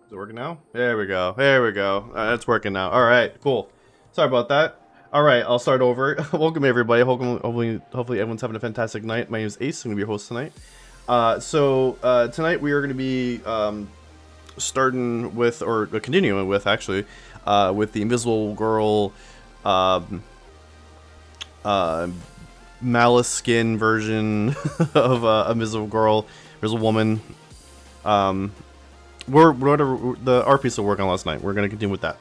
Is it working now? There we go. There we go. It's working now. All right, cool. Sorry about that. All right, I'll start over. Welcome everybody. Hopefully everyone's having a fantastic night. My name is Ace. I'm gonna be your host tonight. Tonight we are gonna be starting with, or continuing with actually, with the Invisible Girl, Malice skin version of Invisible Girl, Invisible Woman. Whatever the art piece we're working on last night. We're gonna continue with that.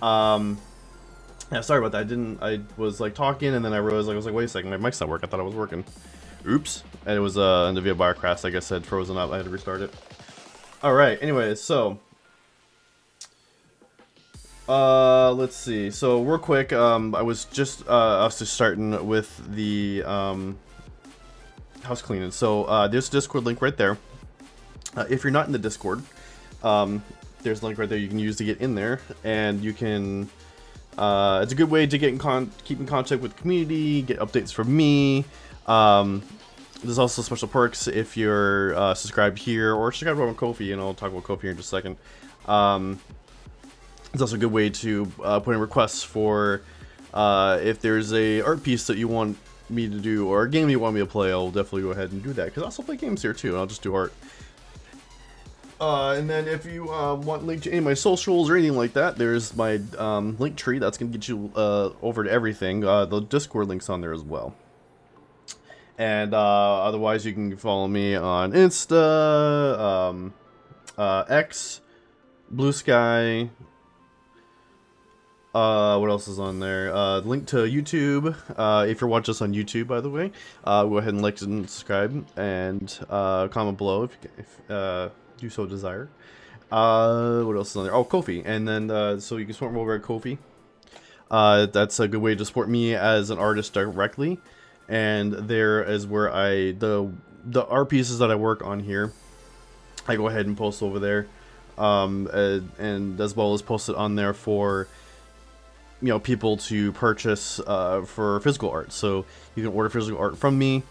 Yeah, sorry about that. I was like talking and then I realized, like, I was like, wait a second, my mic's not working. I thought I was working. Oops. And it was in the VOD crash, like I said, frozen up. I had to restart it. All right. Anyways, so let's see. So real quick, I was just starting with the house cleaning. So there's a Discord link right there. If you're not in the Discord, there's a link right there you can use to get in there, and you can. It's a good way to get keep in contact with the community, get updates from me. There's also special perks if you're subscribed here or subscribed on Ko-fi, and I'll talk about Ko-fi here in just a second. It's also a good way to put in requests for if there's a art piece that you want me to do or a game you want me to play. I'll definitely go ahead and do that, because I also play games here too, and I'll just do art. And then if you want link to any of my socials or anything like that, there's my link tree. That's going to get you over to everything. The Discord link's on there as well. And otherwise, you can follow me on Insta, X, Blue Sky. What else is on there? Link to YouTube. If you're watching us on YouTube, by the way, go ahead and like and subscribe, and comment below if you so desire. What else is on there? Oh, Ko-fi, and then so you can support me over at Ko-fi. That's a good way to support me as an artist directly, and there is where the art pieces that I work on here, I go ahead and post over there, and as well as post it on there for people to purchase for physical art. So you can order physical art from me.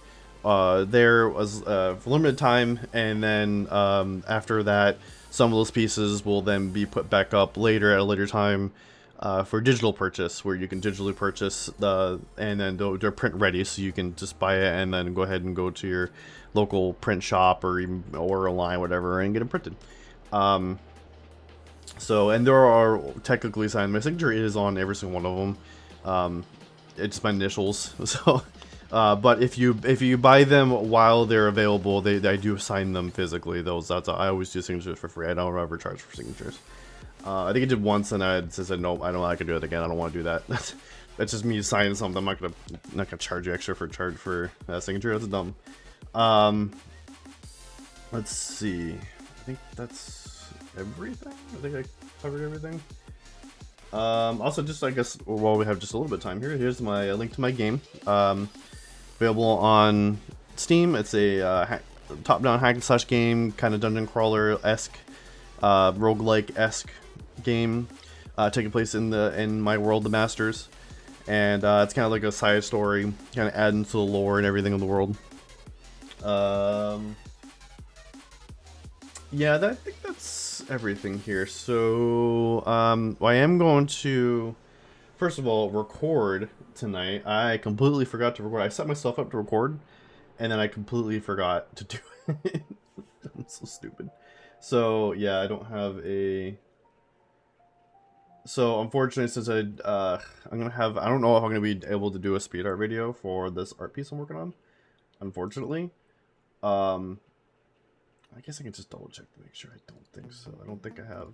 There was for limited time, and then after that, some of those pieces will then be put back up later at a later time for digital purchase, where you can digitally purchase and then they're print ready, so you can just buy it and then go ahead and go to your local print shop or even order online, whatever, and get them printed. So, and there are technically signed. My signature is on every single one of them. It's my initials. So, but if you buy them while they're available, I do sign them physically. I always do signatures for free. I don't ever charge for signatures. I think I did once, and I said nope. I don't. I can do it again. I don't want to do that. That's just me signing something. I'm not gonna charge you extra for signature. That's dumb. Let's see. I think that's everything. I think I covered everything. Also, just I guess while we have just a little bit of time here, here's my link to my game. Available on Steam. It's a top-down hack and slash game, kind of dungeon crawler-esque, roguelike-esque game, taking place in my world, the Masters, and it's kind of like a side story, kind of adding to the lore and everything in the world. Yeah, I think that's everything here. So, I am going to, first of all, record tonight. I completely forgot to record. I set myself up to record, and then I completely forgot to do it. I'm so stupid. So, yeah, I don't have a... So, unfortunately, since I'm gonna have... I don't know if I'm gonna be able to do a speed art video for this art piece I'm working on, unfortunately. I guess I can just double check to make sure. I don't think so. I don't think I have.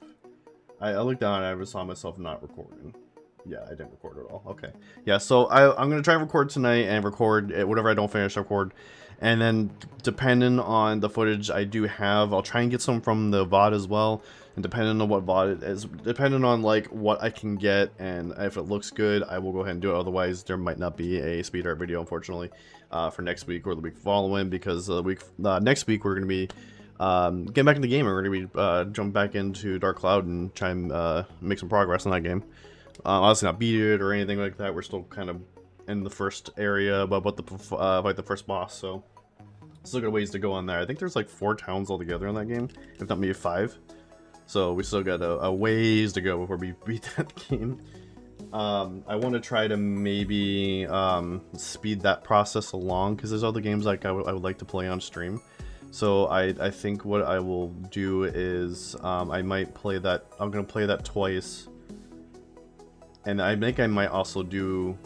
I looked down and I saw myself not recording. Yeah, I didn't record at all. Okay. Yeah, so I'm going to try and record tonight and record whatever I don't finish, record. And then depending on the footage I do have, I'll try and get some from the VOD as well. And depending on what VOD it is, depending on like what I can get, and if it looks good, I will go ahead and do it. Otherwise, there might not be a speed art video, unfortunately, for next week or the week following, because next week we're going to be getting back in the game. We're going to be jump back into Dark Cloud and try and make some progress in that game. Obviously not beat it or anything like that. We're still kind of in the first area, but like the first boss. So still got ways to go on there. I think there's like 4 towns altogether in that game, if not maybe 5. So we still got a ways to go before we beat that game. I want to try to maybe speed that process along, because there's other games like I would like to play on stream. So I think what I will do is I might play that. I'm gonna play that twice, and I think I might also do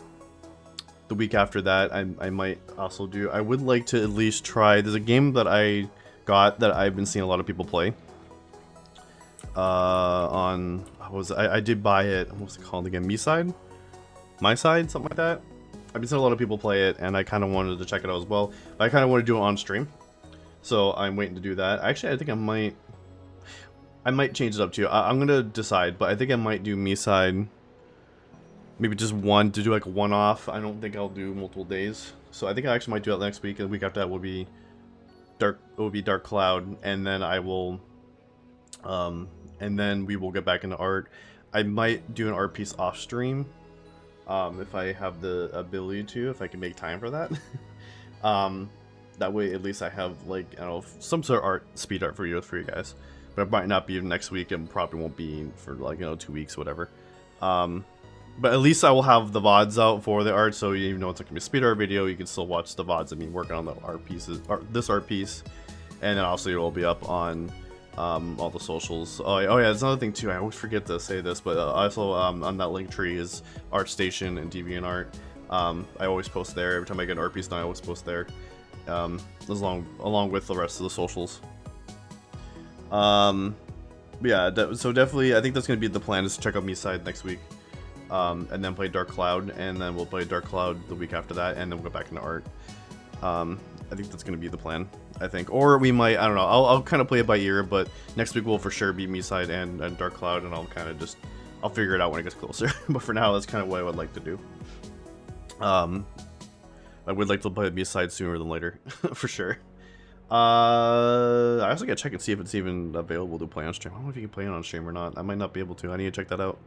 the week after that. I might also do. I would like to at least try. There's a game that I got that I've been seeing a lot of people play. I did buy it. What's it called again? My side, something like that. I've been seeing a lot of people play it, and I kind of wanted to check it out as well. But I kind of want to do it on stream. So I'm waiting to do that. Actually, I think I might change it up to you. I'm gonna decide, but I think I might do me side. Maybe just one to do like a one-off. I don't think I'll do multiple days. So I think I actually might do that next week. And the week after that will be Dark Cloud, and then I will, and then we will get back into art. I might do an art piece off stream, if I have the ability to, if I can make time for that. That way, at least I have, like, I don't know, some sort of speed art for you guys. But it might not be next week, and probably won't be for, like, 2 weeks, whatever. But at least I will have the VODs out for the art, so even though it's not gonna be a speed art video, you can still watch the VODs of me working on the art pieces, this art piece. And then also it will be up on all the socials. Oh yeah, there's another thing too. I always forget to say this, but also on that link tree is ArtStation and DeviantArt. I always post there every time I get an art piece done. I always post there, along with the rest of the socials. Yeah, so definitely, I think that's gonna be the plan, is to check out MeSide next week, and then play Dark Cloud, and then we'll play Dark Cloud the week after that, and then we'll go back into art. I think that's gonna be the plan, I think. Or we might, I don't know, I'll kind of play it by ear, but next week will for sure be MeSide and Dark Cloud, and I'll kind of I'll figure it out when it gets closer. But for now, that's kind of what I would like to do. I would like to play MeSide sooner than later, for sure. I also gotta check and see if it's even available to play on stream. I don't know if you can play it on stream or not. I might not be able to. I need to check that out.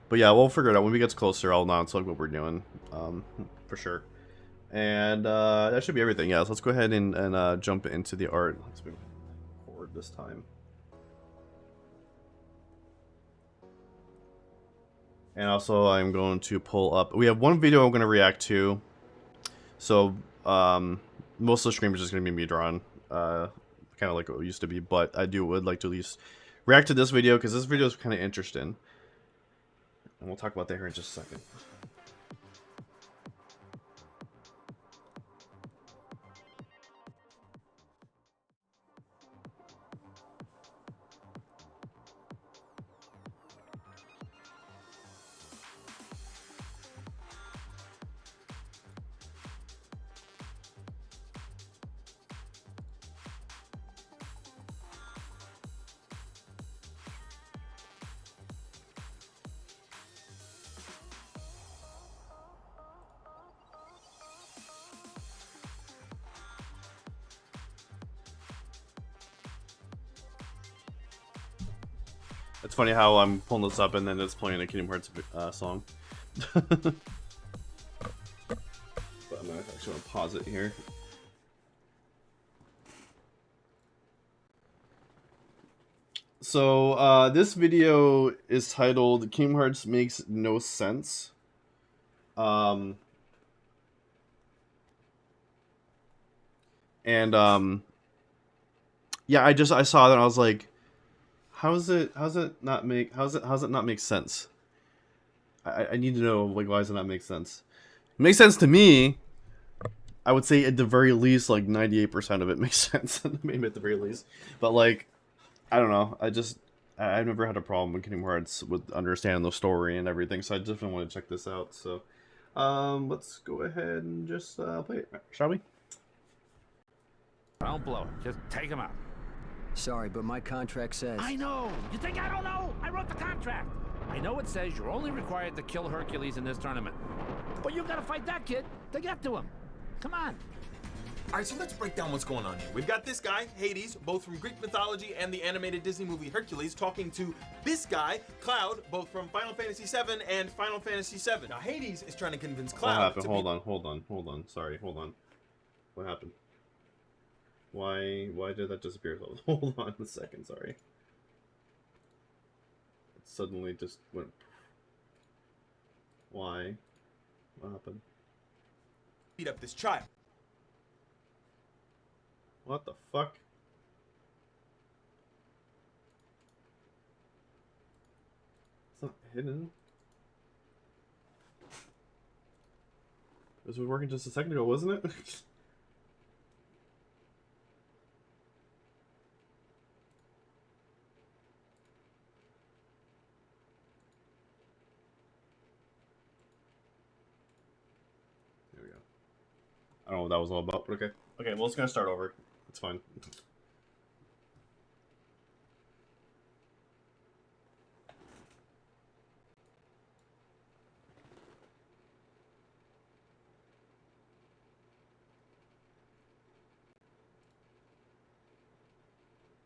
But yeah, we'll figure it out when we get closer. I'll announce like what we're doing, for sure. And that should be everything. Yeah, so let's go ahead and jump into the art. Let's move forward this time. And also, I'm going to pull up. We have one video I'm going to react to. So most of the stream is just going to be me drawing, kind of like what it used to be. But I would like to at least react to this video, because this video is kind of interesting. And we'll talk about that here in just a second. It's funny how I'm pulling this up and then it's playing a Kingdom Hearts song. But I'm actually going to pause it here. So this video is titled Kingdom Hearts Makes No Sense. Yeah, I saw that and I was like, how does it not make sense? I need to know, like, why does it not make sense? It makes sense to me. I would say at the very least, like 98% of it makes sense. Maybe at the very least. But like, I don't know. I've never had a problem with Kingdom Hearts with understanding the story and everything, so I definitely want to check this out. So let's go ahead and just play it, shall we? Don't blow it. Just take him out. Sorry, but my contract says... I know! You think I don't know? I wrote the contract! I know it says you're only required to kill Hercules in this tournament. But you gotta fight that kid to get to him. Come on. Alright, so let's break down what's going on here. We've got this guy, Hades, both from Greek mythology and the animated Disney movie Hercules, talking to this guy, Cloud, both from Final Fantasy VII and Final Fantasy VII. Now, Hades is trying to convince Cloud What happened? to Hold on. Sorry, hold on. What happened? Why did that disappear? Hold on a second, sorry. It suddenly just went... Why? What happened? beat up this child. What the fuck? It's not hidden. This was working just a second ago, wasn't it? There we go. I don't know what that was all about, but okay. Okay, well, it's gonna start over. It's fine.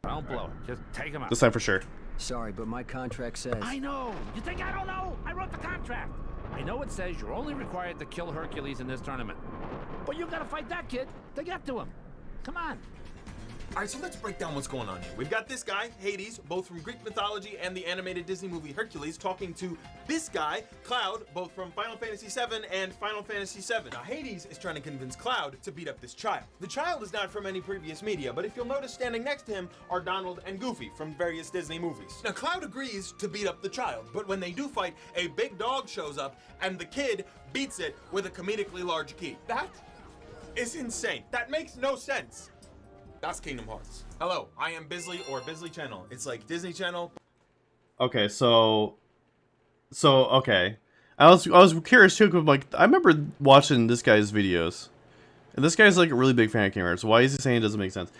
Don't blow it. Just take him out. This time for sure. Sorry, but my contract says... I know! You think I don't know? I wrote the contract! I know it says you're only required to kill Hercules in this tournament. But you gotta fight that kid to get to him. Come on. Alright, so let's break down what's going on here. We've got this guy, Hades, both from Greek mythology and the animated Disney movie Hercules, talking to this guy, Cloud, both from Final Fantasy VII and Final Fantasy VII. Now, Hades is trying to convince Cloud to beat up this child. The child is not from any previous media, but if you'll notice, standing next to him are Donald and Goofy from various Disney movies. Now, Cloud agrees to beat up the child, but when they do fight, a big dog shows up, and the kid beats it with a comedically large key. That is insane. That makes no sense. That's Kingdom Hearts. Hello, I am Bisley or Bisley Channel. It's like Disney Channel. Okay, so okay. I was curious too, 'cause like I remember watching this guy's videos, and this guy's like a really big fan of Kingdom Hearts. Why is he saying it doesn't make sense?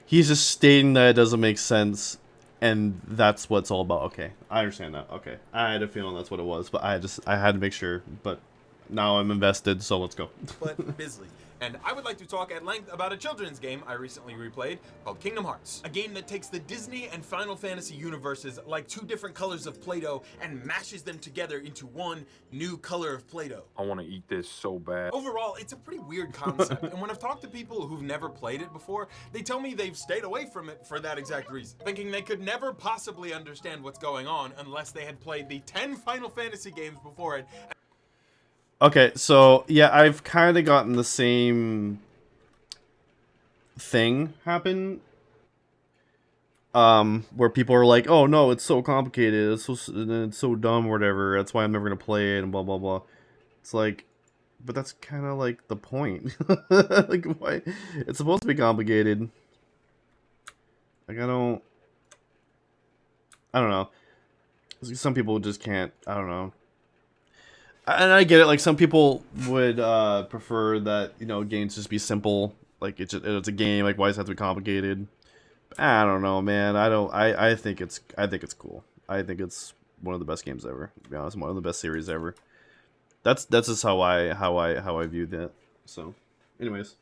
He's just stating that it doesn't make sense, and that's what it's all about. Okay, I understand that. Okay, I had a feeling that's what it was, but I had to make sure. But now I'm invested, so let's go. But Bisley. And I would like to talk at length about a children's game I recently replayed called Kingdom Hearts. A game that takes the Disney and Final Fantasy universes like two different colors of Play-Doh and mashes them together into one new color of Play-Doh. I want to eat this so bad. Overall, it's a pretty weird concept, and when I've talked to people who've never played it before, they tell me they've stayed away from it for that exact reason, thinking they could never possibly understand what's going on unless they had played the 10 Final Fantasy games before it. Okay, so yeah, I've kind of gotten the same thing happen, where people are like, "Oh no, it's so complicated, it's so dumb, or whatever. That's why I'm never gonna play it," and blah blah blah. It's like, but that's kind of like the point. Like, why? It's supposed to be complicated. Like, I don't know. Some people just can't. I don't know. And I get it, like some people would prefer that, you know, games just be simple, like it's a game, like why does it have to be complicated? I don't know, man. I think it's cool. I think it's one of the best games ever, to be honest, one of the best series ever. That's just how I view that. So, anyways.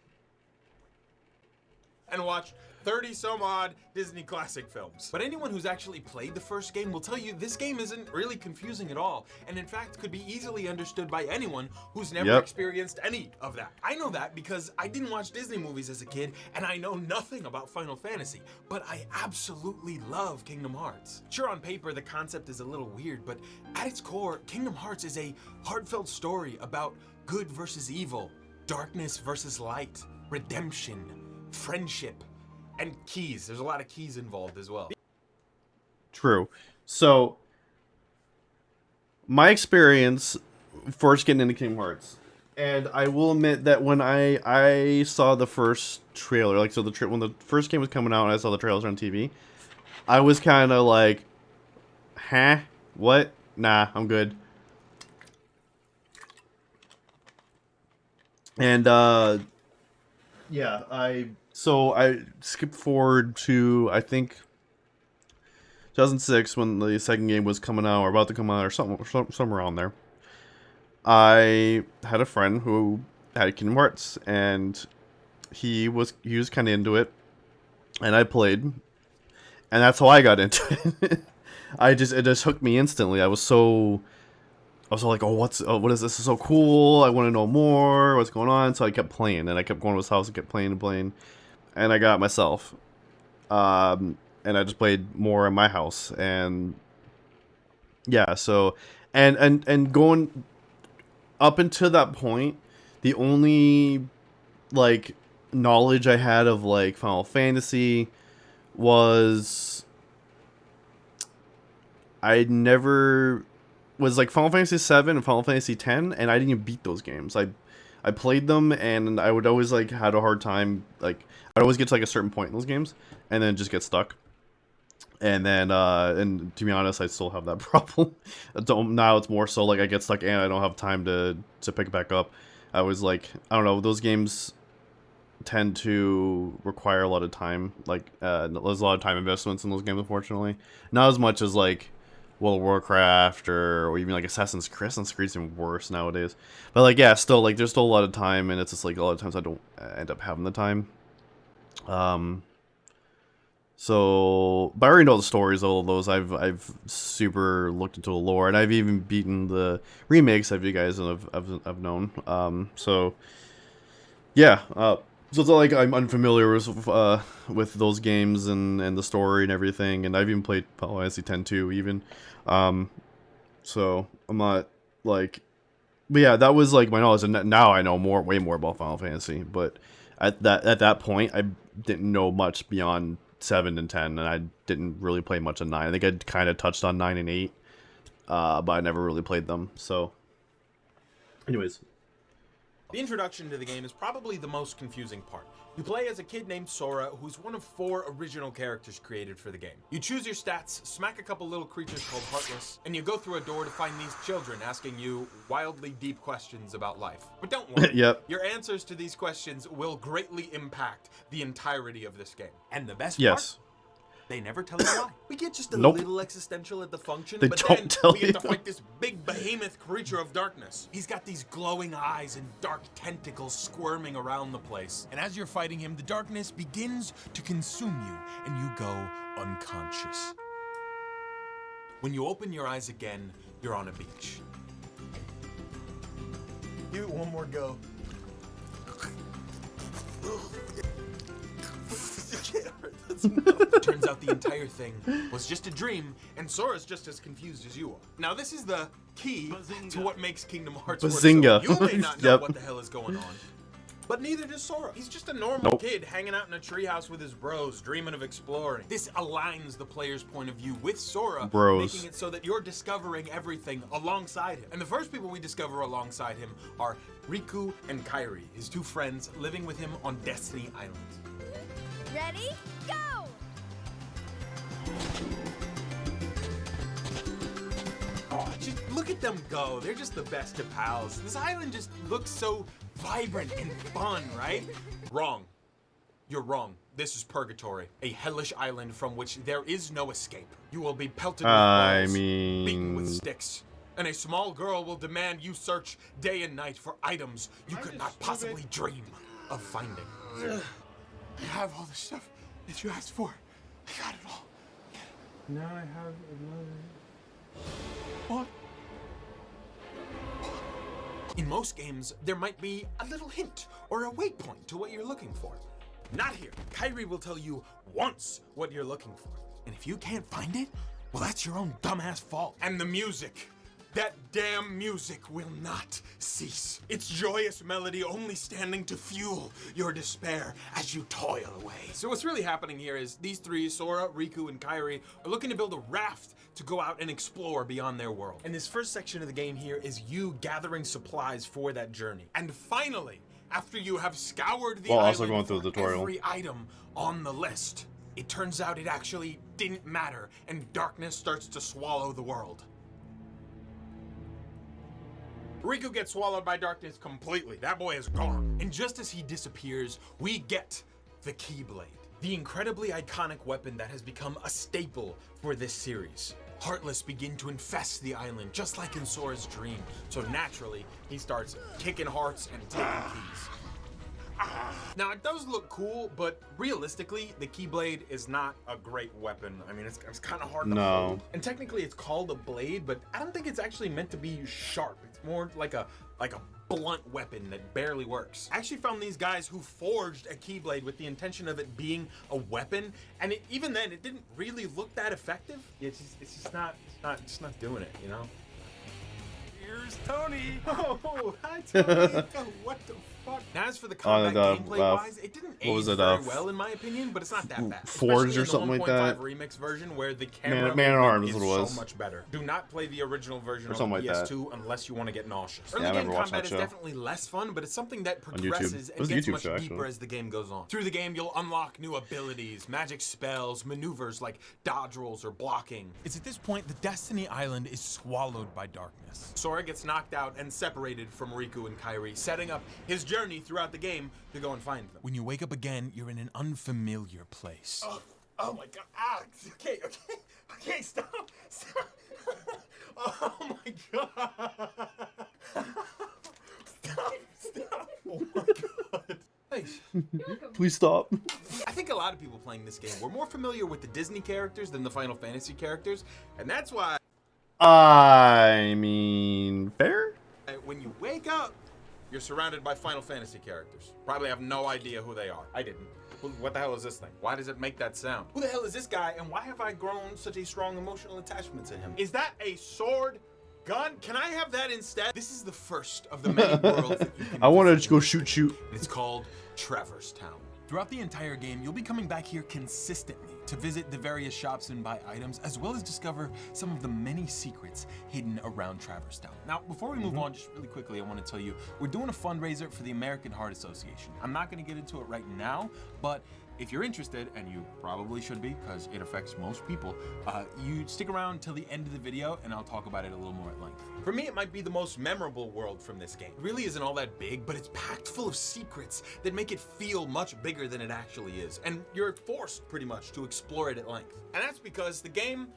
And watch 30 some odd Disney classic films. But anyone who's actually played the first game will tell you this game isn't really confusing at all, and in fact could be easily understood by anyone who's never experienced any of that. I know that because I didn't watch Disney movies as a kid, and I know nothing about Final Fantasy, but I absolutely love Kingdom Hearts. Sure, on paper the concept is a little weird, but at its core, Kingdom Hearts is a heartfelt story about good versus evil, darkness versus light, redemption, friendship, and keys. There's a lot of keys involved as well. True. So, my experience first getting into Kingdom Hearts, and I will admit that when I saw the first trailer, like, so when the first game was coming out and I saw the trailers on TV, I was kind of like, huh? What? Nah, I'm good. And, yeah, So I skipped forward to, I think, 2006 when the second game was coming out or about to come out or somewhere around there. I had a friend who had Kingdom Hearts, and he was kind of into it, and I played, and that's how I got into it. It just hooked me instantly. I was so like, oh, what is this? This is so cool. I want to know more. What's going on? So I kept playing, and I kept going to his house and kept playing and playing. And I got it myself. And I just played more in my house. And yeah, so and going up until that point, the only like knowledge I had of like Final Fantasy was I never was like Final Fantasy 7 and Final Fantasy 10, and I didn't even beat those games. I played them, and I would always like had a hard time. Like I'd always get to like a certain point in those games, and then just get stuck. And then, and to be honest, I still have that problem. Now it's more so like I get stuck and I don't have time to pick it back up. I was like, I don't know, those games tend to require a lot of time. Like there's a lot of time investments in those games, unfortunately. Not as much as like World of Warcraft or even like Assassin's Creed. Assassin's Creed's even worse nowadays. But like, yeah, still like there's still a lot of time, and it's just like a lot of times I don't end up having the time. So, but I already know the stories of all of those. I've super looked into the lore, and I've even beaten the remakes that you guys have known. So, yeah. So it's not like I'm unfamiliar with those games and the story and everything, and I've even played Final Fantasy X too, even. So I'm not like, but yeah, that was like my knowledge, and now I know way more about Final Fantasy. But at that point, I didn't know much beyond 7 and 10, and I didn't really play much on 9. I think I kind of touched on 9 and 8, but I never really played them. So, anyways. The introduction to the game is probably the most confusing part. You play as a kid named Sora, who's one of 4 original characters created for the game. You choose your stats, smack a couple little creatures called Heartless, and you go through a door to find these children asking you wildly deep questions about life. But don't worry, Yep. Your answers to these questions will greatly impact the entirety of this game. And the best Yes. part? They never tell you why. We get just a Nope. little existential at the function, They but don't then tell we get to you. fight this big behemoth creature of darkness. He's got these glowing eyes and dark tentacles squirming around the place. And as you're fighting him, the darkness begins to consume you, and you go unconscious. When you open your eyes again, you're on a beach. Give it one more go. It turns out the entire thing was just a dream, and Sora's just as confused as you are. Now, this is the key to what makes Kingdom Hearts work. Bazinga. So you may not know Yep. what the hell is going on, but neither does Sora. He's just a normal kid hanging out in a treehouse with his bros, dreaming of exploring. This aligns the player's point of view with Sora, Bros. making it so that you're discovering everything alongside him. And the first people we discover alongside him are Riku and Kairi, his 2 friends living with him on Destiny Island. Ready? Go! Oh, just look at them go. They're just the best of pals. This island just looks so vibrant and fun, right? Wrong. You're wrong. This is Purgatory, a hellish island from which there is no escape. You will be pelted with balls, beaten with sticks, and a small girl will demand you search day and night for items you could not possibly dream of finding. You have all the stuff that you asked for. I got it all. Now I have another. What? In most games, there might be a little hint or a waypoint to what you're looking for. Not here. Kairi will tell you once what you're looking for. And if you can't find it, well, that's your own dumbass fault. And the music. That damn music will not cease. Its joyous melody only standing to fuel your despair as you toil away. So what's really happening here is these 3, Sora, Riku, and Kairi, are looking to build a raft to go out and explore beyond their world. And this first section of the game here is you gathering supplies for that journey. And finally, after you have scoured the While island also going through for the tutorial. every item on the list, it turns out it actually didn't matter, and darkness starts to swallow the world. Riku gets swallowed by darkness completely. That boy is gone. And just as he disappears, we get the Keyblade, the incredibly iconic weapon that has become a staple for this series. Heartless begin to infest the island, just like in Sora's dream. So naturally, he starts kicking hearts and taking keys. Now, it does look cool, but realistically, the Keyblade is not a great weapon. I mean, it's kind of hard to hold. And technically, it's called a blade, but I don't think it's actually meant to be sharp. It's more like a blunt weapon that barely works. I actually found these guys who forged a Keyblade with the intention of it being a weapon, and even then, it didn't really look that effective. It's just not doing it, you know? Here's Tony. Oh, hi Tony. What the fuck? Now, as for the combat gameplay-wise, it didn't age very well in my opinion, but it's not that bad. Forged or something like that. Especially in the 1.5 remix version, where the camera Man at Arms is is what it was. so much better. Do not play the original version on something the like that. PS2 unless you want to get nauseous. I Early game remember watching combat that is show. definitely less fun, but it's something that On YouTube. progresses It and was a gets YouTube much show, deeper actually. as the game goes on. Through the game, you'll unlock new abilities, magic spells, maneuvers like dodge rolls or blocking. It's at this point the Destiny Island is swallowed by darkness. Sora gets knocked out and separated from Riku and Kairi, setting up his journey throughout the game to go and find them. When you wake up again, you're in an unfamiliar place. Oh my god. Ah, okay, stop. Oh my god. Stop. Oh my god. Thanks. Please stop. I think a lot of people playing this game were more familiar with the Disney characters than the Final Fantasy characters, and that's why I mean, fair? when you wake up, you're surrounded by Final Fantasy characters. Probably have no idea who they are. I didn't. What the hell is this thing? Why does it make that sound? Who the hell is this guy, and why have I grown such a strong emotional attachment to him? Is that a sword? Gun? Can I have that instead? This is the first of the many worlds that you can I want to visit. just go shoot. It's called Traverse Town. Throughout the entire game, you'll be coming back here consistently to visit the various shops and buy items, as well as discover some of the many secrets hidden around Traverse Town. Now, before we move on, just really quickly, I want to tell you, we're doing a fundraiser for the American Heart Association. I'm not going to get into it right now, but if you're interested, and you probably should be, because it affects most people, you stick around till the end of the video, and I'll talk about it a little more at length. For me, it might be the most memorable world from this game. It really isn't all that big, but it's packed full of secrets that make it feel much bigger than it actually is, and you're forced, pretty much, to explore it at length. And that's because the game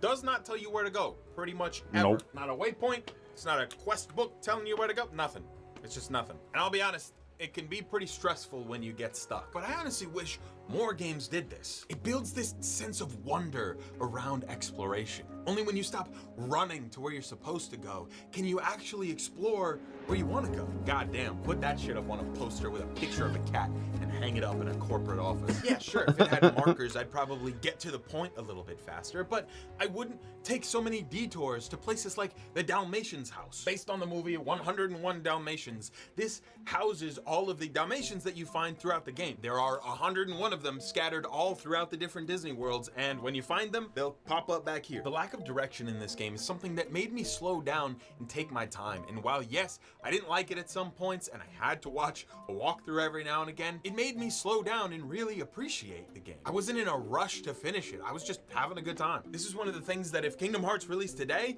does not tell you where to go, pretty much ever. Nope. Not a waypoint, it's not a quest book telling you where to go, nothing. It's just nothing. And I'll be honest, it can be pretty stressful when you get stuck. But I honestly wish more games did this. It builds this sense of wonder around exploration. Only when you stop running to where you're supposed to go, can you actually explore where you want to go. God damn, put that shit up on a poster with a picture of a cat and hang it up in a corporate office. Yeah, sure, if it had markers, I'd probably get to the point a little bit faster, but I wouldn't take so many detours to places like the Dalmatians house. Based on the movie 101 Dalmatians, this houses all of the Dalmatians that you find throughout the game. There are 101 of them scattered all throughout the different Disney worlds, and when you find them, they'll pop up back here. The lack of direction in this game is something that made me slow down and take my time, and while yes, I didn't like it at some points and I had to watch a walkthrough every now and again, it made me slow down and really appreciate the game. I wasn't in a rush to finish it, I was just having a good time. This is one of the things that if Kingdom Hearts released today,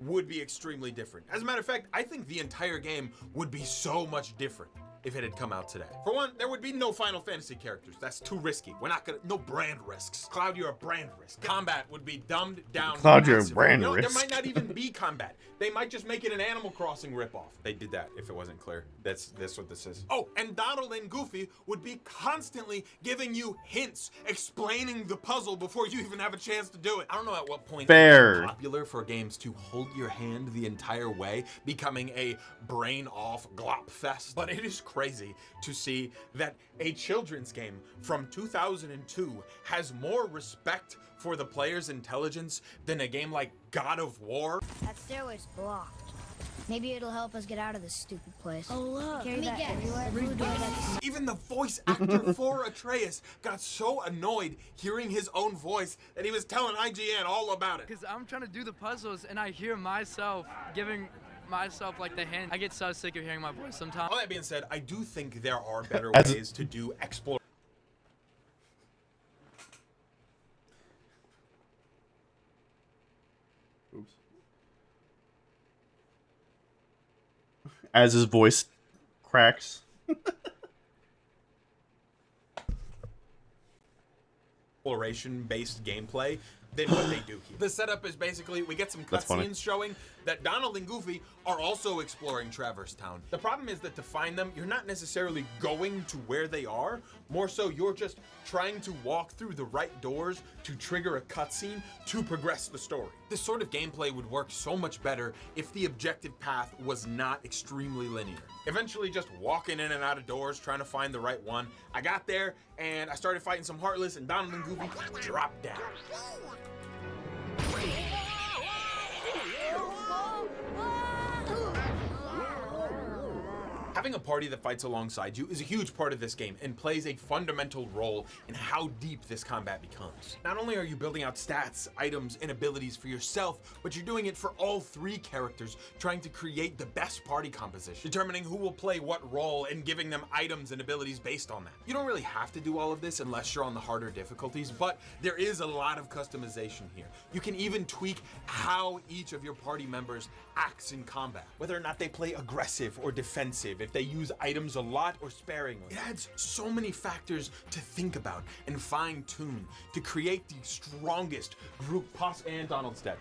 would be extremely different. As a matter of fact, I think the entire game would be so much different if it had come out today. For one, there would be no Final Fantasy characters. That's too risky. We're not gonna, no brand risks. Cloud, you're a brand risk. Combat would be dumbed down. Cloud, you're a massively. brand There risk. might not even be combat. They might just make it an Animal Crossing ripoff. They did that, if it wasn't clear. That's what this is. Oh, and Donald and Goofy would be constantly giving you hints, explaining the puzzle before you even have a chance to do it. I don't know at what point Fair. it's popular for games to hold your hand the entire way, becoming a brain-off glop fest, but it is crazy to see that a children's game from 2002 has more respect for the player's intelligence than a game like God of War. That stairway's blocked. Maybe it'll help us get out of this stupid place. Oh, look. Carry Let me that guess. everywhere. Blue door that's- Even the voice actor for Atreus got so annoyed hearing his own voice that he was telling IGN all about it. Because I'm trying to do the puzzles and I hear myself giving myself like the hint. I get so sick of hearing my voice sometimes. All that being said, I do think there are better As- ways to do exploration. Oops. As his voice cracks. Exploration-based gameplay than what they do here. The setup is basically, we get some That's funny. cutscenes showing that Donald and Goofy are also exploring Traverse Town. The problem is that to find them, you're not necessarily going to where they are, more so you're just trying to walk through the right doors to trigger a cutscene to progress the story. This sort of gameplay would work so much better if the objective path was not extremely linear. Eventually just walking in and out of doors trying to find the right one. I got there and I started fighting some Heartless and Donald and Goofy dropped down. Having a party that fights alongside you is a huge part of this game and plays a fundamental role in how deep this combat becomes. Not only are you building out stats, items, and abilities for yourself, but you're doing it for all three characters, trying to create the best party composition, determining who will play what role and giving them items and abilities based on that. You don't really have to do all of this unless you're on the harder difficulties, but there is a lot of customization here. You can even tweak how each of your party members acts in combat, whether or not they play aggressive or defensive, if they use items a lot or sparingly. It adds so many factors to think about and fine-tune to create the strongest group possible. And Donald's dead.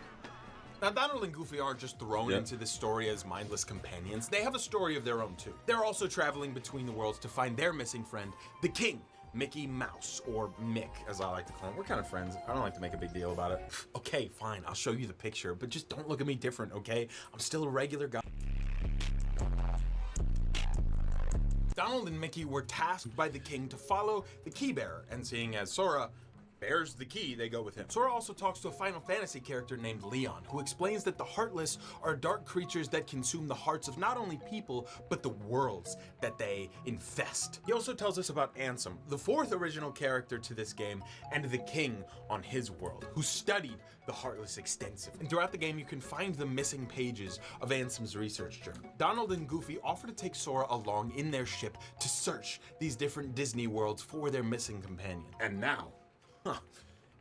Now, Donald and Goofy aren't just thrown into this story as mindless companions. They have a story of their own, too. They're also traveling between the worlds to find their missing friend, the King, Mickey Mouse, or Mick, as I like to call him. We're kind of friends. I don't like to make a big deal about it. Okay, fine, I'll show you the picture, but just don't look at me different, okay? I'm still a regular guy. Donald and Mickey were tasked by the king to follow the key bearer, and seeing as Sora bears the key, they go with him. Sora also talks to a Final Fantasy character named Leon, who explains that the Heartless are dark creatures that consume the hearts of not only people, but the worlds that they infest. He also tells us about Ansem, the fourth original character to this game, and the king on his world, who studied the Heartless extensively. And throughout the game, you can find the missing pages of Ansem's research journal. Donald and Goofy offer to take Sora along in their ship to search these different Disney worlds for their missing companion. And now,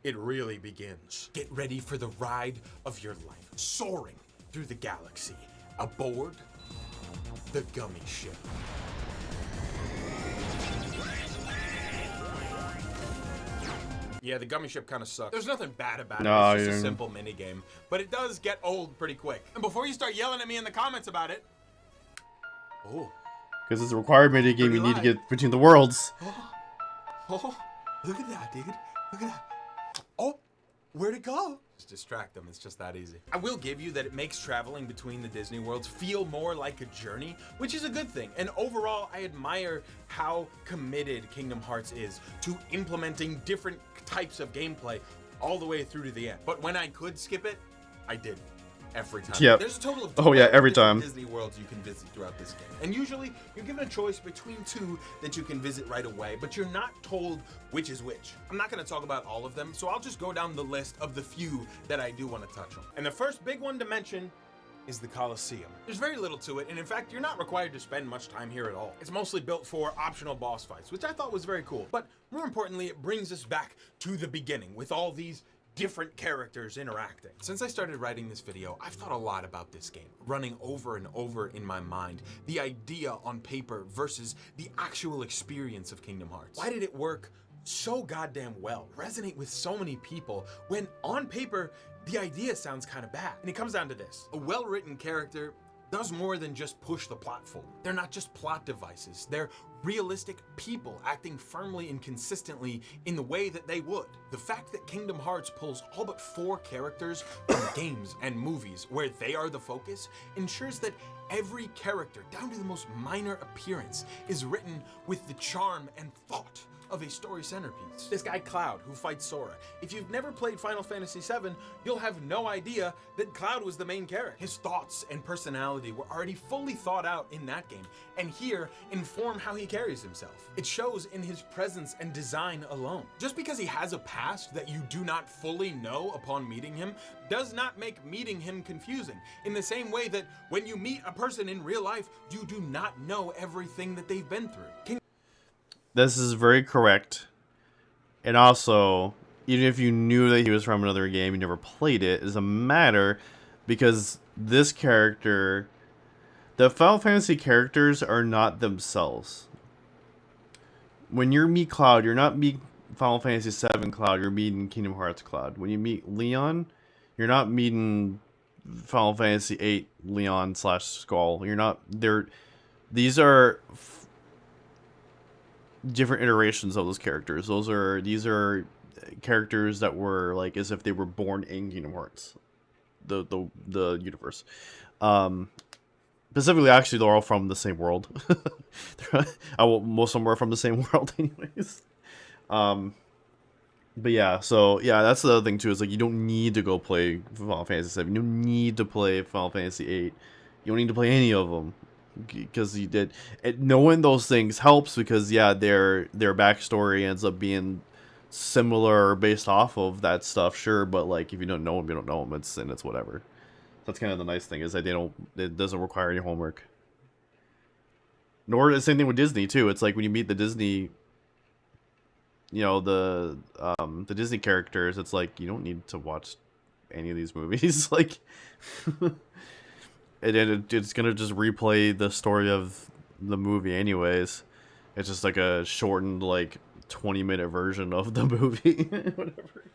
it really begins. Get ready for the ride of your life, soaring through the galaxy, aboard the Gummy Ship. Yeah, the Gummy Ship kind of sucks. There's nothing bad about it. No, it's just a simple mini game, but it does get old pretty quick. And before you start yelling at me in the comments about it, Because it's a required mini game, you need to get between the worlds. Oh, look at that, dude. Look at that. Oh, where'd it go? Just distract them. It's just that easy. I will give you that it makes traveling between the Disney worlds feel more like a journey, which is a good thing. And overall, I admire how committed Kingdom Hearts is to implementing different types of gameplay all the way through to the end. But when I could skip it, I did. Every time. Yep. There's a total of every 12 time. Disney worlds you can visit throughout this game. And usually you're given a choice between two that you can visit right away, but you're not told which is which. I'm not going to talk about all of them, so I'll just go down the list of the few that I do want to touch on. And the first big one to mention is the Colosseum. There's very little to it, and in fact, you're not required to spend much time here at all. It's mostly built for optional boss fights, which I thought was very cool. But more importantly, it brings us back to the beginning with all these different characters interacting. Since I started writing this video, I've thought a lot about this game, running over and over in my mind the idea on paper versus the actual experience of Kingdom Hearts. Why did it work so goddamn well, resonate with so many people, when on paper, the idea sounds kind of bad? And it comes down to this. A well-written character does more than just push the plot forward. They're not just plot devices. They're realistic people acting firmly and consistently in the way that they would. The fact that Kingdom Hearts pulls all but 4 characters from games and movies where they are the focus ensures that every character, down to the most minor appearance, is written with the charm and thought of a story centerpiece. This guy Cloud, who fights Sora. If you've never played Final Fantasy VII, you'll have no idea that Cloud was the main character. His thoughts and personality were already fully thought out in that game, and here inform how he carries himself. It shows in his presence and design alone. Just because he has a past that you do not fully know upon meeting him does not make meeting him confusing. In the same way that when you meet a person in real life, you do not know everything that they've been through. This is very correct. And also, even if you knew that he was from another game, you never played it, it doesn't matter, because this character, the Final Fantasy characters are not themselves. When you meet Cloud, you're not meeting Final Fantasy VII Cloud, you're meeting Kingdom Hearts Cloud. When you meet Leon, you're not meeting Final Fantasy VIII Leon / Skull. You're not, these are different iterations of those characters. These are characters that were like as if they were born in Kingdom Hearts, the universe. Specifically, actually, they're all from the same world. Most of them are from the same world, anyways. But yeah, so yeah, that's the other thing too. Is like you don't need to go play Final Fantasy VII. You don't need to play Final Fantasy VIII. You don't need to play any of them. Because you did, knowing those things helps, because yeah, their backstory ends up being similar based off of that stuff, sure, but like if you don't know them, you don't know them. It's whatever. That's kind of the nice thing, is that it doesn't require any homework. Nor the same thing with Disney too. It's like when you meet the Disney, you know, the Disney characters, it's like you don't need to watch any of these movies. Like. It's gonna just replay the story of the movie anyways. It's just like a shortened, like 20-minute version of the movie. Whatever.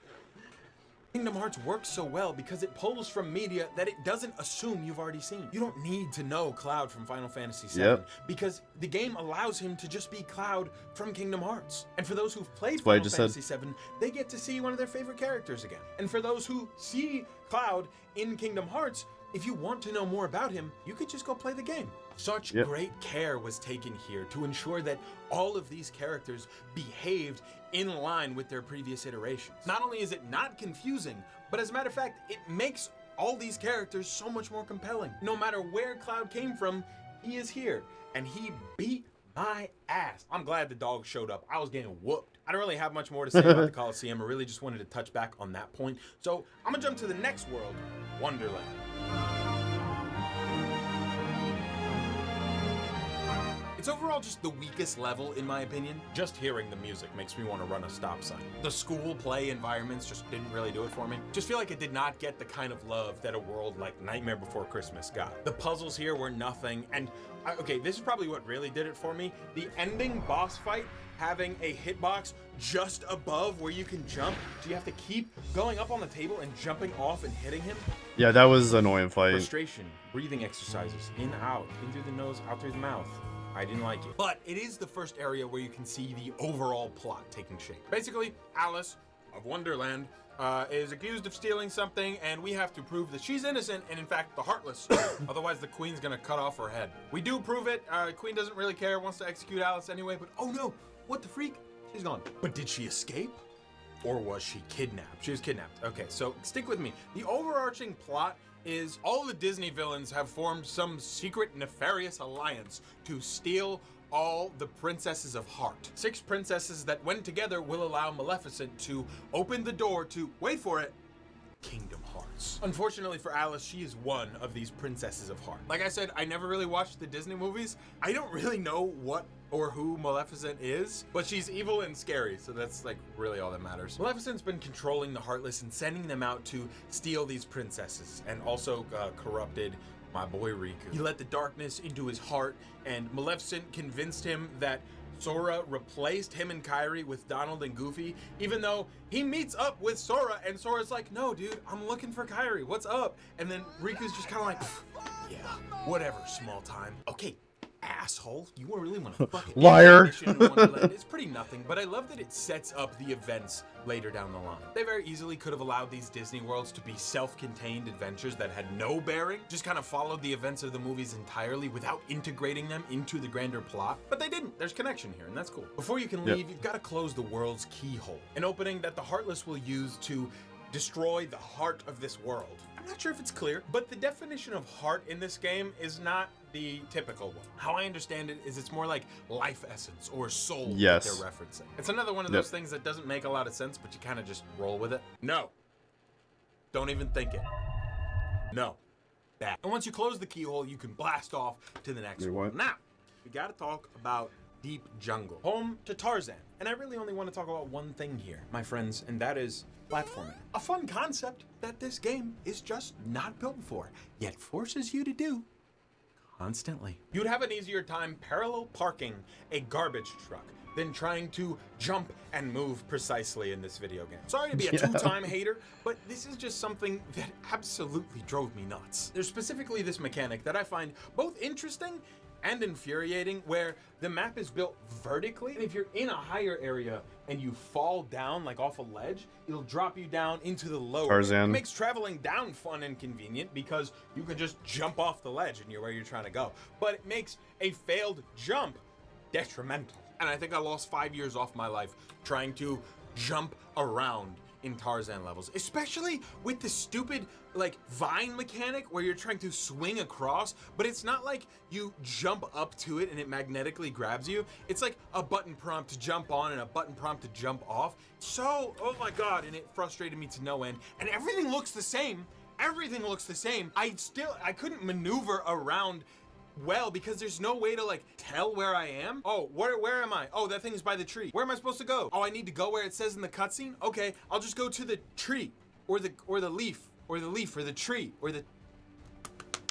Kingdom Hearts works so well because it pulls from media that it doesn't assume you've already seen. You don't need to know Cloud from Final Fantasy VII because the game allows him to just be Cloud from Kingdom Hearts. And for those who've played Final Fantasy VII, they get to see one of their favorite characters again. And for those who see Cloud in Kingdom Hearts, if you want to know more about him, you could just go play the game. Such Yep. great care was taken here to ensure that all of these characters behaved in line with their previous iterations. Not only is it not confusing, but as a matter of fact, it makes all these characters so much more compelling. No matter where Cloud came from, he is here, and he beat my ass. I'm glad the dog showed up. I was getting whooped. I don't really have much more to say about the Coliseum. I really just wanted to touch back on that point. So I'm gonna jump to the next world, Wonderland. It's overall just the weakest level in my opinion. Just hearing the music makes me want to run a stop sign. The school play environments just didn't really do it for me. Just feel like it did not get the kind of love that a world like Nightmare Before Christmas got. The puzzles here were nothing, and okay, this is probably what really did it for me. The ending boss fight having a hitbox just above where you can jump, so you have to keep going up on the table and jumping off and hitting him. Yeah, that was an annoying fight. Frustration, breathing exercises, in, out, in through the nose, out through the mouth. I didn't like it. But it is the first area where you can see the overall plot taking shape. Basically, Alice of Wonderland is accused of stealing something, and we have to prove that she's innocent and in fact the Heartless. Otherwise the Queen's gonna cut off her head. We do prove it. Queen doesn't really care, wants to execute Alice anyway, but oh no, what the freak? She's gone. But did she escape? Or was she kidnapped? She was kidnapped. Okay, so stick with me. The overarching plot is all the Disney villains have formed some secret nefarious alliance to steal all the princesses of heart. 6 princesses that when together will allow Maleficent to open the door to, wait for it, Kingdom Hearts. Unfortunately for Alice, she is one of these princesses of heart. Like I said, I never really watched the Disney movies. I don't really know what or who Maleficent is, but she's evil and scary, so that's like really all that matters. Maleficent's been controlling the Heartless and sending them out to steal these princesses, and also corrupted my boy Riku. He let the darkness into his heart, and Maleficent convinced him that Sora replaced him and Kairi with Donald and Goofy, even though he meets up with Sora and Sora's like, no dude, I'm looking for Kairi, what's up? And then Riku's just kind of like, yeah, whatever, small time. Okay, asshole, you really want to fucking Liar. Mission in Wonderland. It's pretty nothing, but I love that it sets up the events later down the line. They very easily could have allowed these Disney worlds to be self-contained adventures that had no bearing, just kind of followed the events of the movies entirely without integrating them into the grander plot, but they didn't. There's connection here, and that's cool. Before you can leave, you've got to close the world's keyhole, an opening that the Heartless will use to destroy the heart of this world. I'm not sure if it's clear, but the definition of heart in this game is not the typical one. How I understand it is it's more like life essence or soul that they're referencing. It's another one of those things that doesn't make a lot of sense, but you kind of just roll with it. No. Don't even think it. No. That. And once you close the keyhole, you can blast off to the next one. Now, we gotta talk about Deep Jungle, home to Tarzan. And I really only want to talk about one thing here, my friends, and that is platforming. A fun concept that this game is just not built for, yet forces you to do constantly. You'd have an easier time parallel parking a garbage truck than trying to jump and move precisely in this video game. Sorry to be a two-time hater, but this is just something that absolutely drove me nuts. There's specifically this mechanic that I find both interesting and infuriating, where the map is built vertically, and if you're in a higher area and you fall down like off a ledge, it'll drop you down into the lower. Tarzan. It makes traveling down fun and convenient because you can just jump off the ledge and you're where you're trying to go. But it makes a failed jump detrimental. And I think I lost 5 years off my life trying to jump around in Tarzan levels, especially with the stupid like vine mechanic where you're trying to swing across, but it's not like you jump up to it and it magnetically grabs you. It's like a button prompt to jump on and a button prompt to jump off. So, oh my god, and it frustrated me to no end. And everything looks the same. Everything looks the same. I couldn't maneuver around well because there's no way to like tell where I am. Oh, where am I? Oh, that thing's by the tree. Where am I supposed to go? Oh, I need to go where it says in the cutscene. Okay, I'll just go to the tree or the leaf or the tree or the.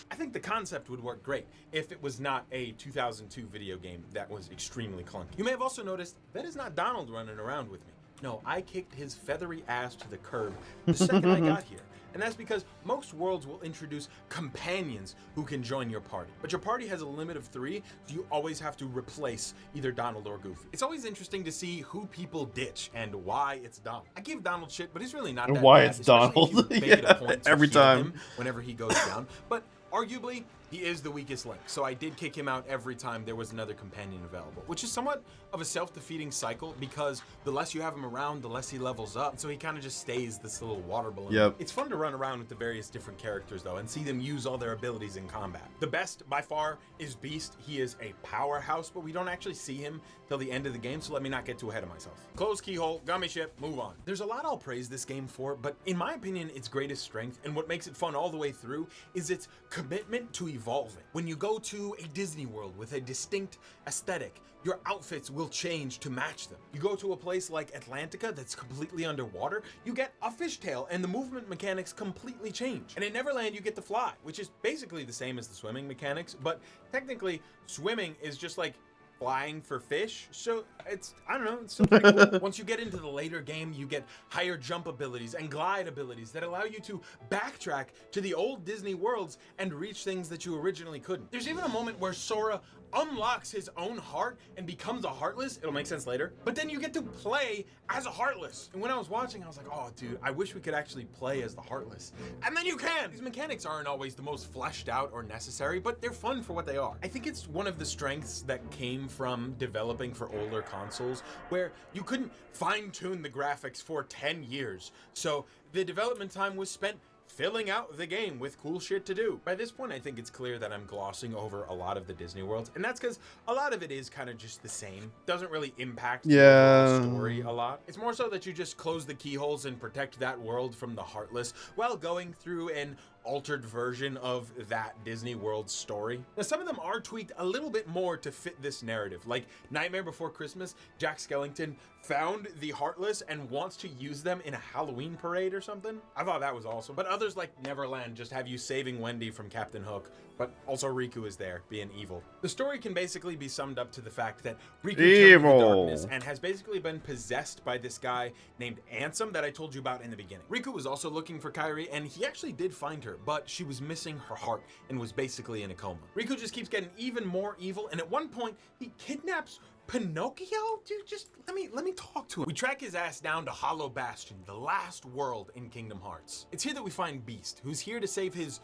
I think the concept would work great if it was not a 2002 video game that was extremely clunky. You may have also noticed that is not Donald running around with me. No, I kicked his feathery ass to the curb the second I got here. And that's because most worlds will introduce companions who can join your party. But your party has a limit of 3, so you always have to replace either Donald or Goofy. It's always interesting to see who people ditch and why it's Donald. I give Donald shit, but he's really not that why bad, it's Donald. if you make it a point to Every heal time. him whenever he goes down. But arguably, He is the weakest link, so I did kick him out every time there was another companion available, which is somewhat of a self-defeating cycle because the less you have him around, the less he levels up, so he kind of just stays this little water balloon. Yep. It's fun to run around with the various different characters though and see them use all their abilities in combat. The best by far is Beast. He is a powerhouse, but we don't actually see him till the end of the game, so let me not get too ahead of myself. Close keyhole, gummy ship, move on. There's a lot I'll praise this game for, but in my opinion, its greatest strength and what makes it fun all the way through is its commitment to evolving. When you go to a Disney World with a distinct aesthetic, your outfits will change to match them. You go to a place like Atlantica that's completely underwater, you get a fishtail and the movement mechanics completely change. And in Neverland, you get to fly, which is basically the same as the swimming mechanics, but technically swimming is just like flying for fish, so it's, I don't know, it's still pretty cool. Once you get into the later game, you get higher jump abilities and glide abilities that allow you to backtrack to the old Disney worlds and reach things that you originally couldn't. There's even a moment where Sora unlocks his own heart and becomes a Heartless. It'll make sense later, but then you get to play as a Heartless. And when I was watching, I was like, oh dude, I wish we could actually play as the Heartless. And then you can! These mechanics aren't always the most fleshed out or necessary, but they're fun for what they are. I think it's one of the strengths that came from developing for older consoles, where you couldn't fine-tune the graphics for 10 years. So the development time was spent filling out the game with cool shit to do. By this point, I think it's clear that I'm glossing over a lot of the Disney worlds, and that's because a lot of it is kind of just the same. Doesn't really impact the overall story a lot. It's more so that you just close the keyholes and protect that world from the Heartless while going through an altered version of that Disney World story. Now, some of them are tweaked a little bit more to fit this narrative. Like Nightmare Before Christmas, Jack Skellington found the Heartless and wants to use them in a Halloween parade or something. I thought that was awesome. But others like Neverland just have you saving Wendy from Captain Hook, but also Riku is there being evil. The story can basically be summed up to the fact that Riku turned to the darkness and has basically been possessed by this guy named Ansem that I told you about in the beginning. Riku was also looking for Kairi, and he actually did find her, but she was missing her heart and was basically in a coma. Riku just keeps getting even more evil, and at one point he kidnaps Pinocchio? Dude, just let me talk to him. We track his ass down to Hollow Bastion, the last world in Kingdom Hearts. It's here that we find Beast, who's here to save his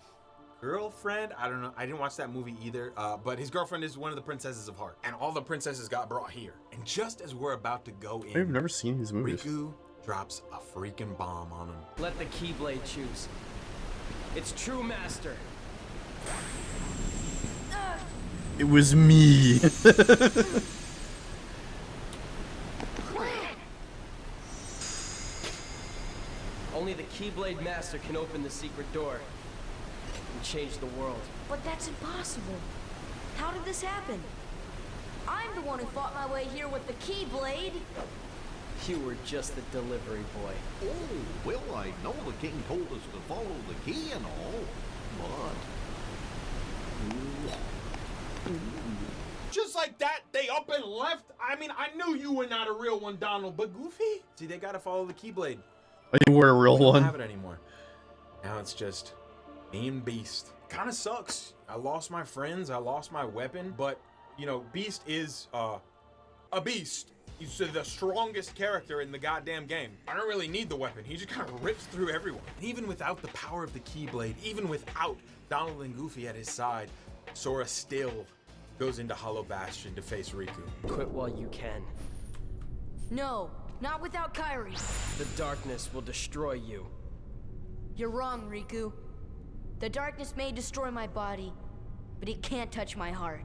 girlfriend. I don't know, I didn't watch that movie either, but his girlfriend is one of the princesses of Heart, and all the princesses got brought here. And just as we're about to go in, I've never seen these movies. Riku drops a freaking bomb on him. Let the Keyblade choose. It's true master. It was me. Only the Keyblade Master can open the secret door and change the world. But that's impossible. How did this happen? I'm the one who fought my way here with the Keyblade. You were just the delivery boy. Oh, well, I know the king told us to follow the key and all, but... Just like that, they up and left? I mean, I knew you were not a real one, Donald, but Goofy? See, they gotta follow the Keyblade. You were a real one. I don't have it anymore. Now it's just me and Beast. Kinda sucks. I lost my friends, I lost my weapon, but, you know, Beast is, a beast. He's the strongest character in the goddamn game. I don't really need the weapon. He just kind of rips through everyone. And even without the power of the Keyblade, even without Donald and Goofy at his side, Sora still goes into Hollow Bastion to face Riku. Quit while you can. No, not without Kairi. The darkness will destroy you. You're wrong, Riku. The darkness may destroy my body, but it can't touch my heart.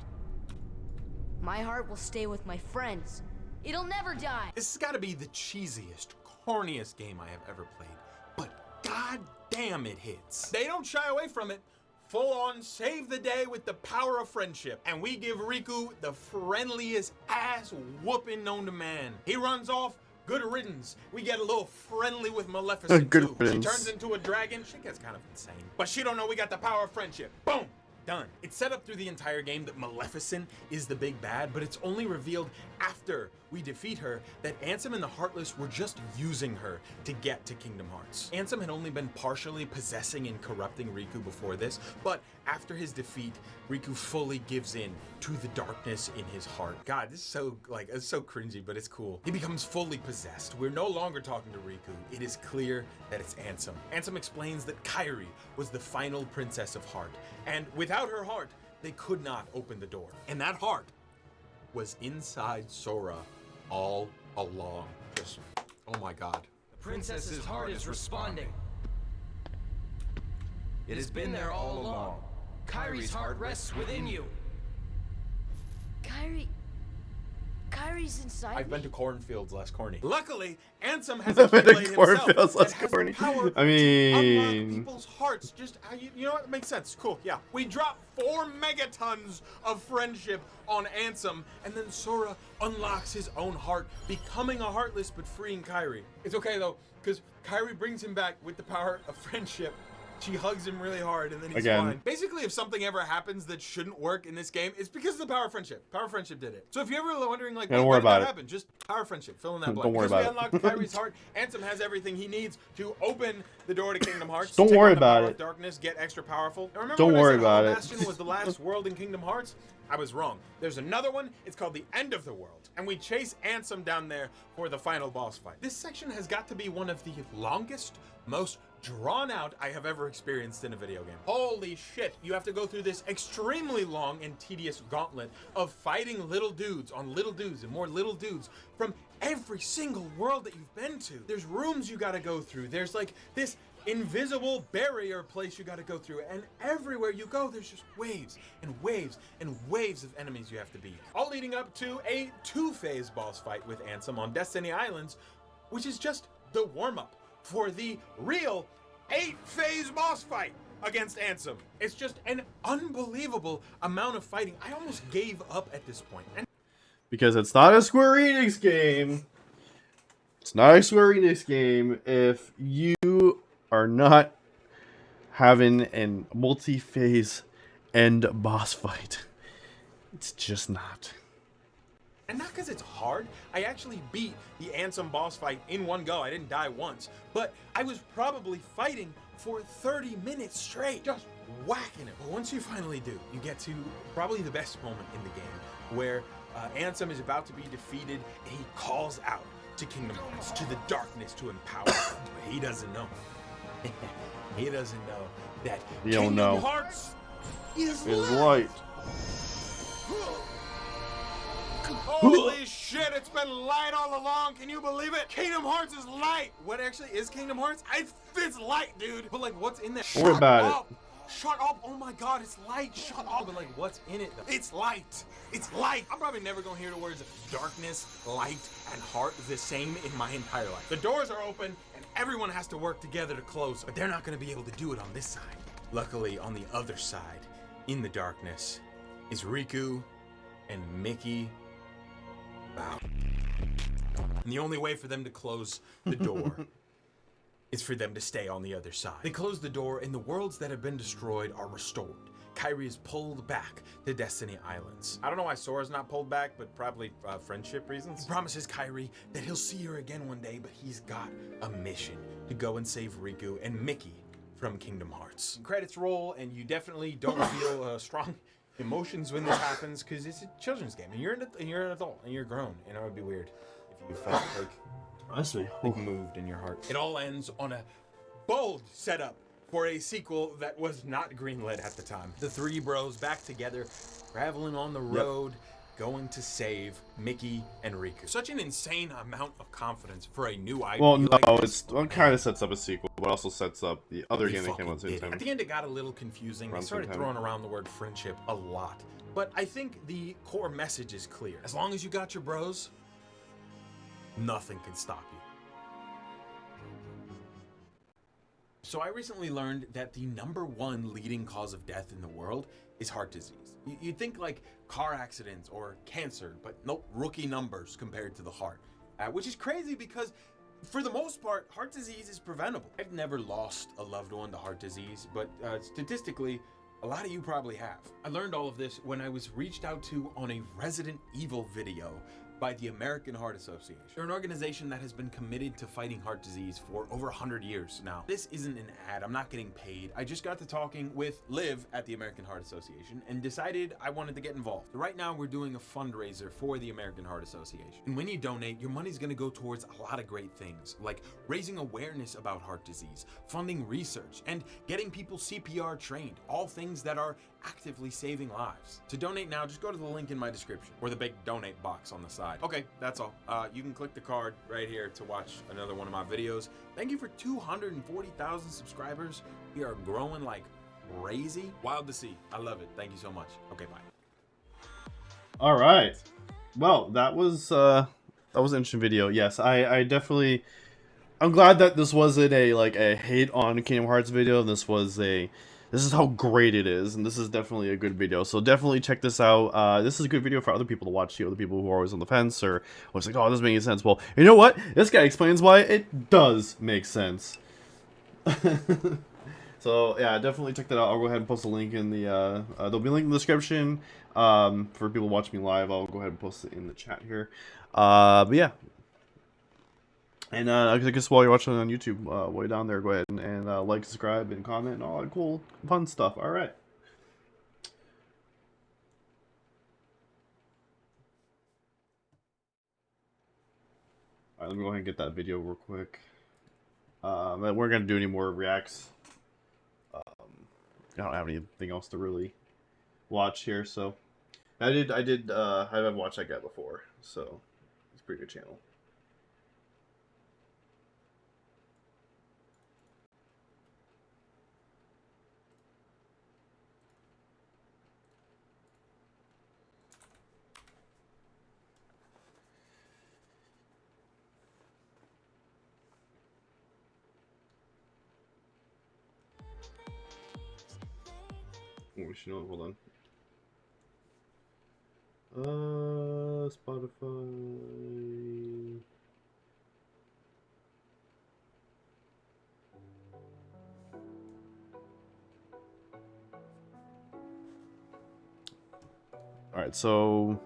My heart will stay with my friends. It'll never die. This has got to be the cheesiest, corniest game I have ever played, but god damn it hits. They don't shy away from it. Full on save the day with the power of friendship, and we give Riku the friendliest ass whooping known to man. He runs off, good riddance. We get a little friendly with Maleficent Good too. riddance. She turns into a dragon. She gets kind of insane, but she don't know we got the power of friendship. Boom. Done. It's set up through the entire game that Maleficent is the big bad, but it's only revealed after we defeat her that Ansem and the Heartless were just using her to get to Kingdom Hearts. Ansem had only been partially possessing and corrupting Riku before this, but after his defeat, Riku fully gives in to the darkness in his heart. God, this is so, like, it's so cringy, but it's cool. He becomes fully possessed. We're no longer talking to Riku. It is clear that it's Ansem. Ansem explains that Kairi was the final princess of heart, and without her heart, they could not open the door. And that heart was inside Sora all along. Just, oh my God. The princess's heart is responding. It has been there all along. Kairi's heart rests within you. Kairi's inside I've me. been to cornfields less corny. Luckily, Ansem has I've a been to Keyblade himself cornfields less that has corny. the power I to mean- unlock people's hearts. Just, you know what? It makes sense. Cool, yeah. We drop 4 megatons of friendship on Ansem, and then Sora unlocks his own heart, becoming a Heartless but freeing Kairi. It's okay though, because Kairi brings him back with the power of friendship. She hugs him really hard, and then he's Again. fine. Basically, if something ever happens that shouldn't work in this game, it's because of the power of friendship. Power of friendship did it. So if you're ever wondering, like, Don't why worry did that about it. happen? Just power of friendship. Fill in that blank. Don't worry because about we it. unlocked Kairi's heart, Ansem has everything he needs to open the door to Kingdom Hearts. Don't take worry on the about power it. of darkness, get extra powerful. Now, remember Don't when I worry said about Hollow it. Bastion was the last world in Kingdom Hearts? I was wrong. There's another one. It's called the End of the World, and we chase Ansem down there for the final boss fight. This section has got to be one of the longest, most drawn out I have ever experienced in a video game. Holy shit, you have to go through this extremely long and tedious gauntlet of fighting little dudes on little dudes and more little dudes from every single world that you've been to. There's rooms you gotta go through. There's like this invisible barrier place you gotta go through, and everywhere you go there's just waves and waves and waves of enemies you have to beat, all leading up to a 2-phase boss fight with Ansem on Destiny Islands, which is just the warm-up for the real 8-phase boss fight against Ansem. It's just an unbelievable amount of fighting. I almost gave up at this point. And Because it's not a Square Enix game. It's not a Square Enix game if you are not having a multi-phase end boss fight. It's just not. And not because it's hard. I actually beat the Ansem boss fight in one go. I didn't die once. But I was probably fighting for 30 minutes straight, just whacking it. But once you finally do, you get to probably the best moment in the game, where Ansem is about to be defeated, and he calls out to Kingdom Hearts, to the darkness, to empower him. But he doesn't know. He doesn't know that You don't Kingdom know. Hearts is It's light. light. Holy shit, it's been light all along. Can you believe it? Kingdom Hearts is light. What actually is Kingdom Hearts? It's light, dude. But like, what's in there? Don't worry about it. Shut up. Oh my god, it's light. Shut up. But like, what's in it though? It's light. It's light. I'm probably never gonna hear the words darkness, light, and heart the same in my entire life. The doors are open and everyone has to work together to close, but they're not gonna be able to do it on this side. Luckily, on the other side, in the darkness, is Riku and Mickey. Wow. And the only way for them to close the door is for them to stay on the other side. They close the door and the worlds that have been destroyed are restored. Kairi is pulled back to Destiny Islands. I don't know why Sora's not pulled back, but probably friendship reasons. He promises Kairi that he'll see her again one day, but he's got a mission to go and save Riku and Mickey from Kingdom Hearts. Credits roll, and you definitely don't feel strong emotions when this happens, because it's a children's game, and you're an adult, and you're grown, and it would be weird if you felt like moved in your heart. It all ends on a bold setup for a sequel that was not greenlit at the time. The 3 bros back together, traveling on the road, going to save Mickey and Riku. Such an insane amount of confidence for a new IP. Well, no, like this. it kind of sets up a sequel, but also sets up the other They game that came out at the fucking same did. time. At the end, it got a little confusing. Around They the started same time. throwing around the word friendship a lot. But I think the core message is clear. As long as you got your bros, nothing can stop you. So I recently learned that the #1 leading cause of death in the world is heart disease. You'd think like car accidents or cancer, but nope, rookie numbers compared to the heart. Which is crazy because for the most part, heart disease is preventable. I've never lost a loved one to heart disease, but statistically, a lot of you probably have. I learned all of this when I was reached out to on a Resident Evil video by the American Heart Association. They're an organization that has been committed to fighting heart disease for over 100 years now. This isn't an ad, I'm not getting paid. I just got to talking with Liv at the American Heart Association and decided I wanted to get involved. Right now we're doing a fundraiser for the American Heart Association. And when you donate, your money's gonna go towards a lot of great things, like raising awareness about heart disease, funding research, and getting people CPR trained, all things that are actively saving lives. To donate now, just go to the link in my description or the big donate box on the side. Okay, that's all. You can click the card right here to watch another one of my videos. Thank you for 240,000 subscribers. We are growing like crazy. Wild to see. I love it. Thank you so much. Okay, bye. All right. Well, that was an interesting video. Yes, I definitely. I'm glad that this wasn't a hate on Kingdom Hearts video. This is how great it is, and this is definitely a good video. So definitely check this out. This is a good video for other people to watch too. Other people who are always on the fence or was like, "Oh, this doesn't make any sense." Well, you know what? This guy explains why it does make sense. So yeah, definitely check that out. I'll go ahead and post a link in the. There'll be a link in the description. For people watching me live, I'll go ahead and post it in the chat here. But yeah. And I guess while you're watching on YouTube, way down there, go ahead and like, subscribe, and comment, and all that cool, fun stuff. All right. All right, let me go ahead and get that video real quick. We're gonna do any more reacts. I don't have anything else to really watch here, so I haven't watched that guy before, so it's a pretty good channel. We should know. Hold on. Spotify. All right, so.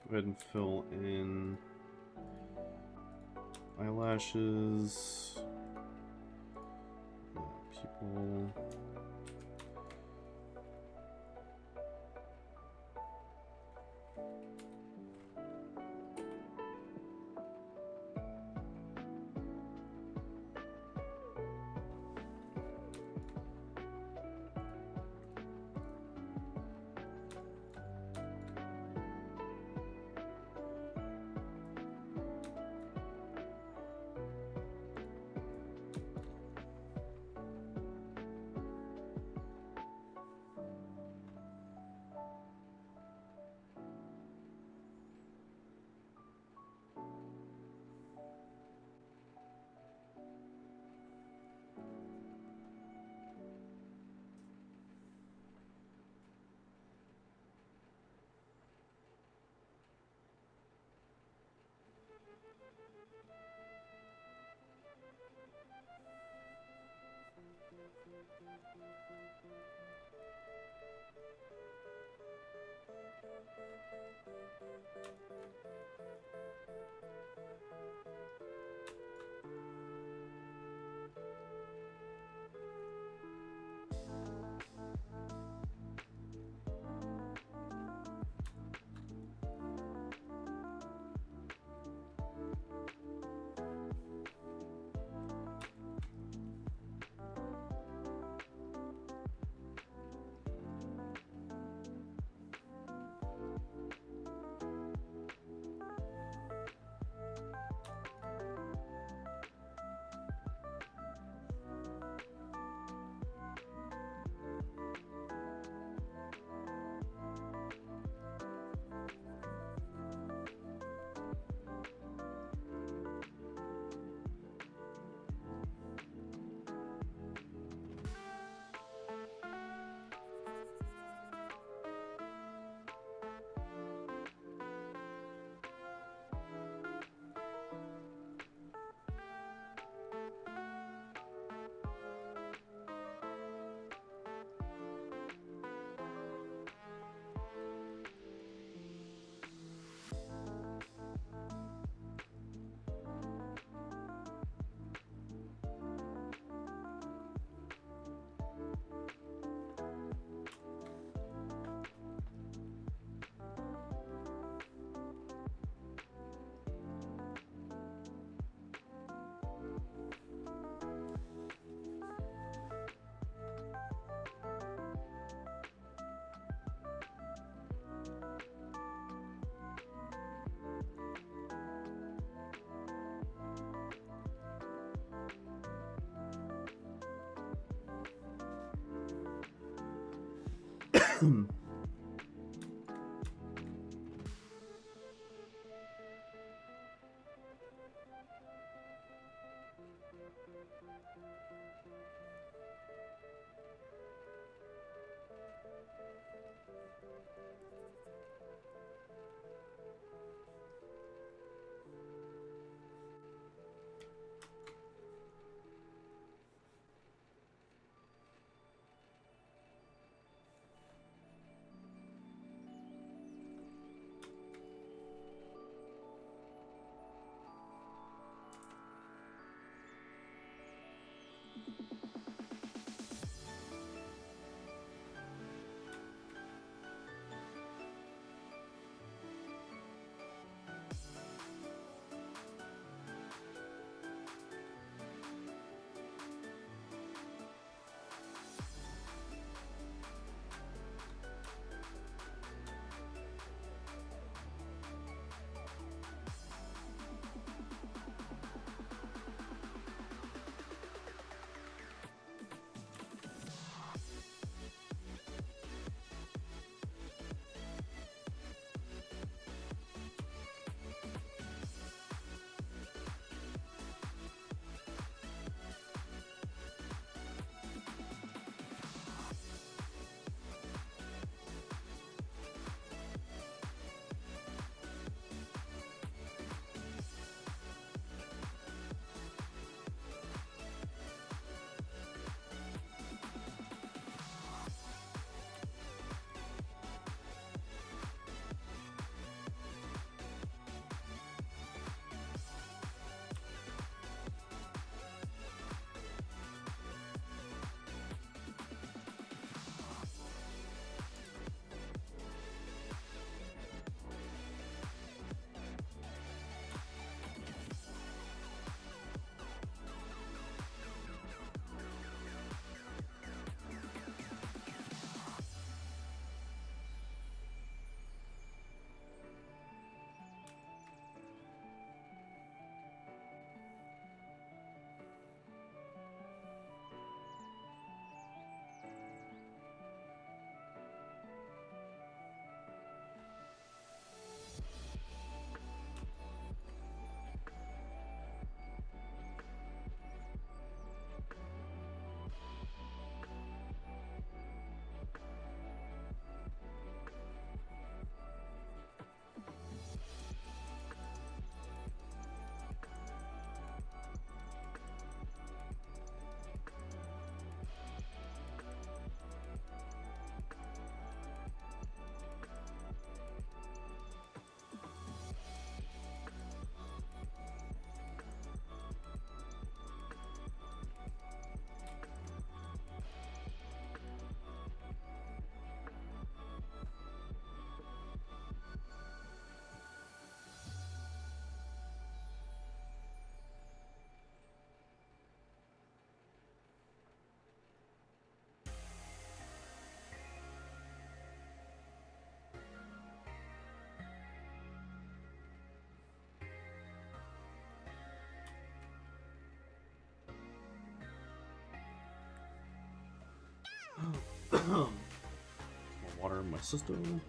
Go ahead and fill in eyelashes, people. More water in my system.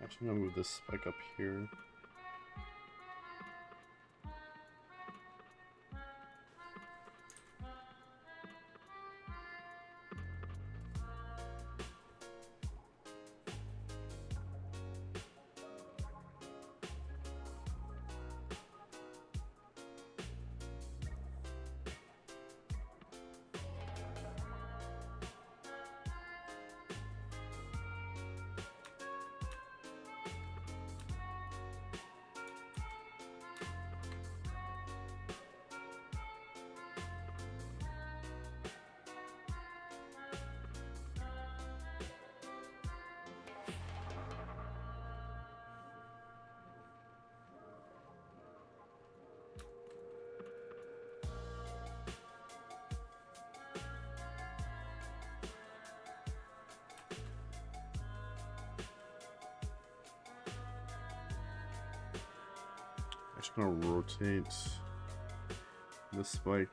Actually, I'm gonna move this spike up here. Just gonna rotate the spike.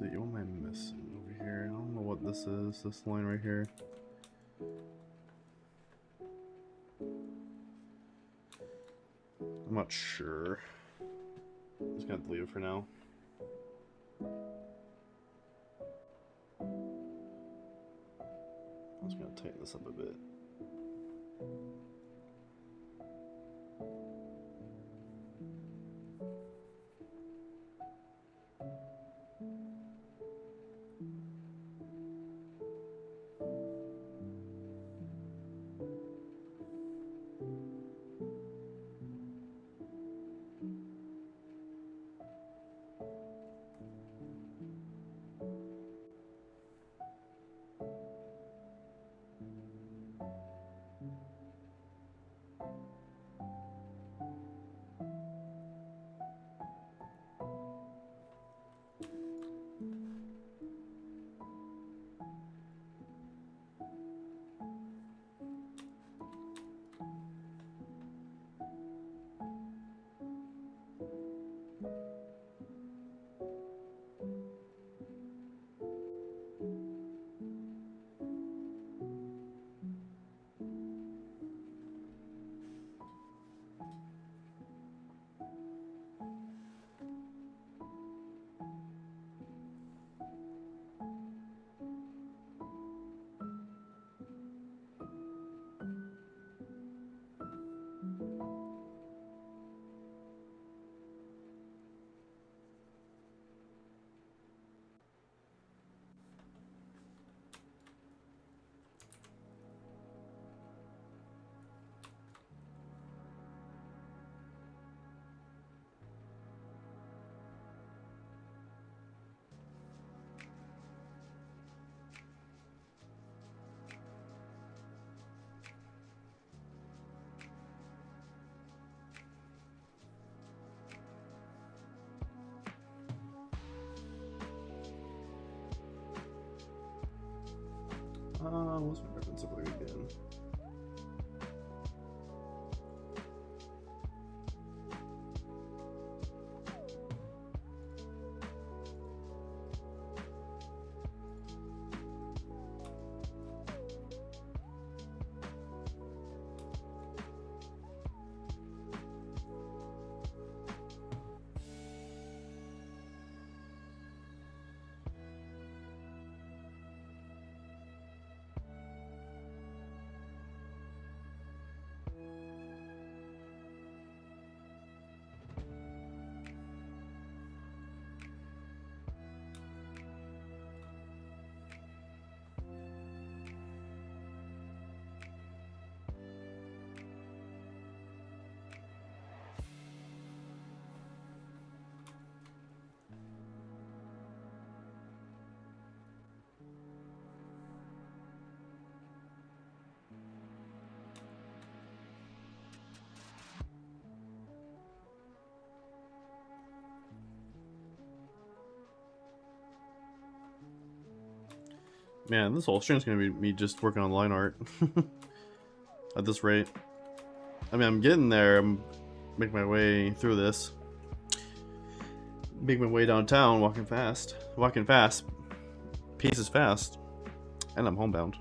see, what am I missing over here? I don't know what this is, this line right here. I'm not sure. I'm just gonna leave it for now. I'm just gonna tighten this up a bit. What's my reference over there again? Man, this whole stream is gonna be me just working on line art at this rate. I mean, I'm getting there. I'm making my way through this. Making my way downtown, walking fast. Walking fast. Pace is fast. And I'm homebound.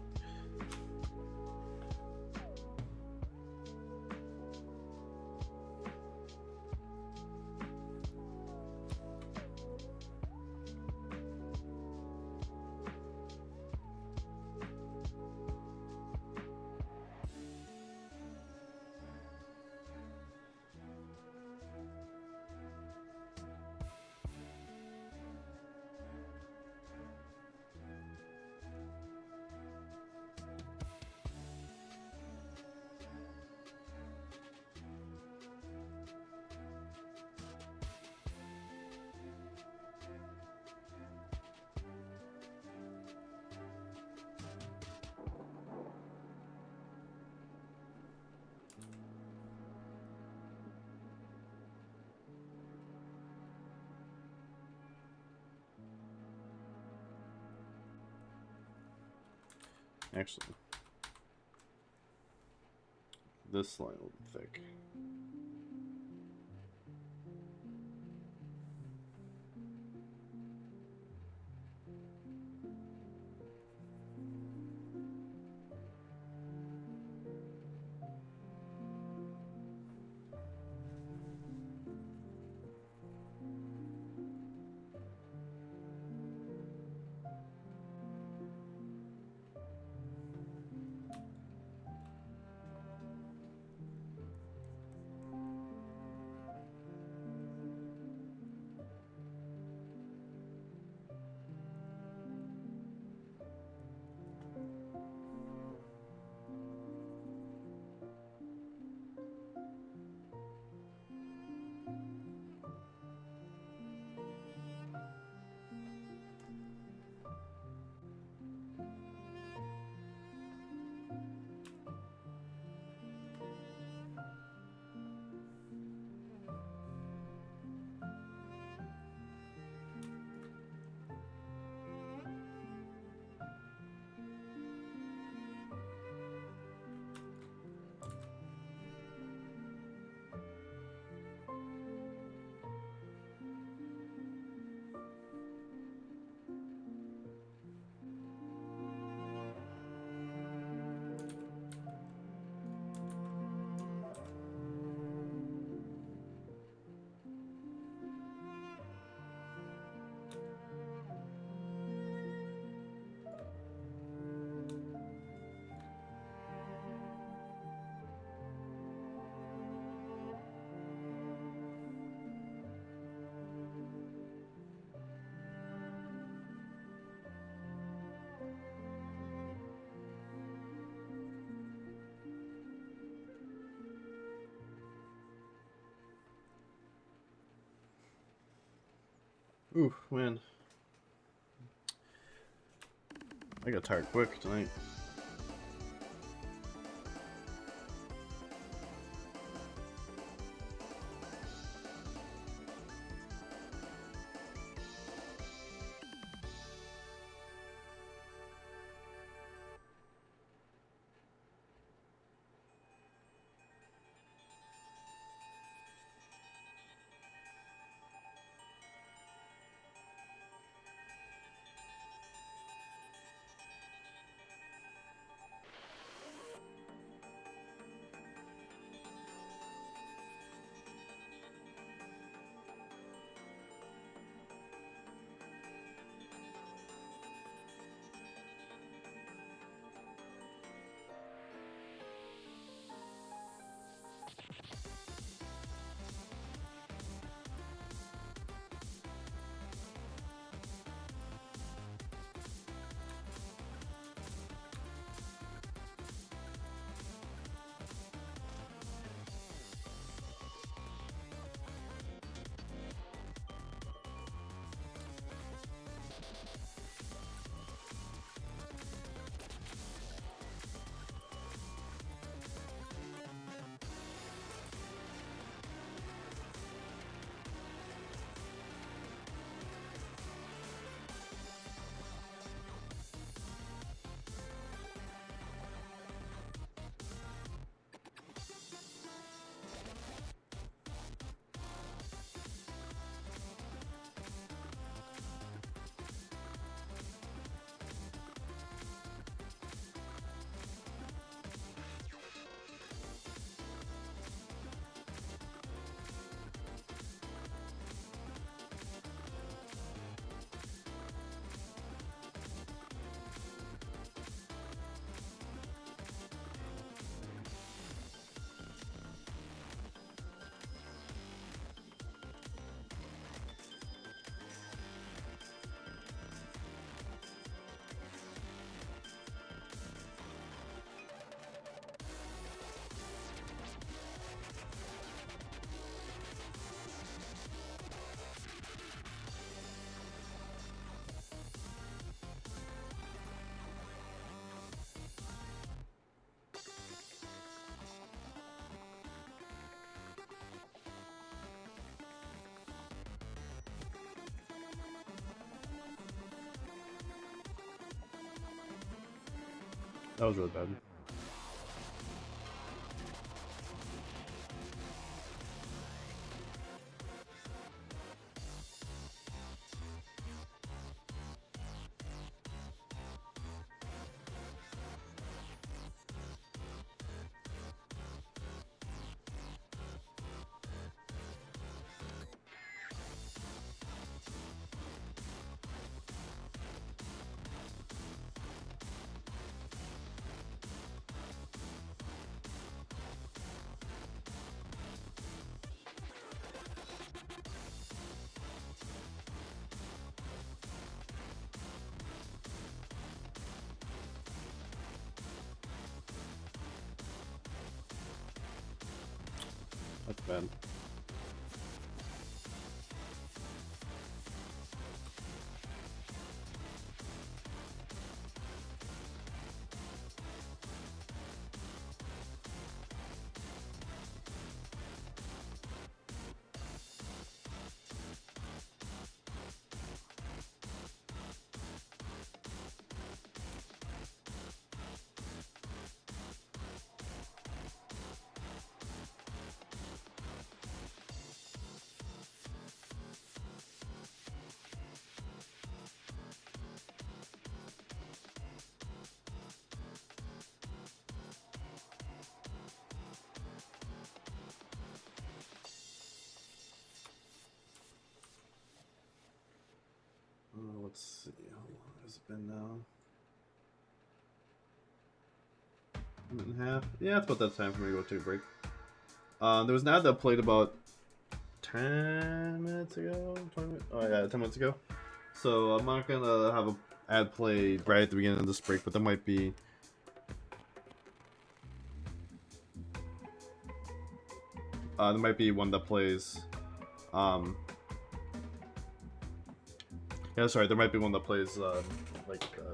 Actually, this line will be thick. Ooh, man. I got tired quick tonight. That was really bad. That's bad. Let's see, how long has it been now? A minute and a half? Yeah, it's about that time for me to go take a break. There was an ad that played about 10 minutes ago? 20 minutes? Oh yeah, 10 minutes ago. So I'm not gonna have an ad play right at the beginning of this break, but there might be... there might be one that plays... Yeah, sorry, there might be one that plays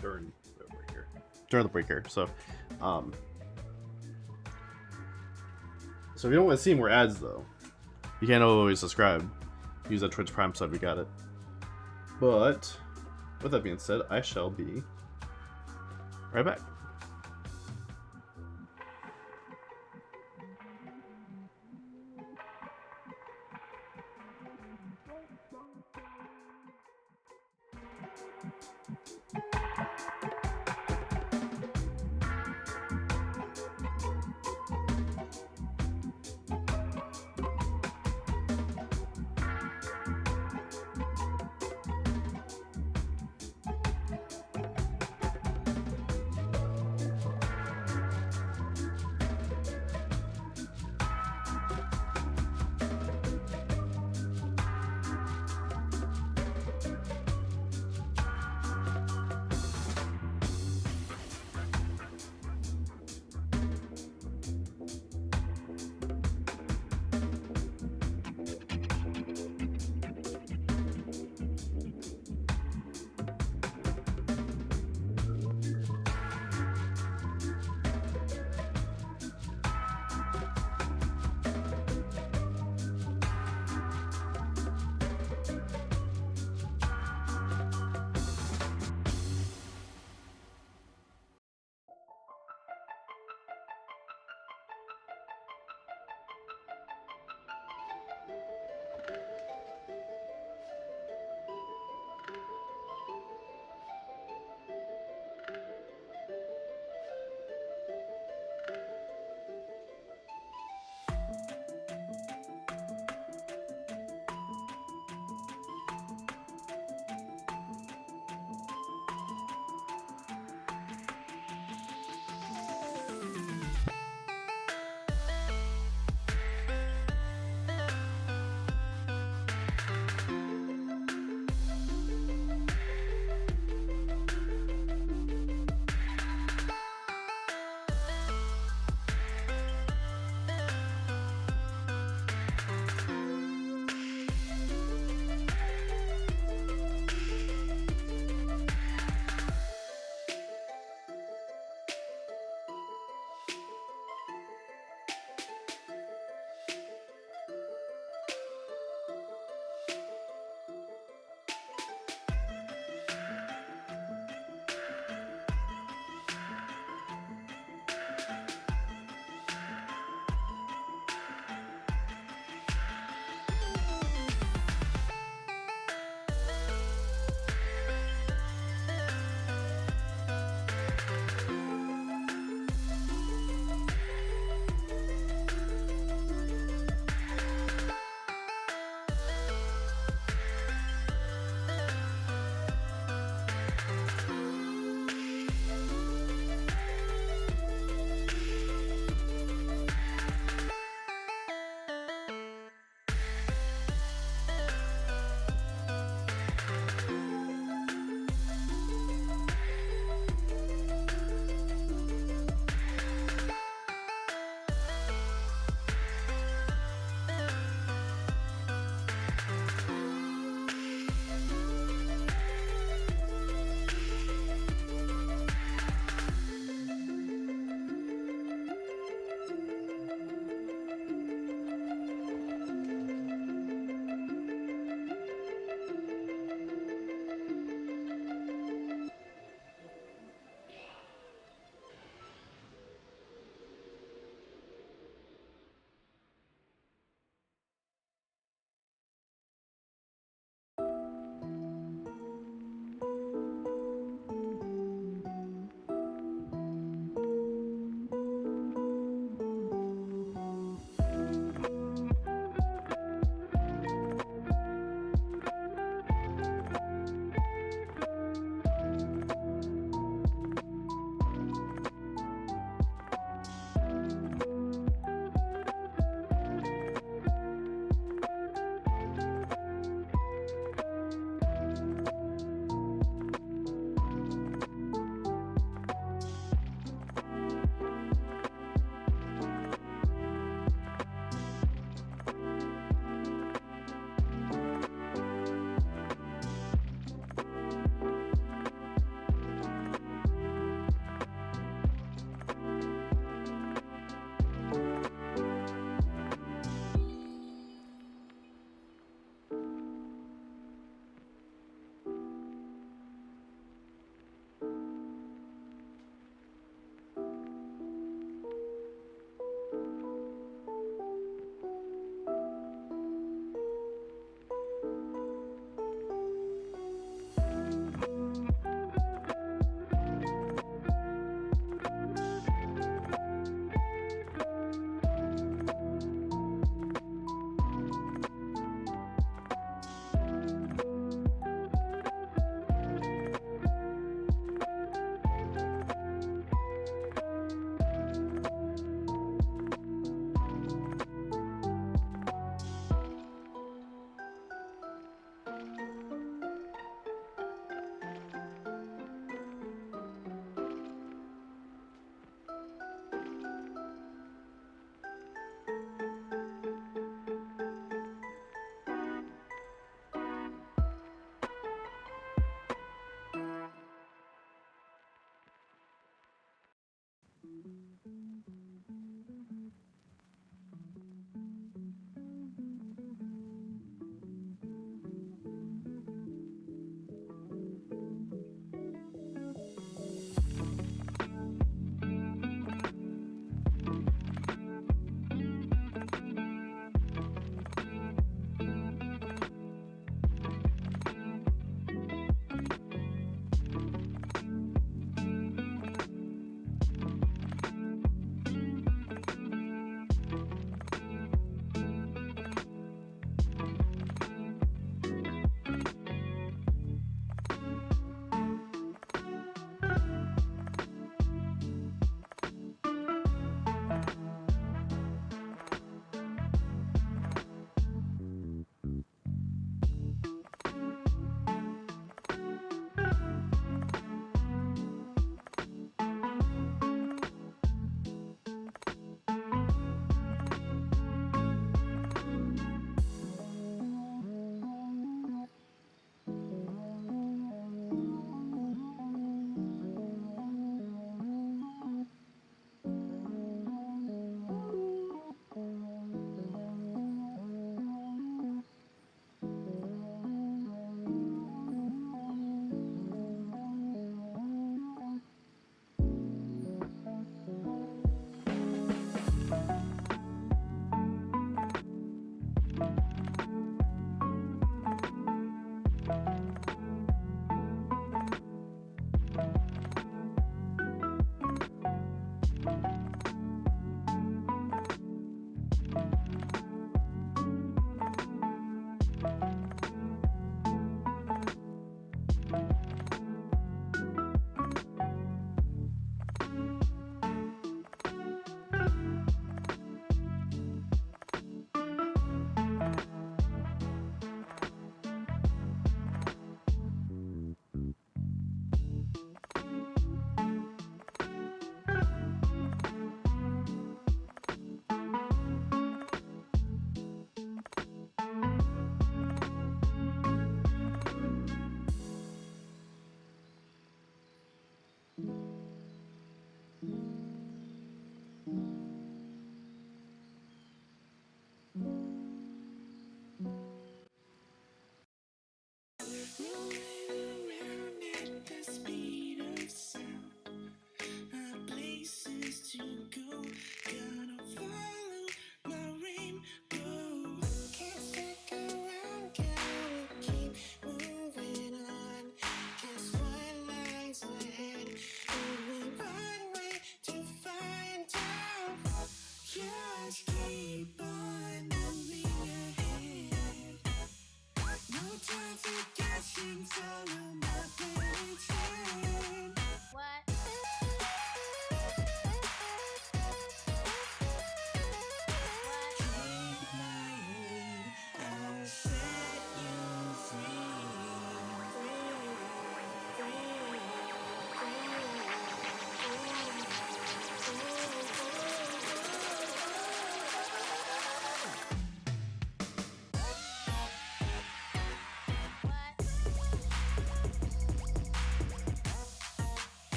during the break here. So, so if you don't want to see more ads though, you can't always subscribe. Use that Twitch Prime sub, we got it. But with that being said, I shall be right back.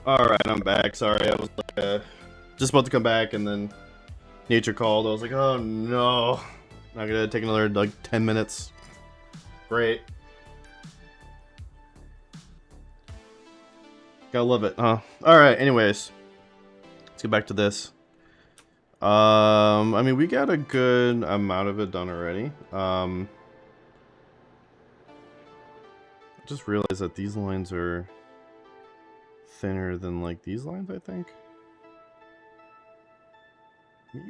Alright, I'm back. Sorry, I was just about to come back and then nature called. I was like, oh no. Not gonna take another like 10 minutes. Great. Gotta love it, huh? Alright, anyways. Let's get back to this. I mean, we got a good amount of it done already. I just realized that these lines are thinner than like these lines, I think. Maybe?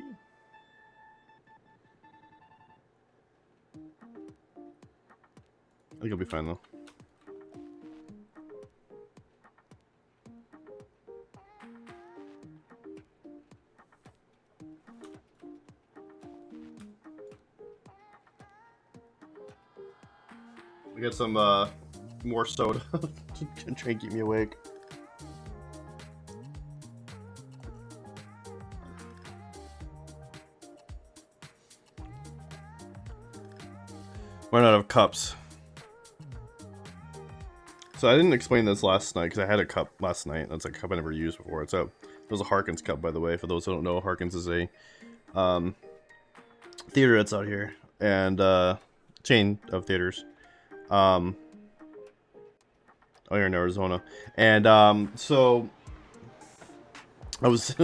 I think it'll be fine though. We got some more soda to try and keep me awake. Run out of cups. So I didn't explain this last night because I had a cup last night. That's a cup I never used before. It was a Harkins cup, by the way. For those who don't know, Harkins is a theater that's out here and chain of theaters. Out here in Arizona, and so I was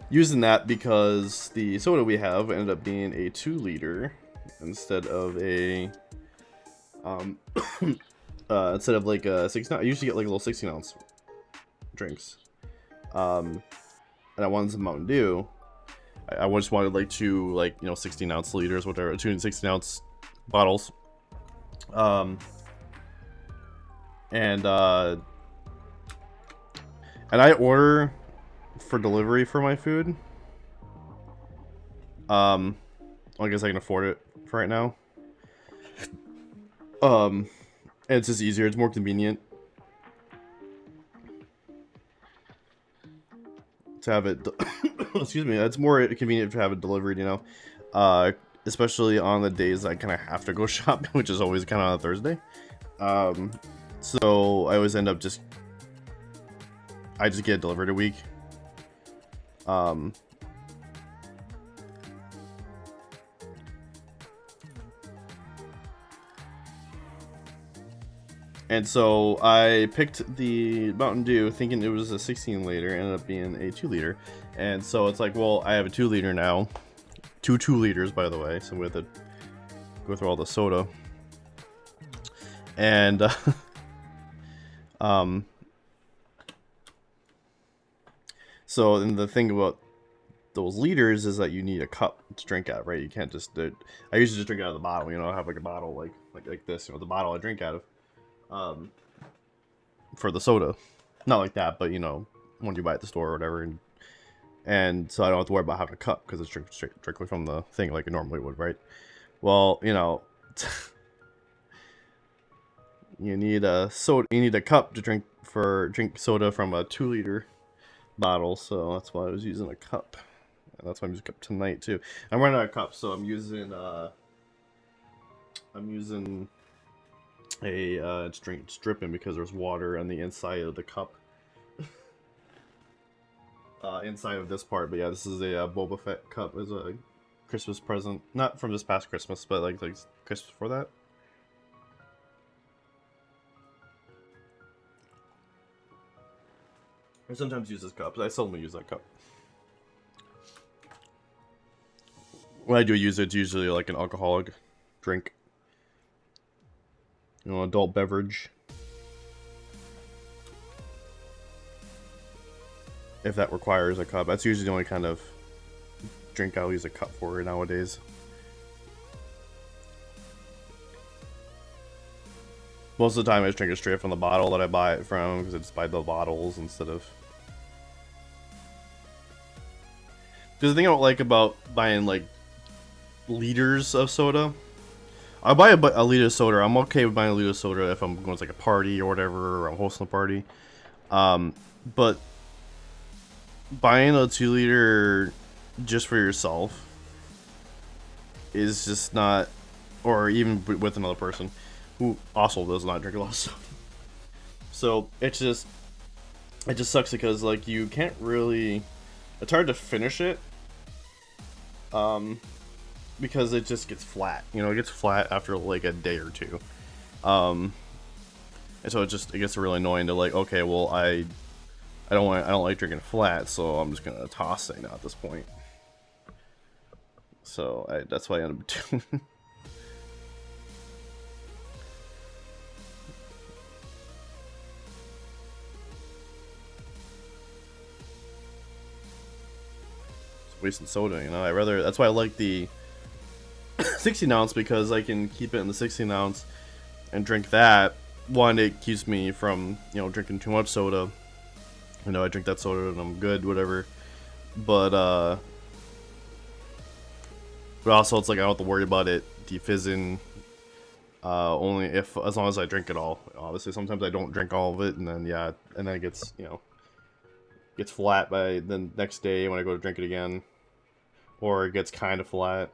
using that because the soda we have ended up being a 2-liter instead of a instead of like a 16. I usually get like little 16-ounce drinks, and I wanted some Mountain Dew. I just wanted like 2 like 16-ounce liters, whatever, 2 16-ounce bottles. And I order for delivery for my food. I guess I can afford it for right now. And it's just easier, it's more convenient to have it excuse me, it's more convenient to have it delivered, especially on the days I kind of have to go shopping, which is always kind of on a Thursday. So I always end up I just get it delivered a week. And so I picked the Mountain Dew thinking it was a 16-liter, ended up being a 2-liter. And so it's like, well, I have a 2-liter now. 2 2-liters, by the way, so we have to go through all the soda. And so then the thing about those liters is that you need a cup to drink out of, right? You can't just I usually just drink out of the bottle, I have like a bottle like this, the bottle I drink out of for the soda. Not like that, but when you buy at the store or whatever, and so I don't have to worry about having a cup because it's directly from the thing like it normally would, right? Well, you need a soda. You need a cup to drink soda from a 2-liter bottle. So that's why I was using a cup, and that's why I'm using a cup tonight too. I'm running out of cups, so I'm using a it's dripping because there's water on the inside of the cup. Inside of this part, but yeah, this is a Boba Fett cup as a Christmas present, not from this past Christmas, but like Christmas before that. I sometimes use this cup, but I seldom use that cup. When I do use it, it's usually like an alcoholic drink, adult beverage. If that requires a cup. That's usually the only kind of drink I'll use a cup for nowadays. Most of the time I just drink it straight from the bottle that I buy it from, because I just buy the bottles instead of... Because the thing I don't like about buying like liters of soda, I buy a liter of soda. I'm okay with buying a liter of soda if I'm going to like a party or whatever, or I'm hosting a party. But buying a 2-liter just for yourself is just not, or even with another person who also does not drink a lot of soda. So it's just, it just sucks because like you can't really, it's hard to finish it because it just gets flat, you know, it gets flat after like a day or two, and so it gets really annoying to like, okay, well I don't like drinking flat, so I'm just gonna toss it now at this point. So that's why I end up doing. Wasting soda, you know. That's why I like the 16 ounce, because I can keep it in the 16 ounce and drink that. One, it keeps me from, you know, drinking too much soda. You know, I drink that soda and I'm good, whatever. But also it's like I don't have to worry about it defizzing. Only as long as I drink it all. Obviously, sometimes I don't drink all of it, and then yeah, and then it gets, you know, gets flat by the next day when I go to drink it again, or it gets kind of flat.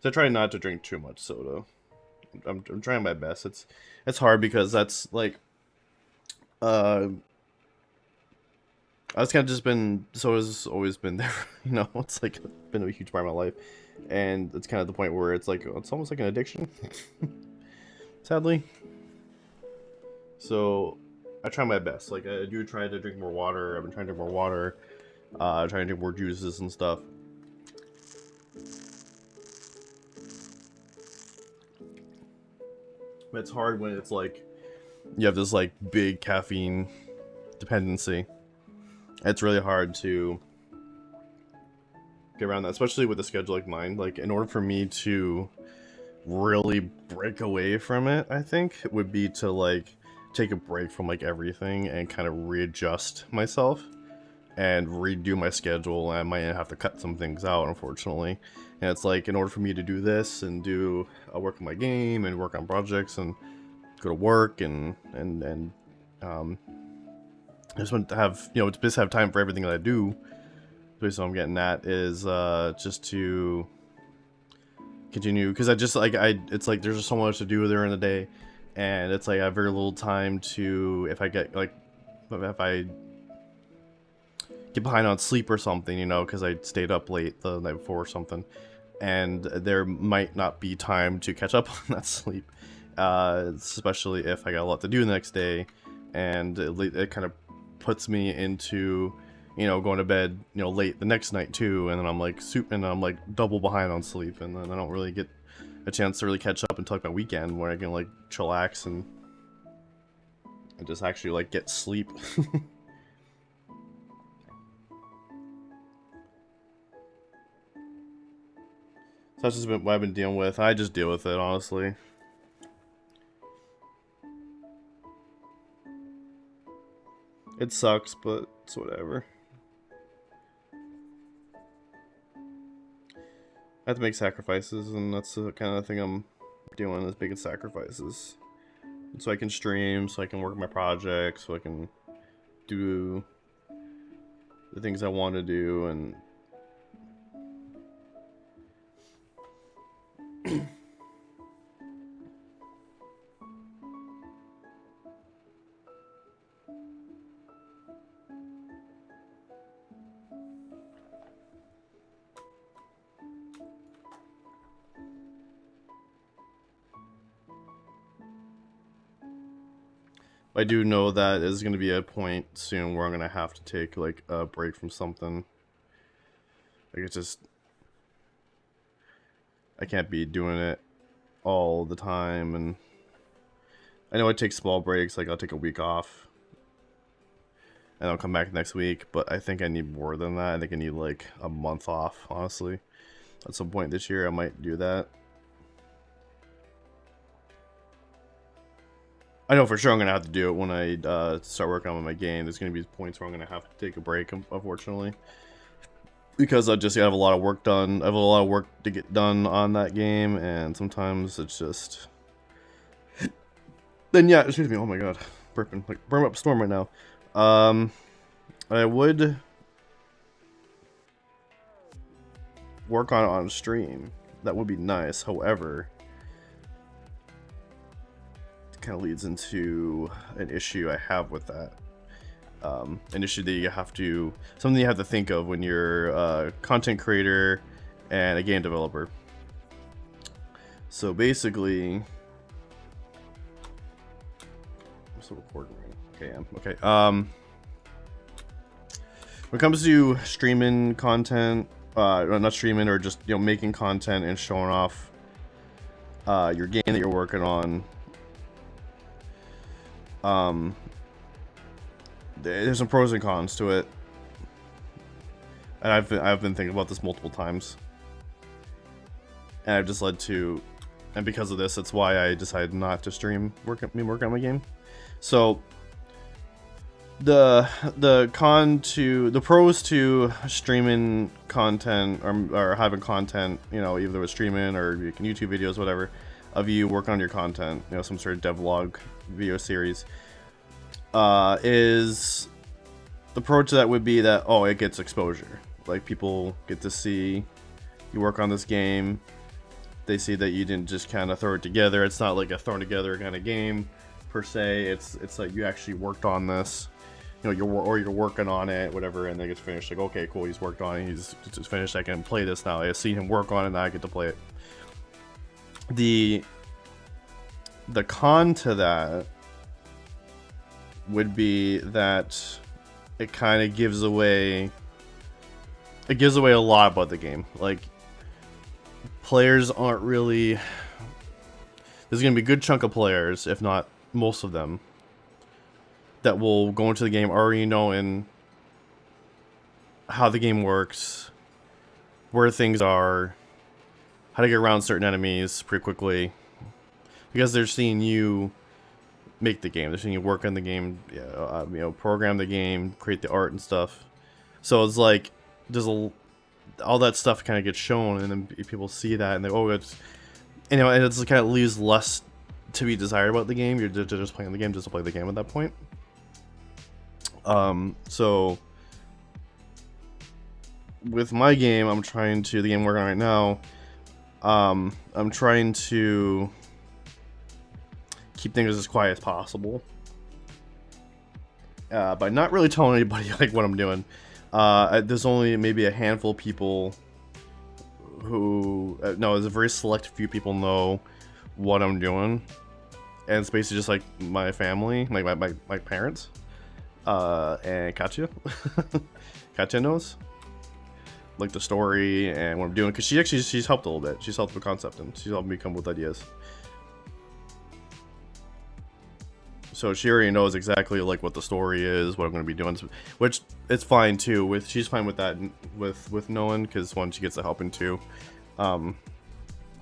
So I try not to drink too much soda. I'm trying my best. It's hard because that's like it's kind of just been, soda's always been there, you know. It's like been a huge part of my life, and it's kind of the point where it's like it's almost like an addiction, sadly. So I try my best. Like I do try to drink more water. I've been trying to drink more water, trying to drink more juices and stuff. But it's hard when it's like you have this like big caffeine dependency. It's really hard to get around that, especially with a schedule like mine. Like, in order for me to really break away from it, I think it would be to like take a break from like everything and kind of readjust myself and redo my schedule. I might have to cut some things out, unfortunately. And it's like, in order for me to do this and do work on my game and work on projects and go to work and I just want to have, you know, just have time for everything that I do. Basically what I'm getting at is just to continue, because I just like it's like there's just so much to do during the day, and it's like I have very little time to, if I get behind on sleep or something, you know, because I stayed up late the night before or something, and there might not be time to catch up on that sleep, especially if I got a lot to do the next day, and it kind of puts me into, you know, going to bed, you know, late the next night too, and then I'm like double behind on sleep, and then I don't really get a chance to really catch up until like my weekend, where I can like chillax and just actually like get sleep. So that's just what I've been dealing with. I just deal with it, honestly. It sucks, but it's whatever. I have to make sacrifices, and that's the kind of thing I'm doing, is making sacrifices. And so I can stream, so I can work on my projects, so I can do the things I want to do, and I do know that there's going to be a point soon where I'm going to have to take like a break from something. Like, it's just, I can't be doing it all the time, and I know I take small breaks, like I'll take a week off and I'll come back next week, but I think I need more than that. I think I need like a month off, honestly. At some point this year I might do that. I know for sure I'm going to have to do it when I start working on my game. There's going to be points where I'm going to have to take a break, unfortunately. Because I just have a lot of work done. I have a lot of work to get done on that game, and sometimes it's just... Then yeah, excuse me, oh my god. Burping, like, burn up a storm right now. I would work on stream. That would be nice, however... kind of leads into an issue I have with that. An issue that you have to, something you have to think of when you're a content creator and a game developer. So basically, I'm still recording, right? Okay, yeah, okay. When it comes to streaming content, not streaming, or just, you know, making content and showing off your game that you're working on, there's some pros and cons to it, and I've been thinking about this multiple times, and I've just led to, and because of this, that's why I decided not to stream working on my game. So the pros to streaming content, or having content, you know, either with streaming or YouTube videos, whatever, of you working on your content, you know, some sort of devlog video series, is the pro to that would be that, oh, it gets exposure. Like, people get to see you work on this game. They see that you didn't just kind of throw it together. It's not like a thrown together kind of game per se. It's like you actually worked on this. You know, you're working on it, whatever, and then it gets finished. Like, okay, cool, he's worked on it. He's finished. I can play this now. I've seen him work on it. Now I get to play it. The con to that would be that it kind of gives away a lot about the game. Like, players aren't really, there's gonna be a good chunk of players, if not most of them, that will go into the game already knowing how the game works, where things are, how to get around certain enemies pretty quickly, because they're seeing you make the game. They're seeing you work on the game, you know, program the game, create the art and stuff. So it's like there's all that stuff kind of gets shown, and then people see that and they, oh, it's, you know, and it's kind of leaves less to be desired about the game. You're just playing the game just to play the game at that point. So with my game, the game I'm working on right now, I'm trying to keep things as quiet as possible, by not really telling anybody like what I'm doing. There's only maybe a handful of people who no, there's a very select few people know what I'm doing, and it's basically just like my family, like my parents, and Katya. Katya knows like the story and what I'm doing, because she's helped a little bit. She's helped with concept and she's helped me come with ideas. So she already knows exactly like what the story is, what I'm going to be doing, which it's fine too. She's fine with that, with knowing, because once she gets the helping too,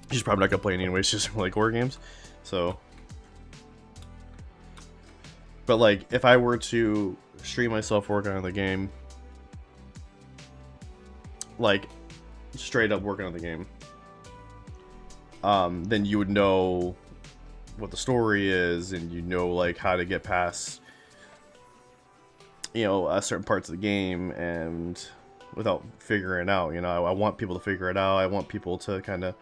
she's probably not gonna play anyway. She's just like horror games. So, but like if I were to stream myself working on the game, like straight up working on the game, then you would know what the story is, and you know like how to get past, you know, certain parts of the game, and without figuring it out. You know, I want people to figure it out. I want people to kind of,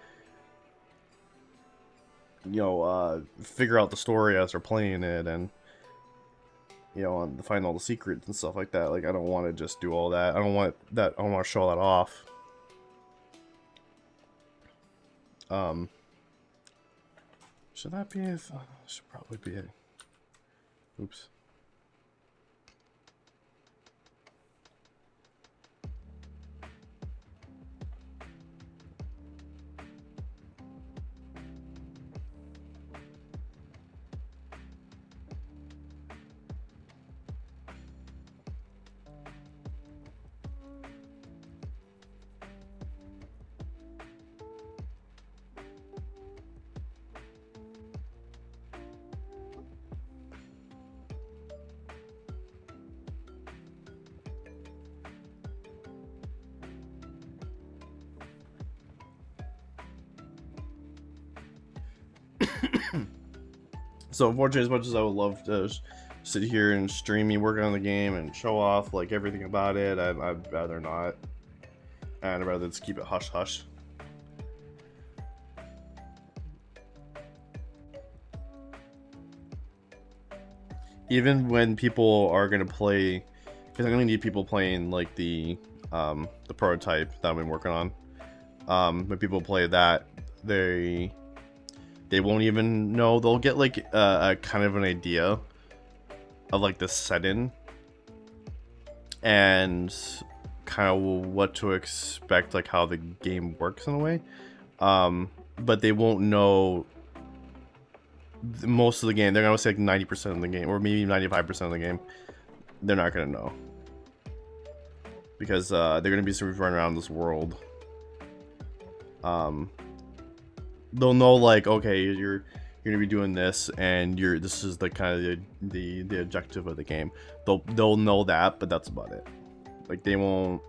you know, figure out the story as they're playing it, and, you know, and find all the secrets and stuff like that. Like, I don't want to just do all that. I don't want to show that off. Should that be it? Should probably be it. Oops. So unfortunately, as much as I would love to sit here and stream me working on the game and show off like everything about it, I'd rather not. And I'd rather just keep it hush hush. even when people are gonna play, because I'm gonna need people playing like the prototype that I've been working on. When people play that, they won't even know. They'll get like a kind of an idea of like the setting and kind of what to expect, like how the game works in a way. But they won't know most of the game. They're gonna say like 90% of the game, or maybe 95% of the game. They're not gonna know because they're gonna be sort of running around this world. They'll know like, okay, you're gonna be doing this, and this is the kind of the objective of the game. They'll know that, but that's about it. Like they won't.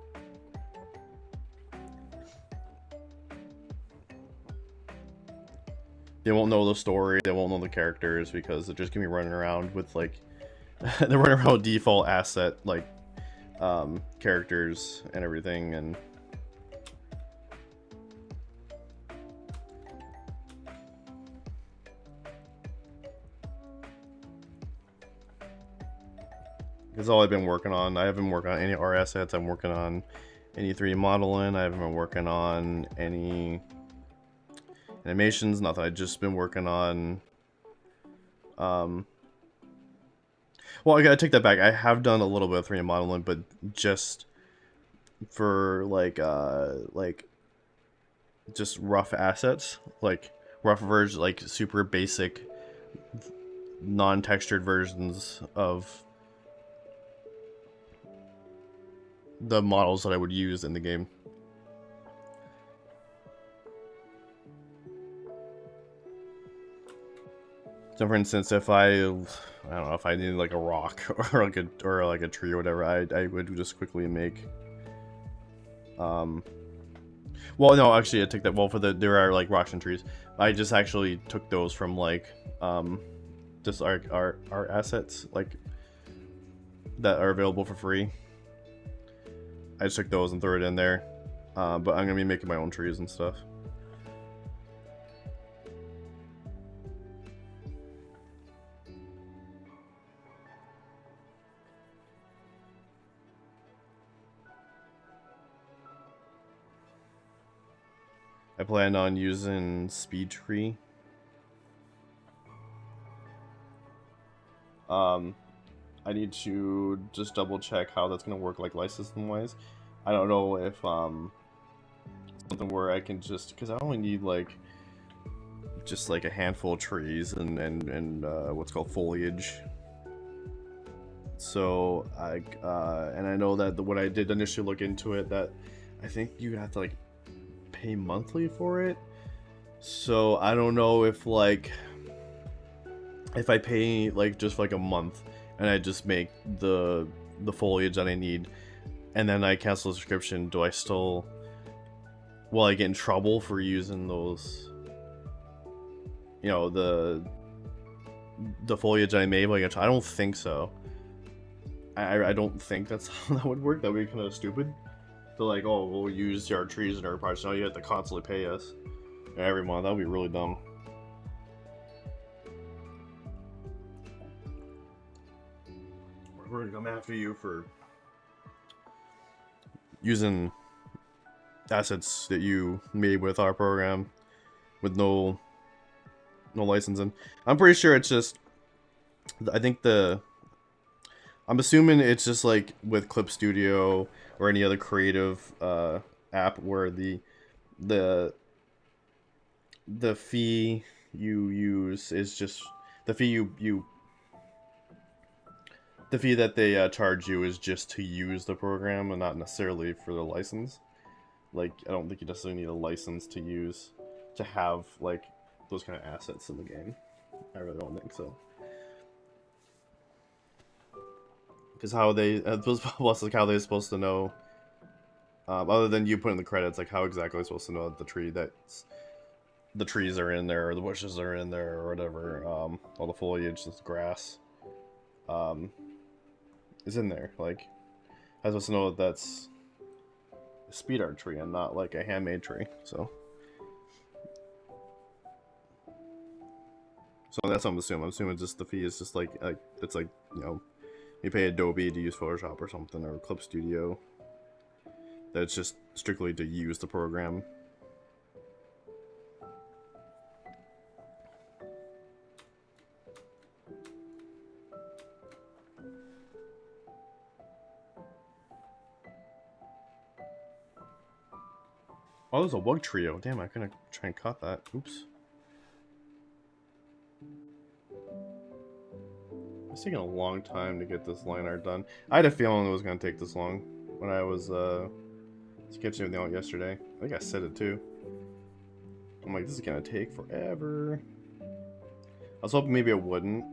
They won't know the story, they won't know the characters, because they're just gonna be running around with like they're running around with default asset like characters and everything, and that's all I've been working on. I haven't been working on any R assets, I'm working on any 3D modeling, I haven't been working on any animations, nothing. I've just been working on well, I gotta take that back. I have done a little bit of 3D modeling, but just for like just rough assets, like rough versions, like super basic non-textured versions of the models that I would use in the game. So for instance, if I don't know, if I needed like a rock or like a tree or whatever, I would just quickly make well, no, actually I took that, well, for there are like rocks and trees. I just actually took those from like just our assets like that are available for free. I just took those and threw it in there. But I'm gonna be making my own trees and stuff. I plan on using speed tree. I need to just double check how that's gonna work like licensing wise. I don't know if something where I can just, because I only need like just like a handful of trees and what's called foliage. So and I know that when I did initially look into it, that I think you have to like pay monthly for it. So I don't know if like if I pay like just like a month and I just make the foliage that I need and then I cancel the subscription, do I still, will I get in trouble for using those, you know, the foliage I made? Like, I don't think so. I don't think that's how that would work. That would be kind of stupid. So like, oh, we'll use our trees and our projects. Now you have to constantly pay us every month. That would be really dumb. We're gonna come after you for using assets that you made with our program with no licensing. I'm pretty sure it's just, I think I'm assuming it's just like with Clip Studio or any other creative app where the fee you use is just the fee the fee that they charge you is just to use the program and not necessarily for the license. Like, I don't think you necessarily need a license to have like those kind of assets in the game. I really don't think so. Because how they, plus like how they're supposed to know, other than you put in the credits, like how exactly they're supposed to know that the trees are in there, or the bushes are in there, or whatever, all the foliage, the grass, is in there. Like, I'm supposed to know that that's a speed art tree and not like a handmade tree, so. So that's what I'm assuming. I'm assuming just the fee is just like it's like, you know, you pay Adobe to use Photoshop or something, or Clip Studio. That's just strictly to use the program. Oh, there's a bug trio. Damn, I couldn't try and cut that. Oops. It's taking a long time to get this line art done. I had a feeling it was going to take this long when I was sketching everything out yesterday. I think I said it too. I'm like, this is going to take forever. I was hoping maybe it wouldn't,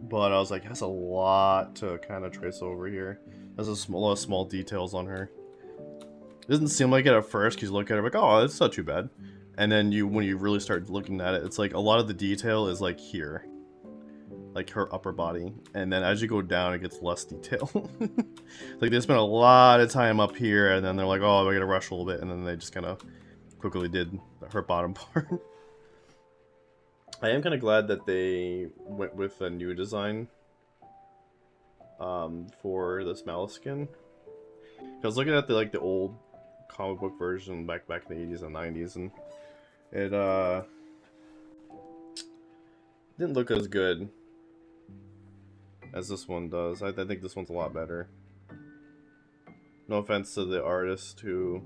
but I was like, that's a lot to kind of trace over here. There's a lot of small details on her. It doesn't seem like it at first, because you look at it like, oh, it's not too bad. And then when you really start looking at it, it's like a lot of the detail is like here. Like her upper body, and then as you go down it gets less detail. Like they spent a lot of time up here, and then they're like, oh, I gotta rush a little bit, and then they just kind of quickly did her bottom part. I am kind of glad that they went with a new design for this Malice skin. I was looking at the old comic book version back in the 80s and 90s, and it didn't look as good as this one does. I think this one's a lot better. No offense to the artist who,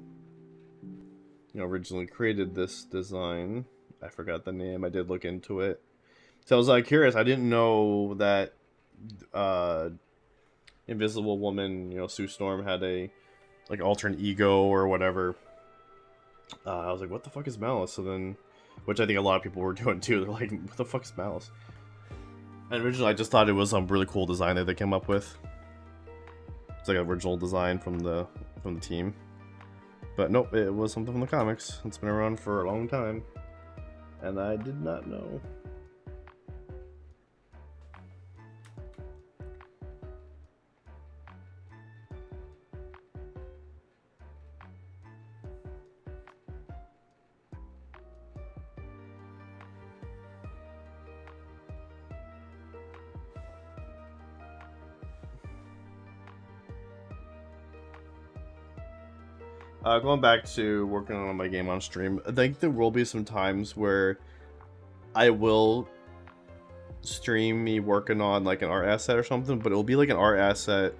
you know, originally created this design. I forgot the name. I did look into it. So I was like curious. I didn't know that Invisible Woman, you know, Sue Storm had a like alternate ego or whatever. I was like, what the fuck is Malice? So then, which I think a lot of people were doing too. They're like, what the fuck is Malice? And originally I just thought it was some really cool design that they came up with. It's like an original design from the team. But nope, it was something from the comics. It's been around for a long time. And I did not know. Going back to working on my game on stream, I think there will be some times where I will stream me working on like an art asset or something, but it'll be like an art asset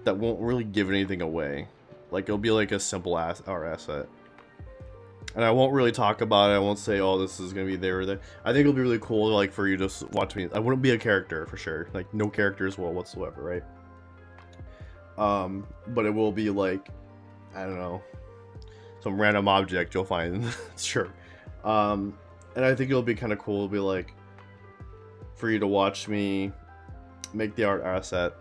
that won't really give anything away. Like it'll be like a simple art asset. And I won't really talk about it. I won't say, oh, this is going to be there or there. I think it'll be really cool like for you to watch me. I wouldn't be a character for sure. Like no characters whatsoever, right? But it will be like, I don't know, some random object you'll find. Sure. And I think it'll be kind of cool. It'll be like for you to watch me make the art asset,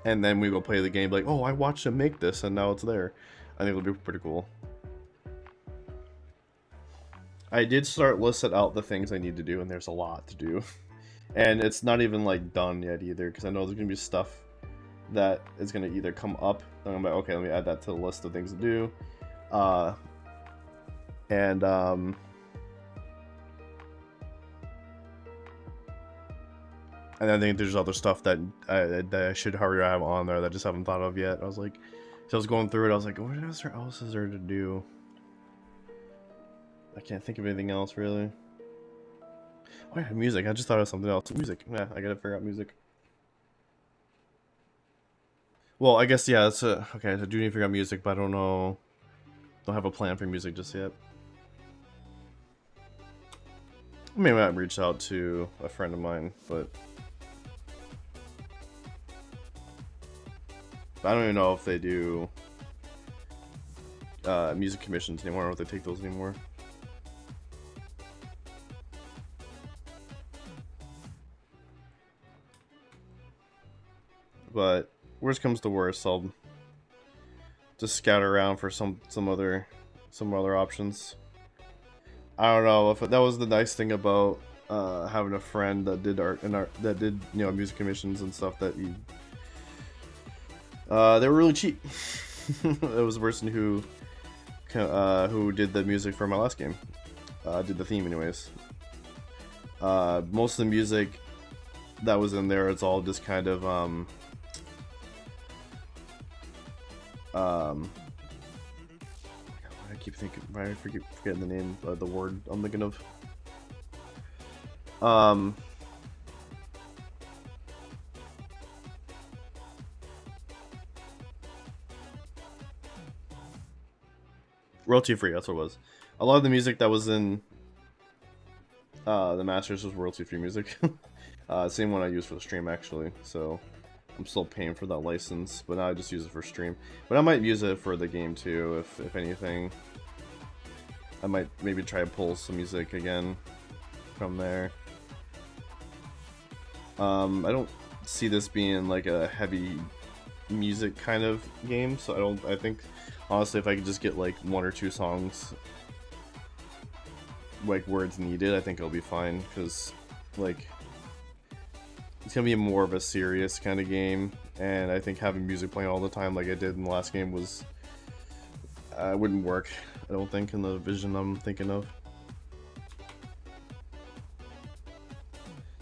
and then we go play the game. Like, oh, I watched him make this, and now it's there. I think it'll be pretty cool. I did start listing out the things I need to do, and there's a lot to do, and it's not even like done yet either, because I know there's gonna be stuff that is going to either come up, and I'm like, okay, let me add that to the list of things to do, and I think there's other stuff that I should hurry have on there that I just haven't thought of yet. I was like, so I was going through it, I was like, what else is there to do? I can't think of anything else really. Oh yeah, music, I just thought of something else. Music, yeah, I gotta figure out music. Well, I guess, yeah, that's okay, I do need to figure out music, but I don't know. Don't have a plan for music just yet. Maybe I might reach out to a friend of mine, but I don't even know if they do music commissions anymore, or if they take those anymore. But worst comes to worst, I'll just scout around for some other options. I don't know if that was the nice thing about having a friend that did art that did, you know, music commissions and stuff, that you they were really cheap. It was the person who did the music for my last game, did the theme anyways. Most of the music that was in there, it's all just kind of I keep thinking, I forgetting the name of the word I'm thinking of. Royalty free, that's what it was. A lot of the music that was in the Masters was royalty free music. Same one I used for the stream actually, so I'm still paying for that license, but now I just use it for stream. But I might use it for the game too, if anything. I might maybe try to pull some music again from there. I don't see this being like a heavy music kind of game, so I think honestly if I could just get like 1 or 2 songs like where it's needed, I think it'll be fine, because like it's gonna be more of a serious kind of game, and I think having music playing all the time like I did in the last game was wouldn't work, I don't think, in the vision I'm thinking of.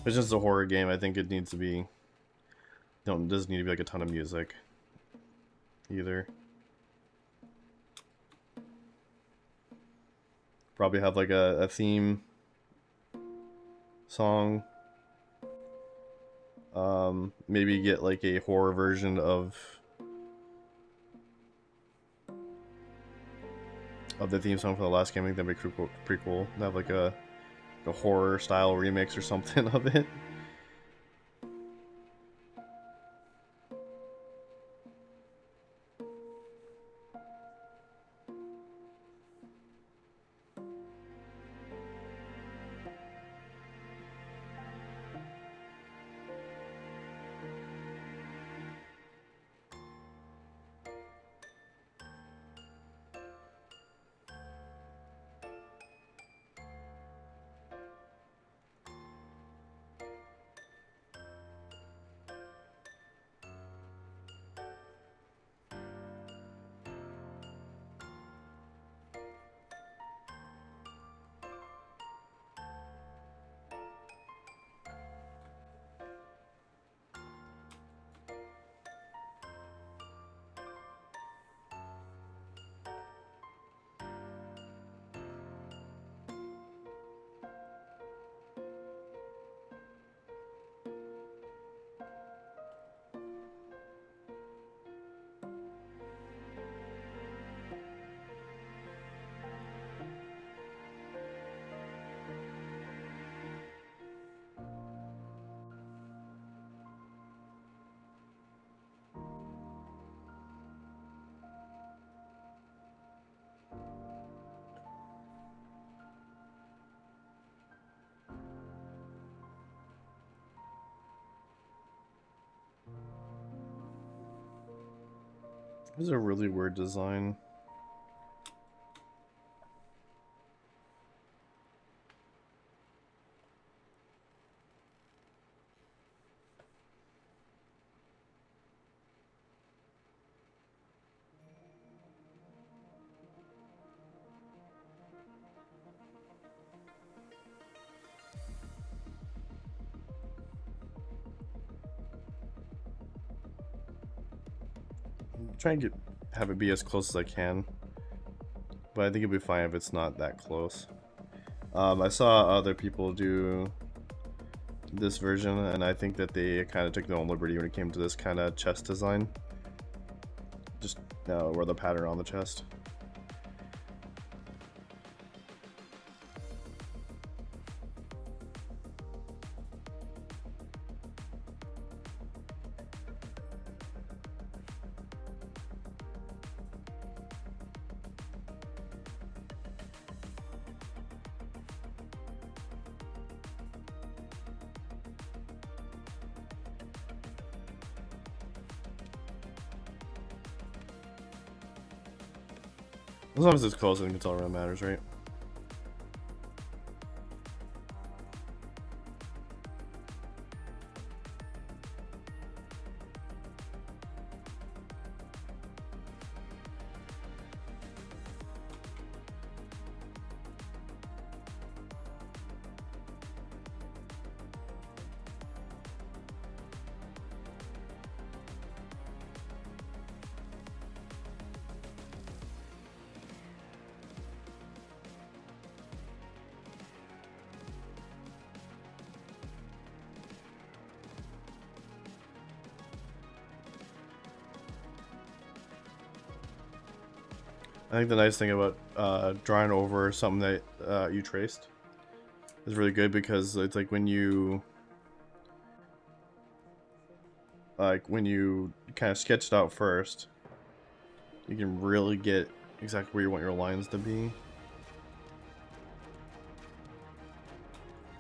It's just a horror game. I think it needs to be, it doesn't need to be like a ton of music either. Probably have like a theme song. Maybe get like a horror version of the theme song for the last game. I think that'd be pretty cool. Have like a horror style remix or something of it. This is a really weird design. Try and have it be as close as I can, but I think it'll be fine if it's not that close. I saw other people do this version, and I think that they kind of took their own liberty when it came to this kind of chest design. Just where the pattern on the chest. As long as it's close, I think it's all that matters, right? I think the nice thing about drawing over something that you traced is really good, because it's like when you kind of sketch it out first, you can really get exactly where you want your lines to be.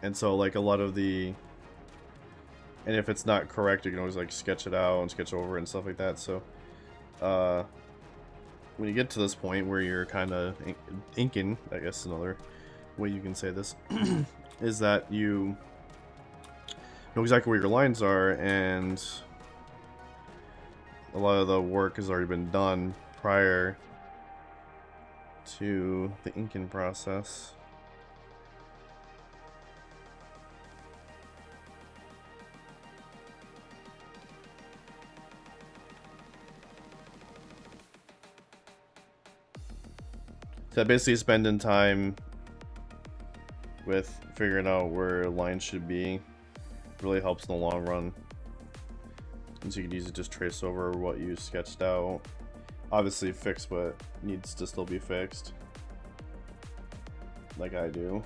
And so like a lot of the, and if it's not correct, you can always like sketch it out and sketch over and stuff like that. So when you get to this point where you're kind of inking, I guess another way you can say this, is that you know exactly where your lines are, and a lot of the work has already been done prior to the inking process. So basically spending time with figuring out where lines should be really helps in the long run. And so you can easily just trace over what you sketched out. Obviously fix what needs to still be fixed, like I do.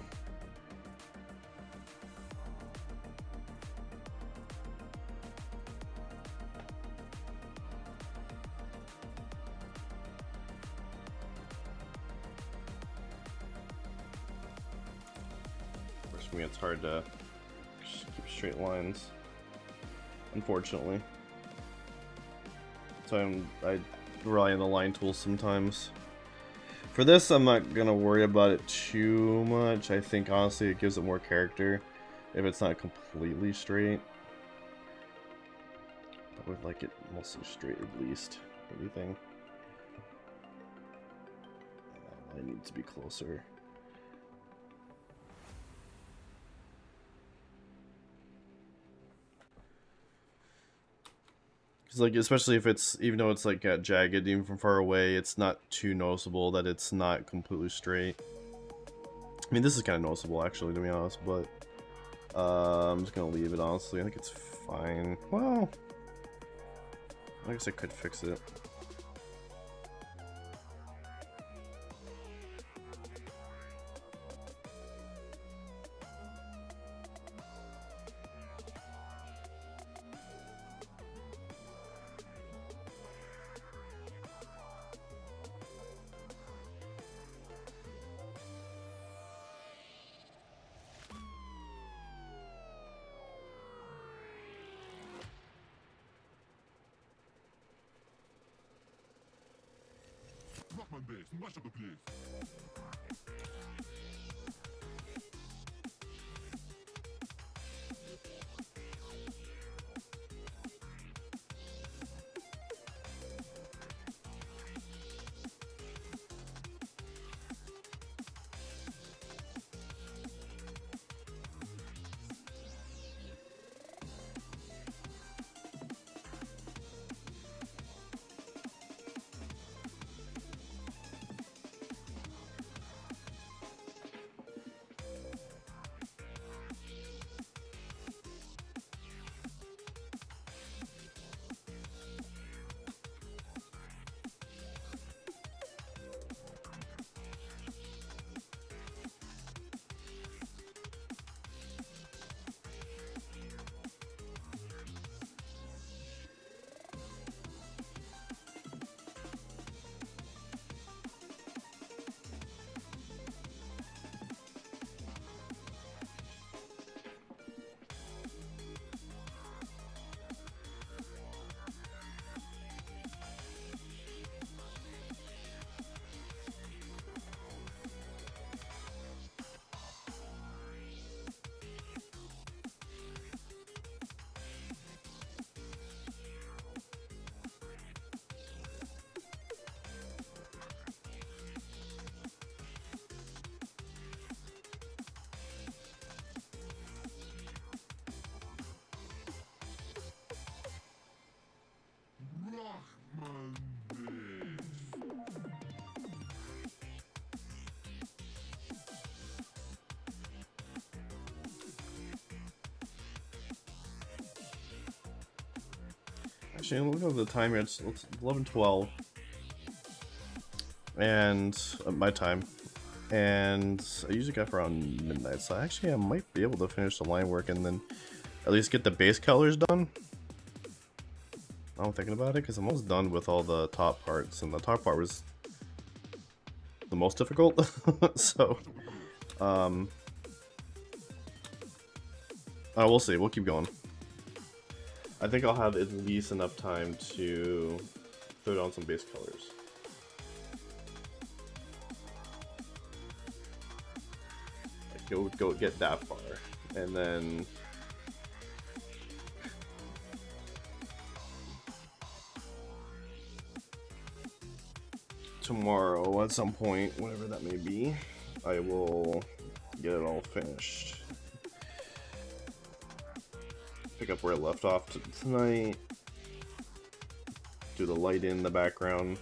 For me, it's hard to keep straight lines, unfortunately. So I rely on the line tools sometimes. For this, I'm not gonna worry about it too much. I think honestly it gives it more character if it's not completely straight. I would like it mostly straight at least. Everything. I need to be closer. Because like, especially if it's, even though it's like jagged even from far away, it's not too noticeable that it's not completely straight. I mean, this is kind of noticeable actually, to be honest, but I'm just gonna leave it, honestly. I think it's fine. Well, I guess I could fix it. Rockman bass, mash up the place. Actually, look at the time here. It's 11:12. and my time, and I usually get up around midnight. So actually, I might be able to finish the line work and then at least get the base colors done. I'm thinking about it because I'm almost done with all the top parts, and the top part was the most difficult. So, we'll see. We'll keep going. I think I'll have at least enough time to throw down some base colors. Like go get that far, and then tomorrow at some point, whatever that may be, I will get it all finished. Pick up where I left off tonight. Do the light in the background.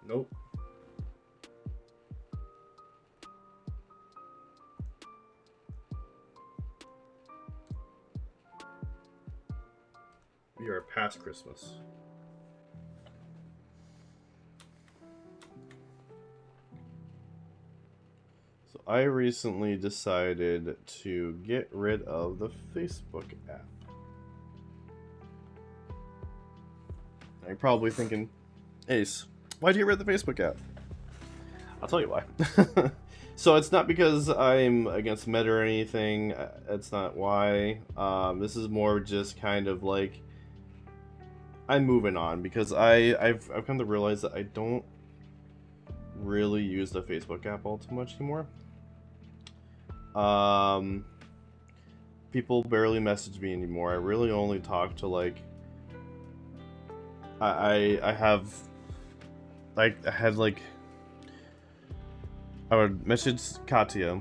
Nope. We are past Christmas. So I recently decided to get rid of the Facebook app. Now you're probably thinking, Ace, why'd you get rid of the Facebook app? I'll tell you why. So it's not because I'm against Meta or anything. That's not why. This is more just kind of like I'm moving on because I've come to realize that I don't really use the Facebook app all too much anymore. People barely message me anymore. I really only talk to like I would message Katya,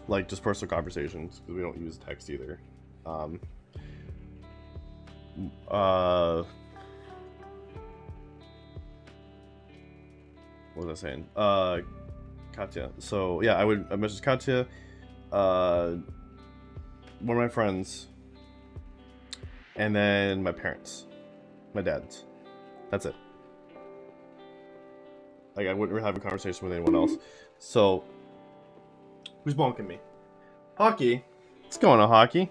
like just personal conversations, because we don't use text either. What was I saying? Katya. So yeah, I message Katya, one of my friends, and then my parents, my dad's. That's it. Like, I wouldn't have a conversation with anyone else. So, who's bonking me? Hockey. What's going on, Hockey?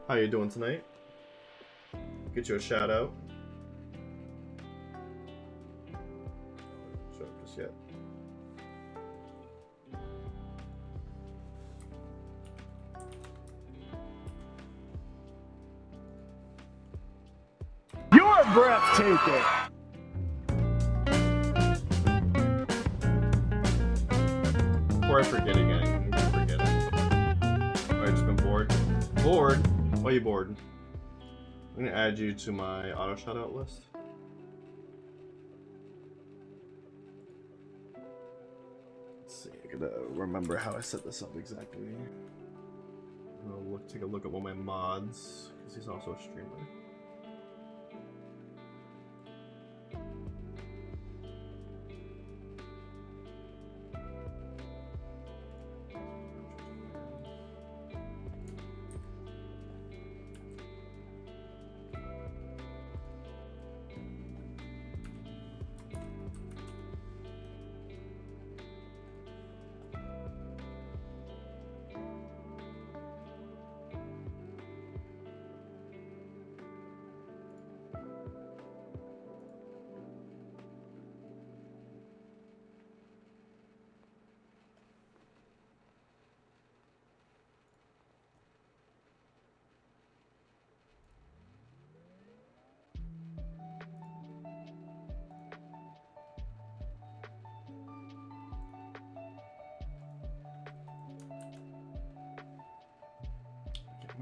How you doing tonight? Get you a shout out. Show up just yet. You're breathtaking. Before I forget again, I've just been bored. Bored? Why are you bored? I'm gonna add you to my auto shoutout list. Let's see, I gotta remember how I set this up exactly. I'll take a look at one of my mods, because he's also a streamer.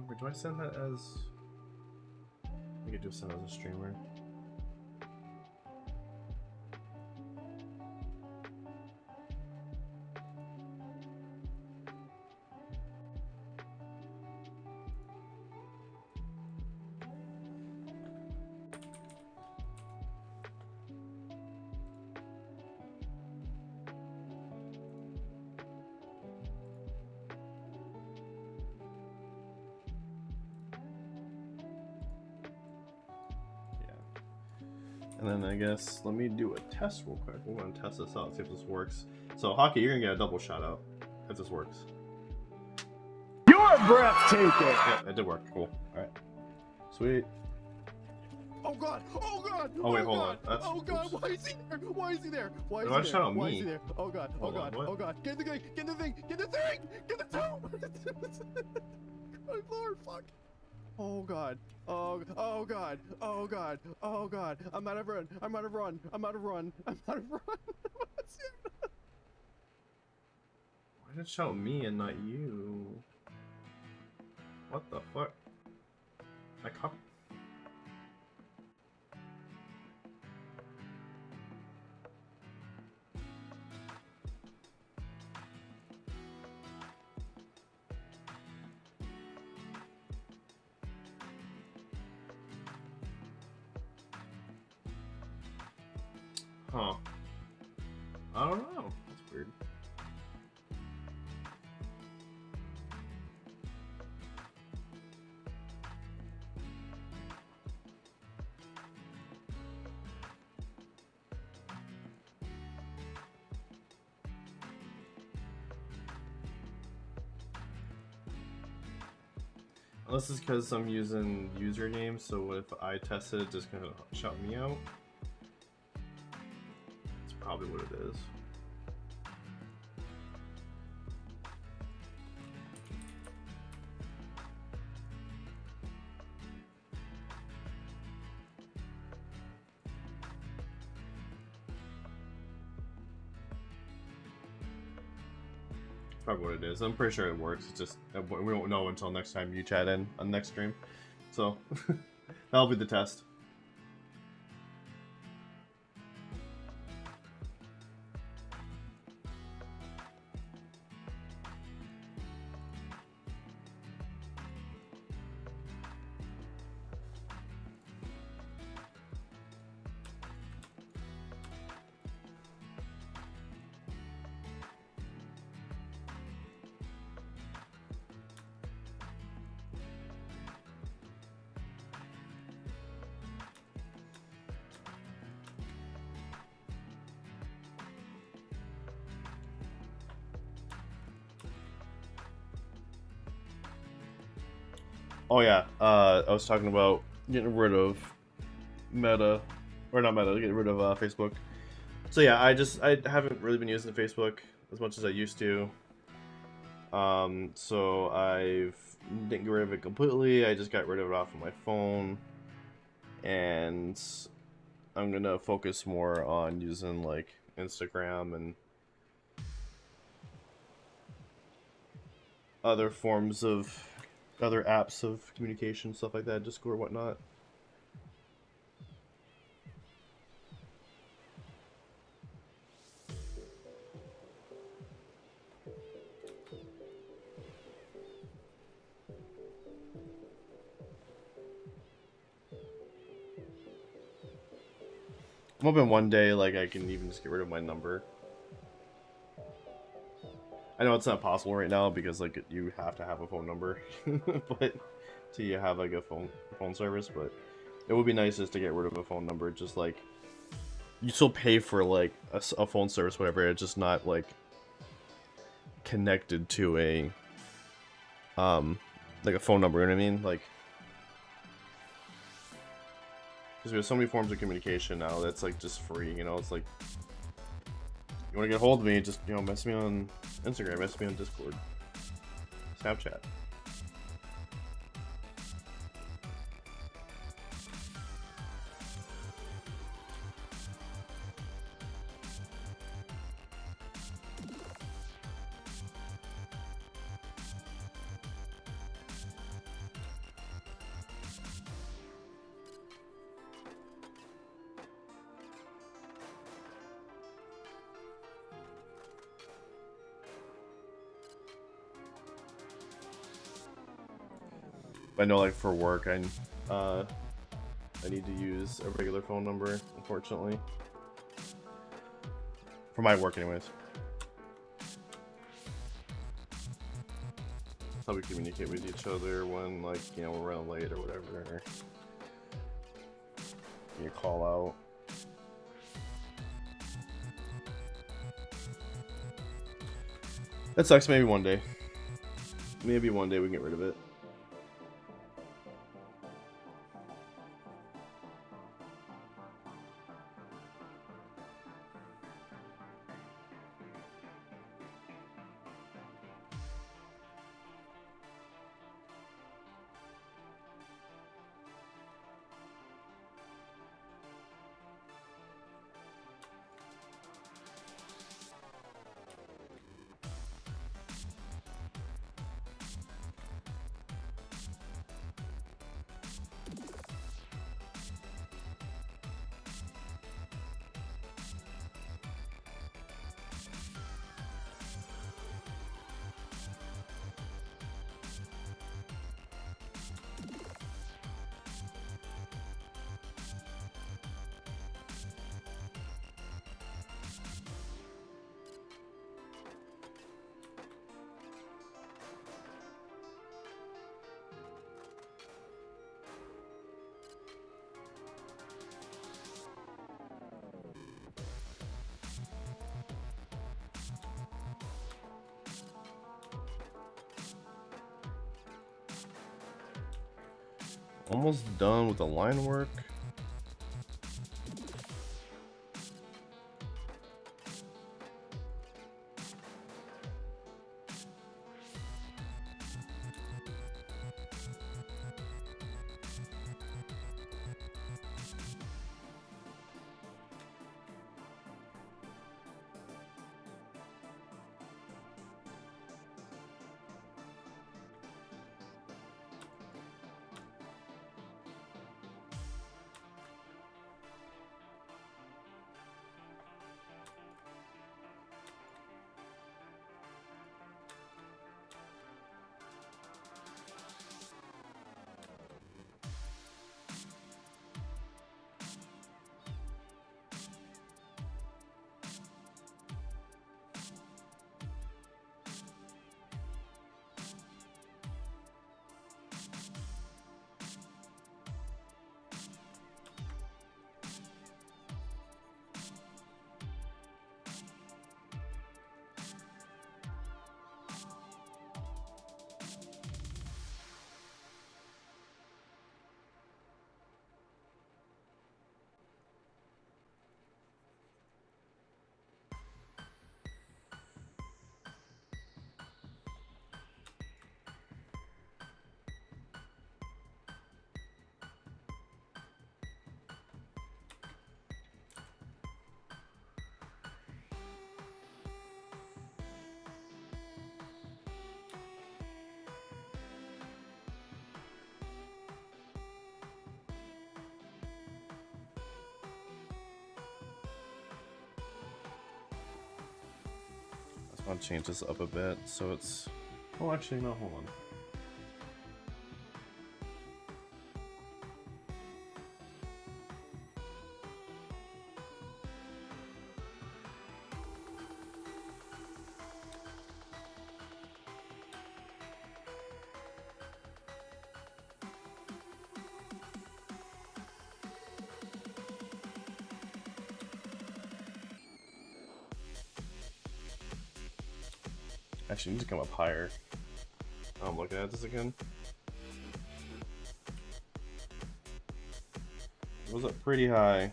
remember. Do I send that as? I could just send it as a streamer. And then I guess let me do a test real quick. We're gonna test this out, see if this works. So Hockey, you're gonna get a double shout out if this works. You're breathtaking. Yeah, it did work. Cool. All right. Sweet. Oh god! Oh god! Oh wait, hold on. That's, oh god! oops. Why is he there? Why is he there? Why is Why he there? shout out Why me? is he there? Oh god! Oh Hold on, god! what? Oh god! Get the thing! Get the thing! Get the thing! Get the tomb! Good lord! Fuck! Oh god! Oh god! Oh god! Oh god! I'm out of run! I'm out of run! I'm out of run! I'm out of run! Why did it shout me and not you? What the fuck? I cop. Huh. I don't know. That's weird. Unless it's because I'm using user names, so if I test it, it's just gonna shout me out. That's probably what it is. Probably what it is. I'm pretty sure it works. It's just we won't know until next time you chat in on the next stream. So that'll be the test. Oh yeah, I was talking about getting rid of Meta, or not Meta, getting rid of Facebook. So yeah, I haven't really been using Facebook as much as I used to. So I didn't get rid of it completely. I just got rid of it off of my phone, and I'm gonna focus more on using like Instagram and other forms of other apps of communication, stuff like that, Discord, whatnot. I'm hoping one day, like, I can even just get rid of my number. I know it's not possible right now because, like, you have to have a phone number, but till you have like a phone service. But it would be nice just to get rid of a phone number. Just like you still pay for like a phone service, whatever. It's just not like connected to a like a phone number. You know what I mean? Like, because we have so many forms of communication now that's like just free. You know, it's like. You want to get a hold of me, just, you know, message me on Instagram, message me on Discord, Snapchat. I know, like for work, I need to use a regular phone number, unfortunately. For my work, anyways. That's how we communicate with each other when, like, you know, we're running late or whatever. You call out. That sucks. Maybe one day. Maybe one day we can get rid of it. Almost done with the line work. I'll change this up a bit so it's... Oh, actually, no, hold on. Actually, need to come up higher. I'm looking at this again. It was up pretty high.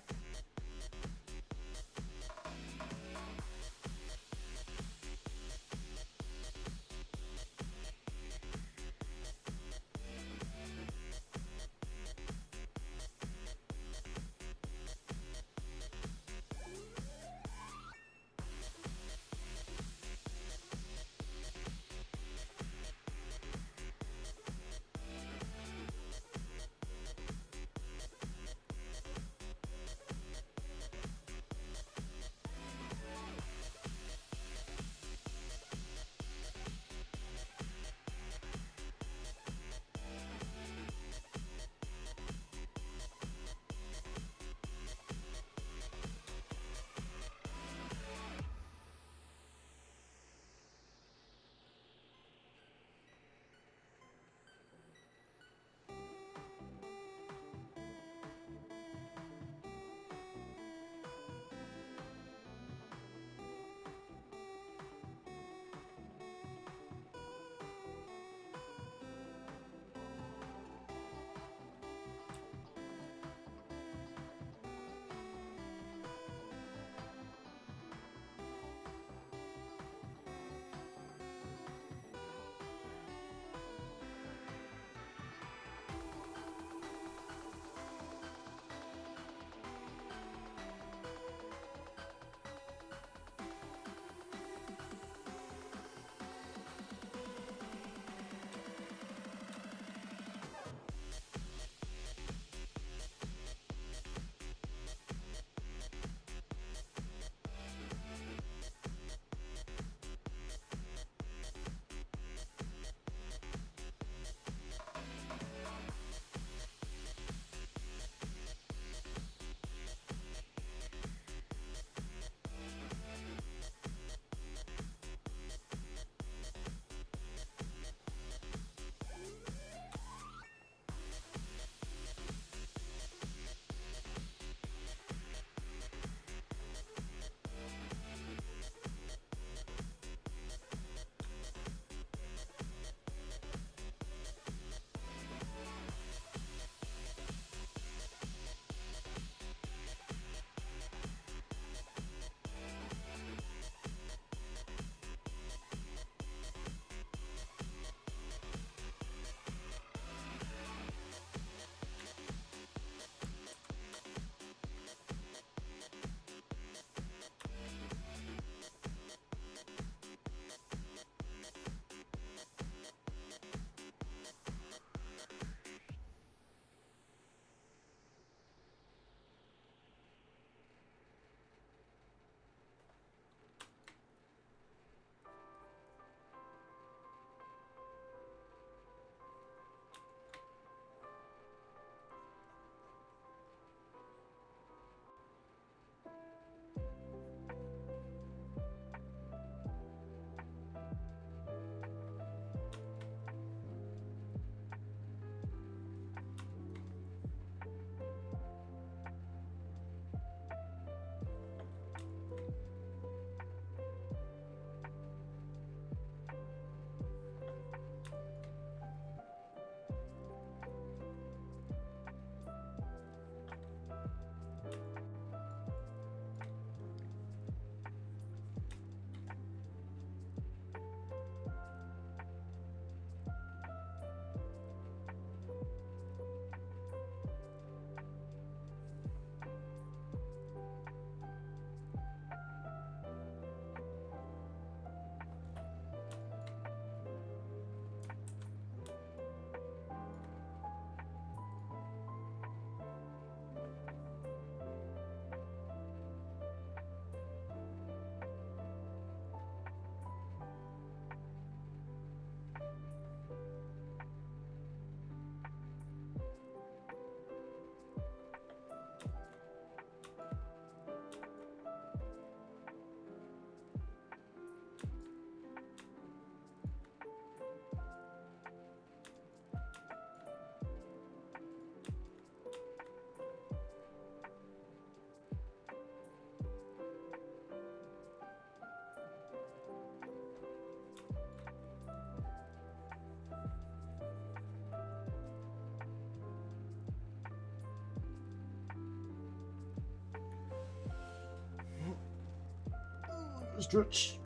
Stretch.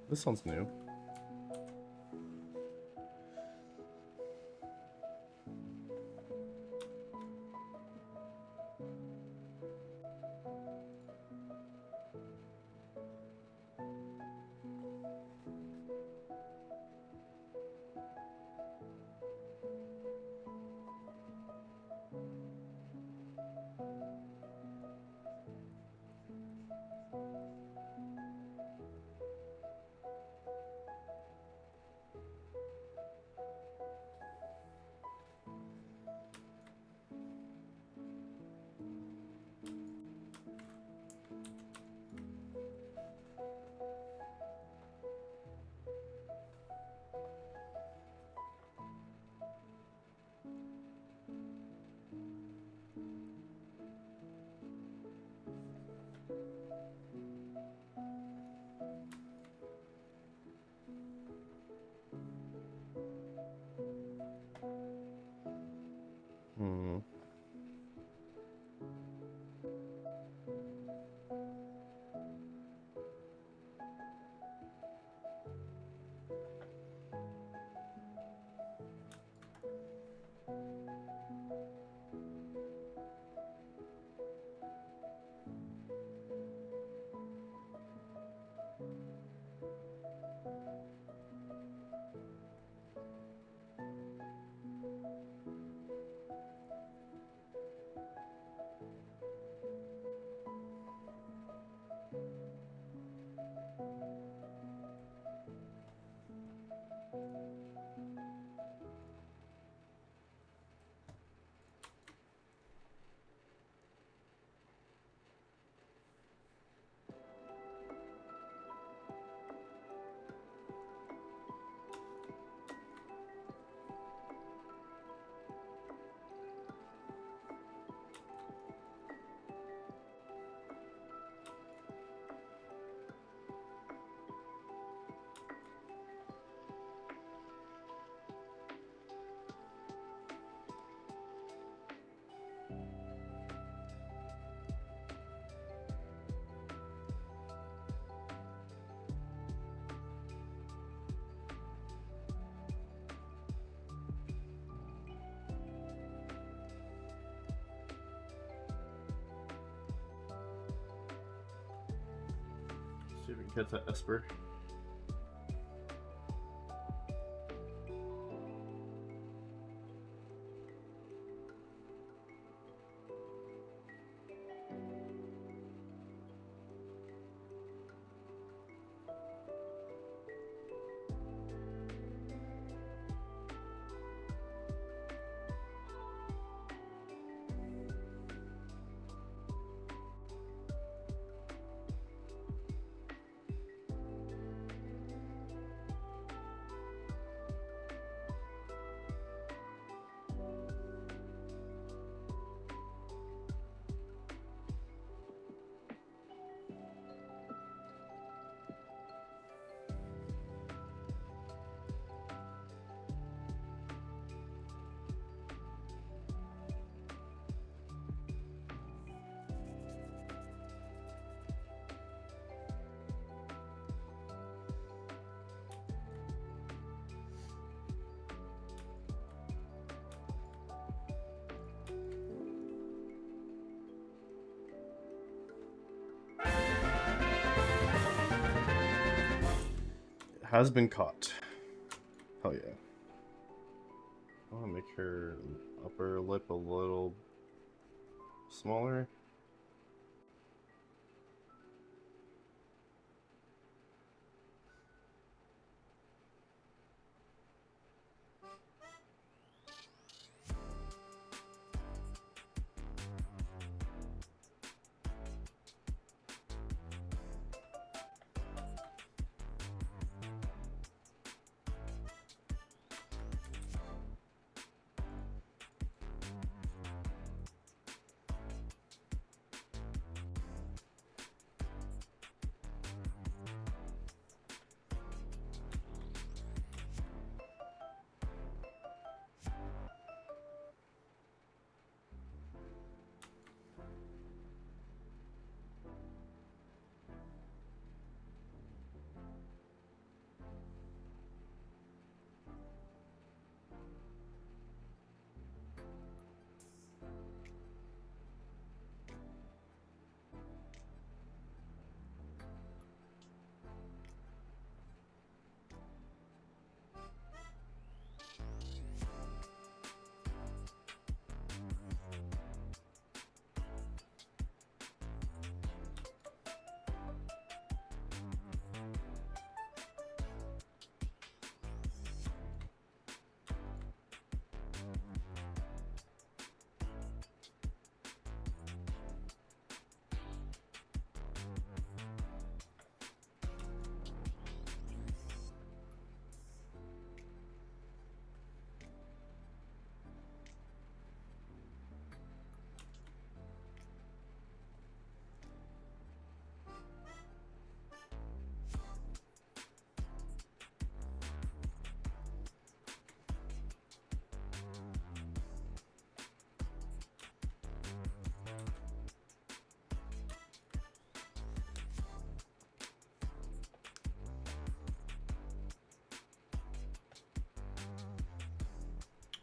This sounds new. See if we can catch that Esper. Has been caught. Hell yeah. I want to make her upper lip a little smaller.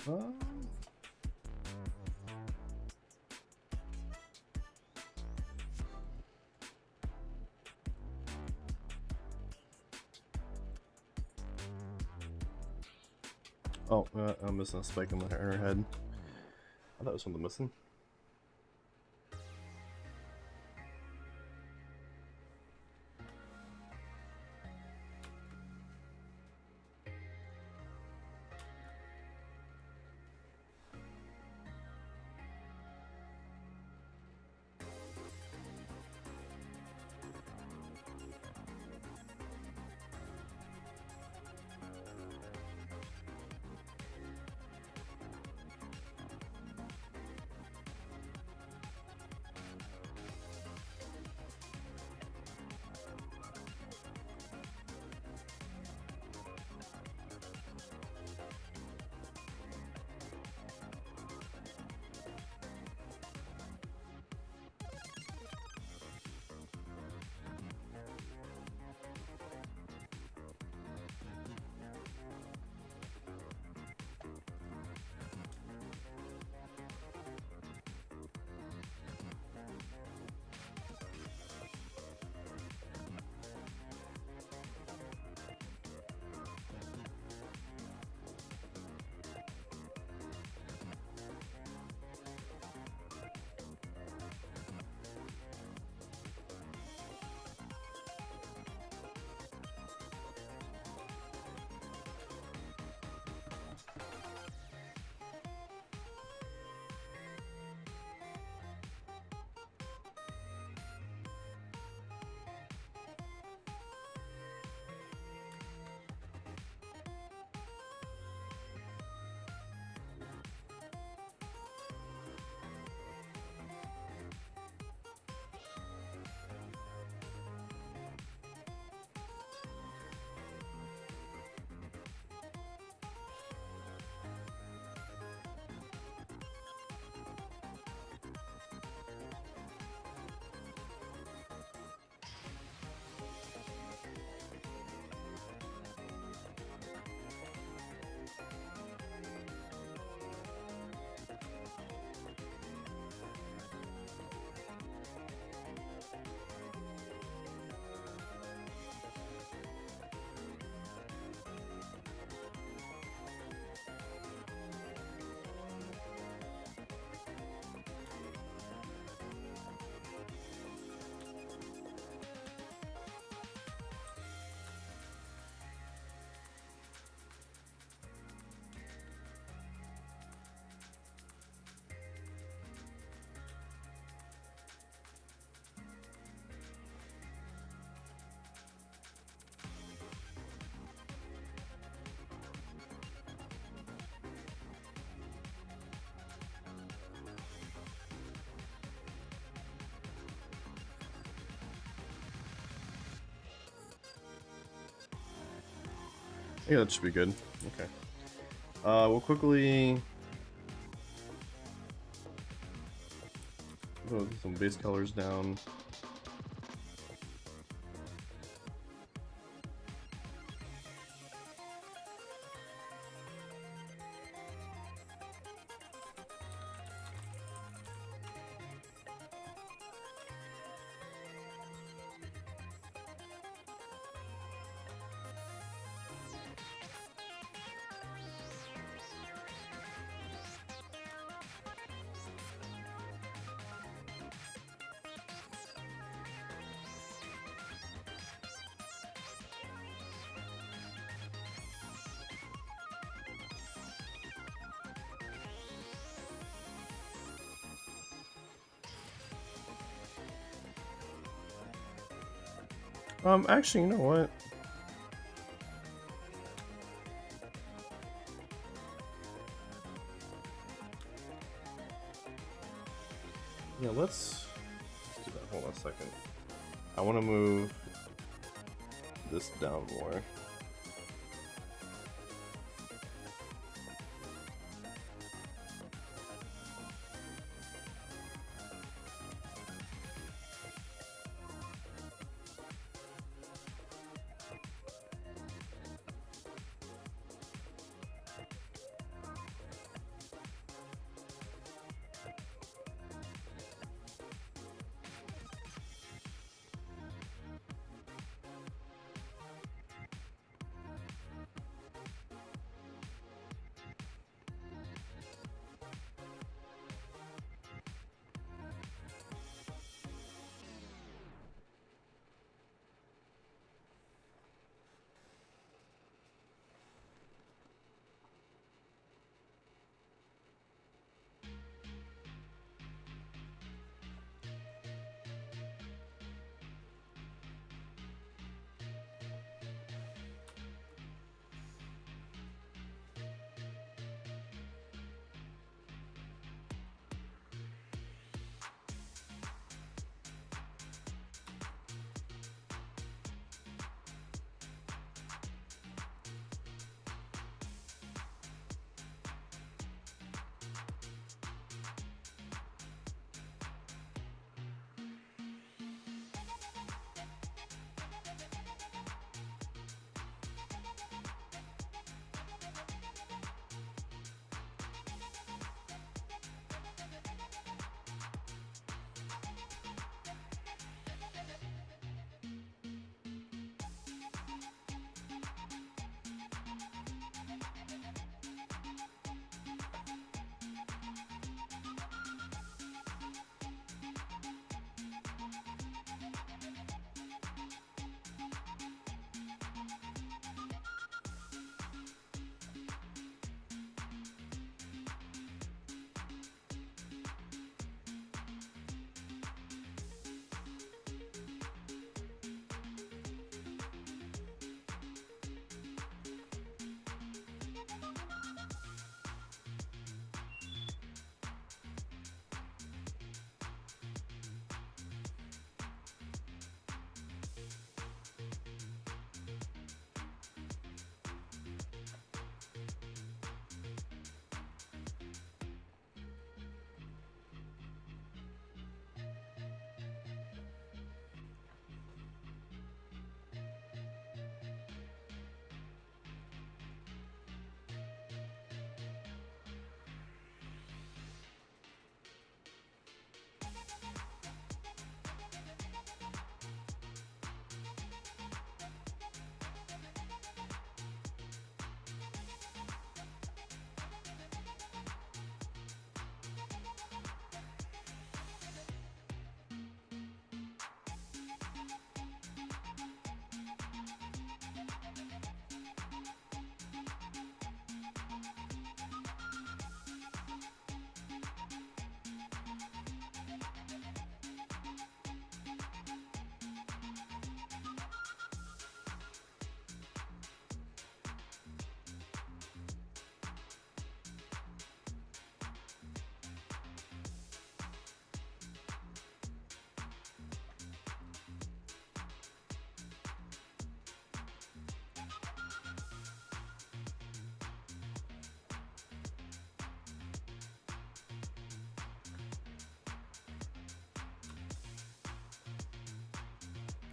Oh, I'm missing a spike in her head. I thought it was something missing. Yeah, that should be good. Okay. We'll quickly put some base colors down. Actually, you know what? Yeah, let's do that. Hold on a second. I want to move this down more.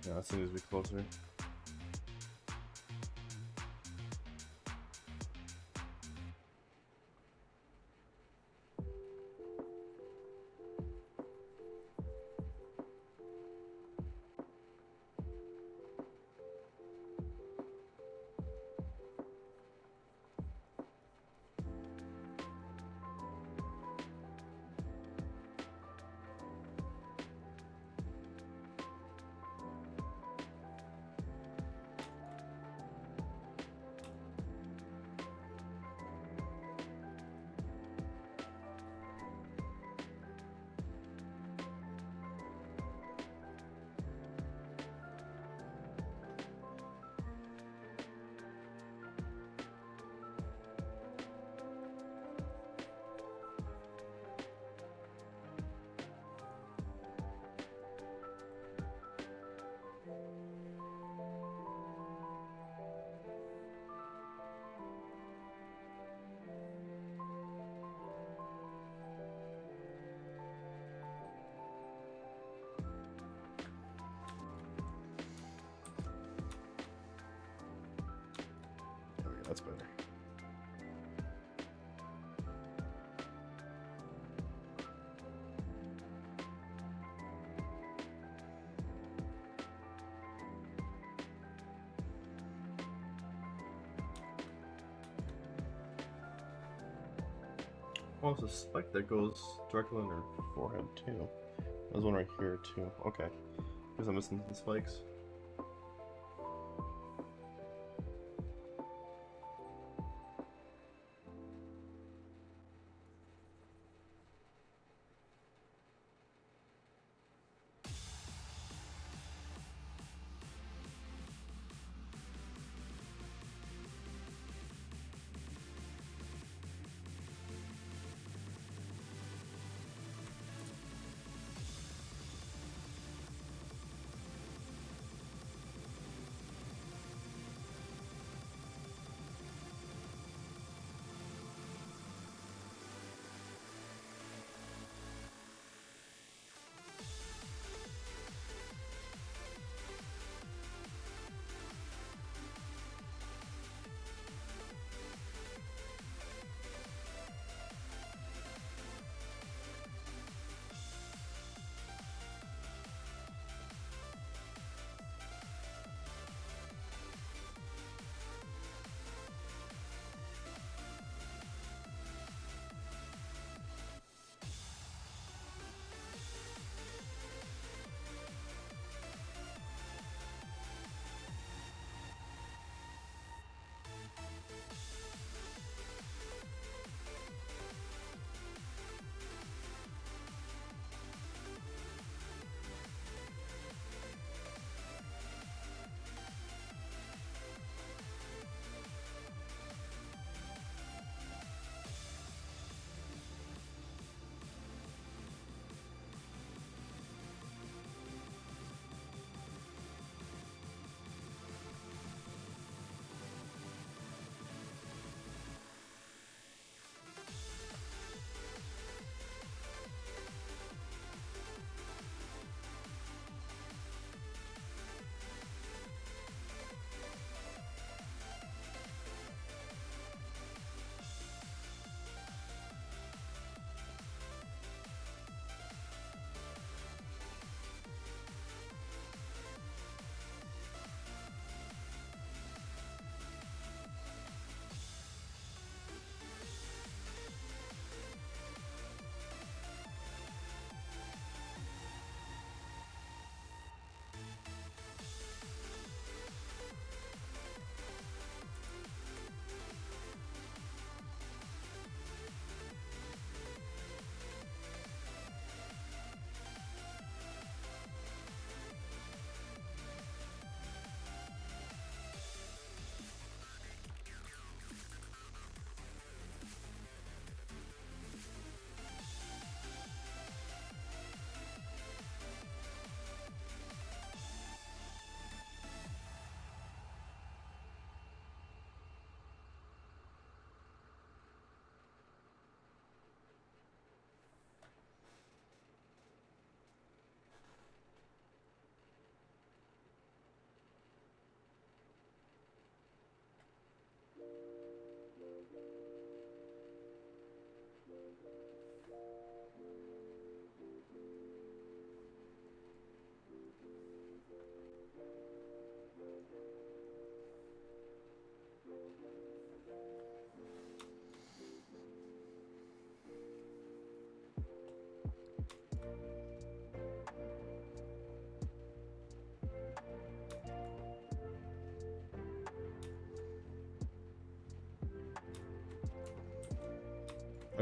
Yeah, that needs to be closer. There we go, that's better. Oh, it's a spike that goes directly on her forehead too. There's one right here too. Okay. Because I'm missing some spikes.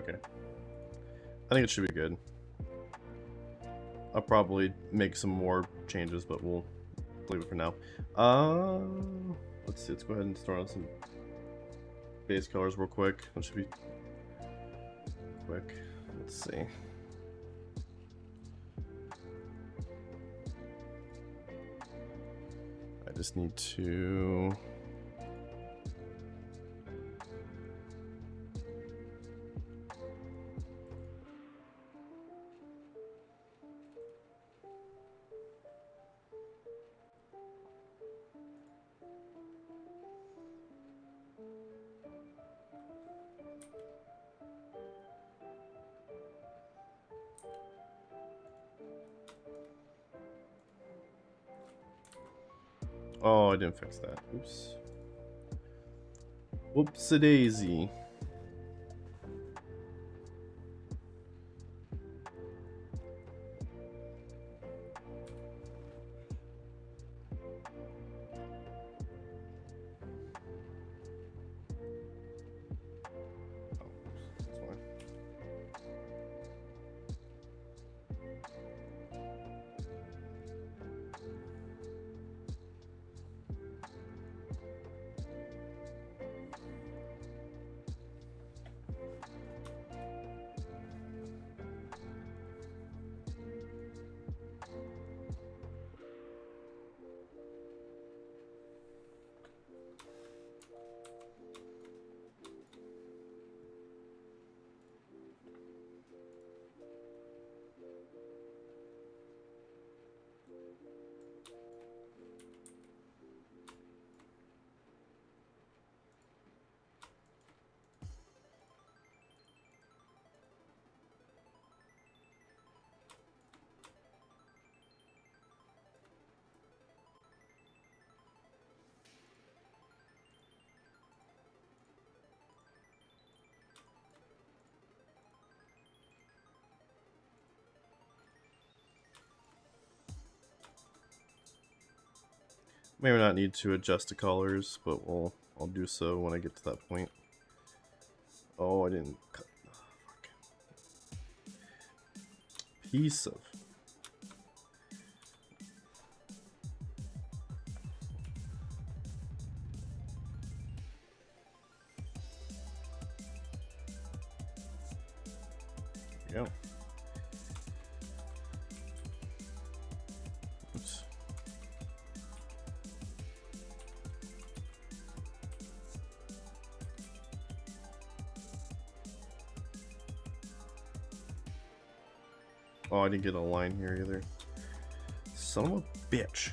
Okay. I think it should be good. I'll probably make some more changes, but we'll leave it for now. Let's see. Let's go ahead and start on some base colors real quick. That should be quick. Let's see. I just need to... Oh, I didn't fix that. Oops. Whoopsie-daisy. May not need to adjust the colors, but I'll do so when I get to that point. Oh, I didn't cut. Oh, fuck. Piece of. There we go. Oops. Oh, I didn't get a line here either. Son of a bitch.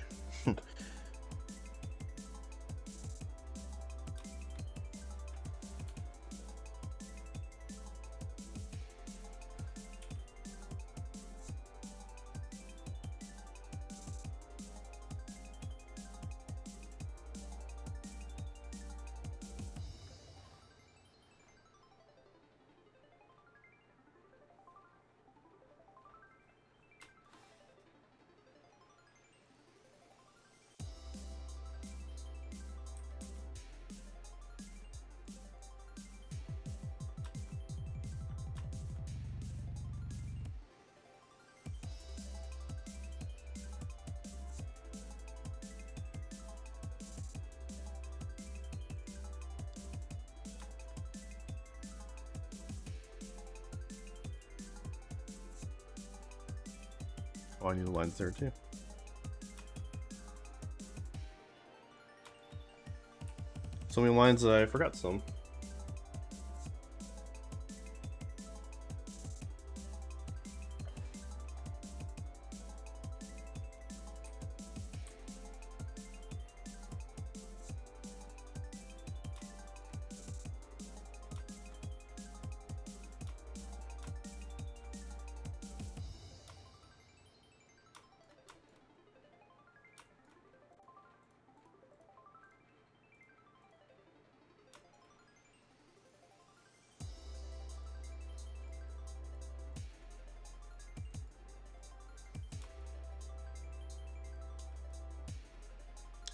Oh, I need the lines there too. So many lines that I forgot some.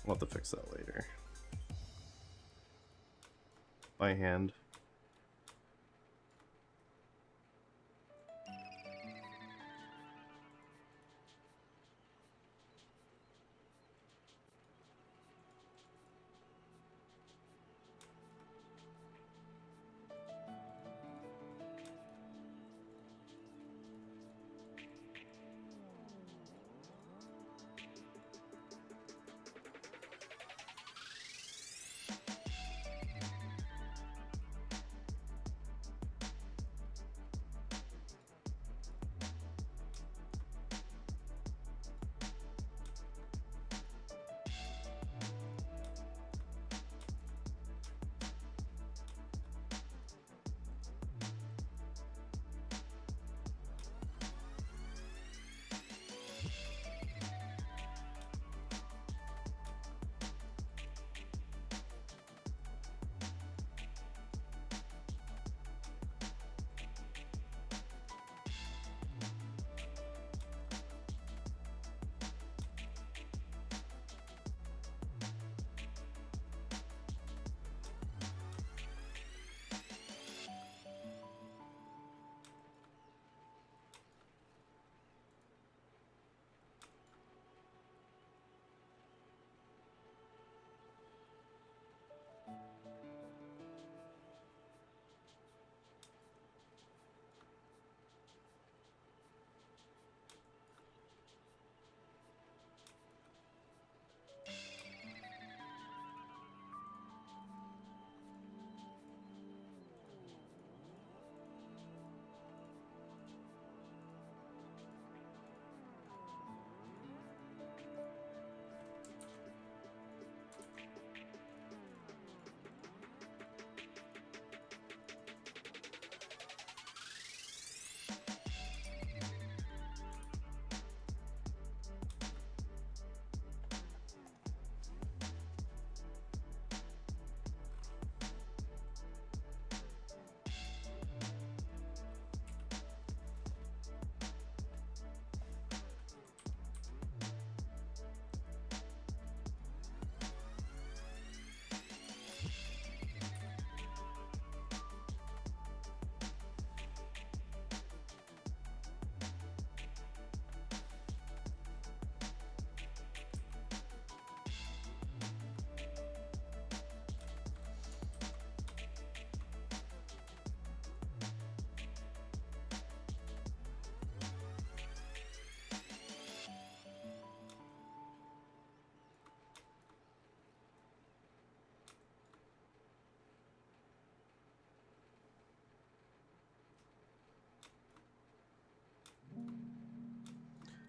I'll have to fix that later. By hand.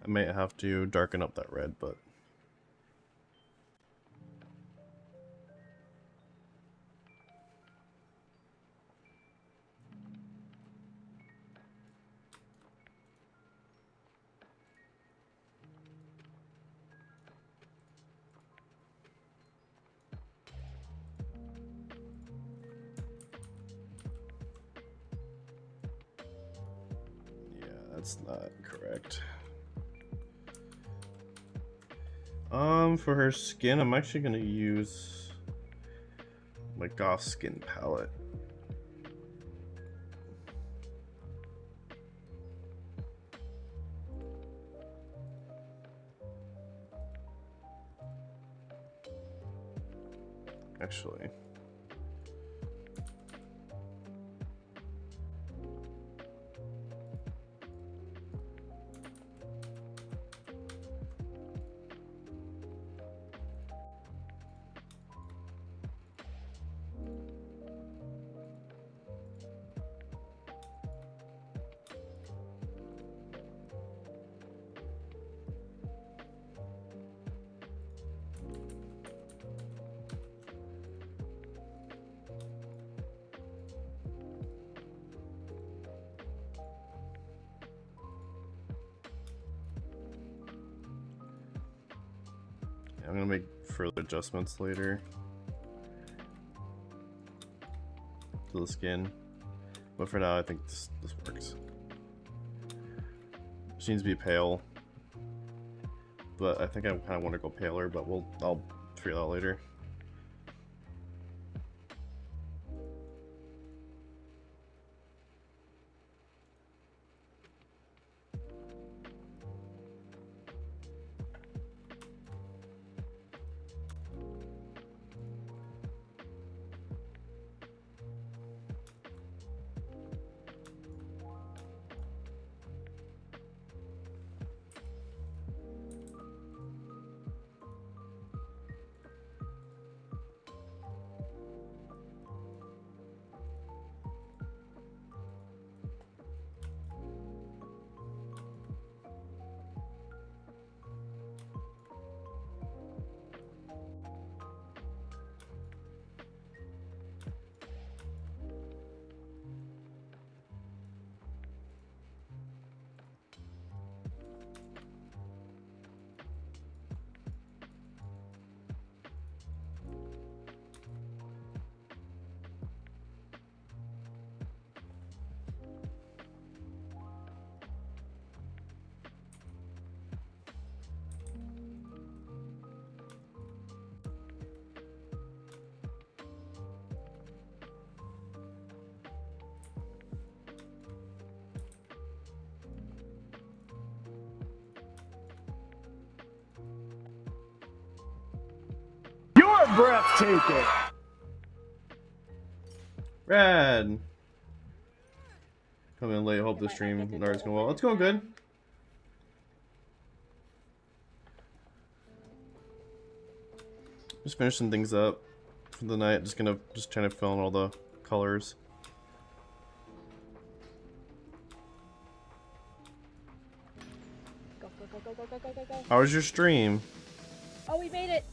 I might have to darken up that red, but yeah, that's not correct. For her skin, I'm actually gonna use my Goth skin palette. Actually, I'm gonna make further adjustments later to the skin, but for now I think this works. She needs to be pale, but I think I kind of want to go paler, but I'll figure that out later. You're breathtaking. Rad. Come in late. Hope the stream is going well. It's going good. Just finishing things up for the night. Just trying to fill in all the colors. Go, go, go, go, go, go, go, go. How was your stream? Oh, we made it.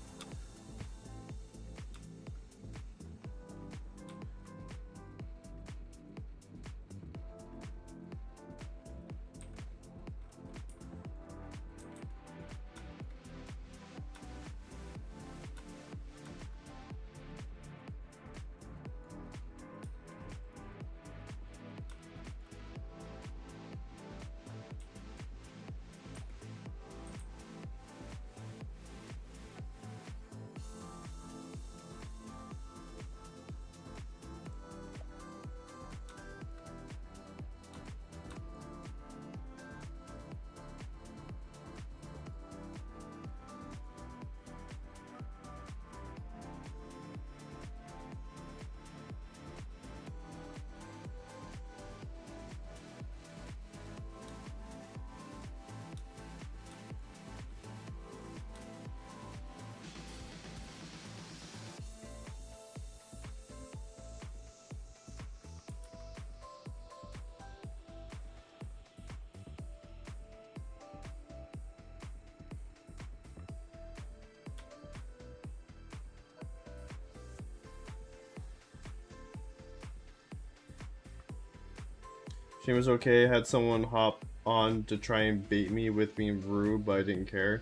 She was okay. Had someone hop on to try and bait me with being rude, but I didn't care.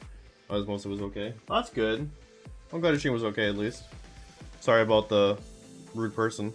Most of it was okay. That's good. I'm glad she was okay at least. Sorry about the rude person.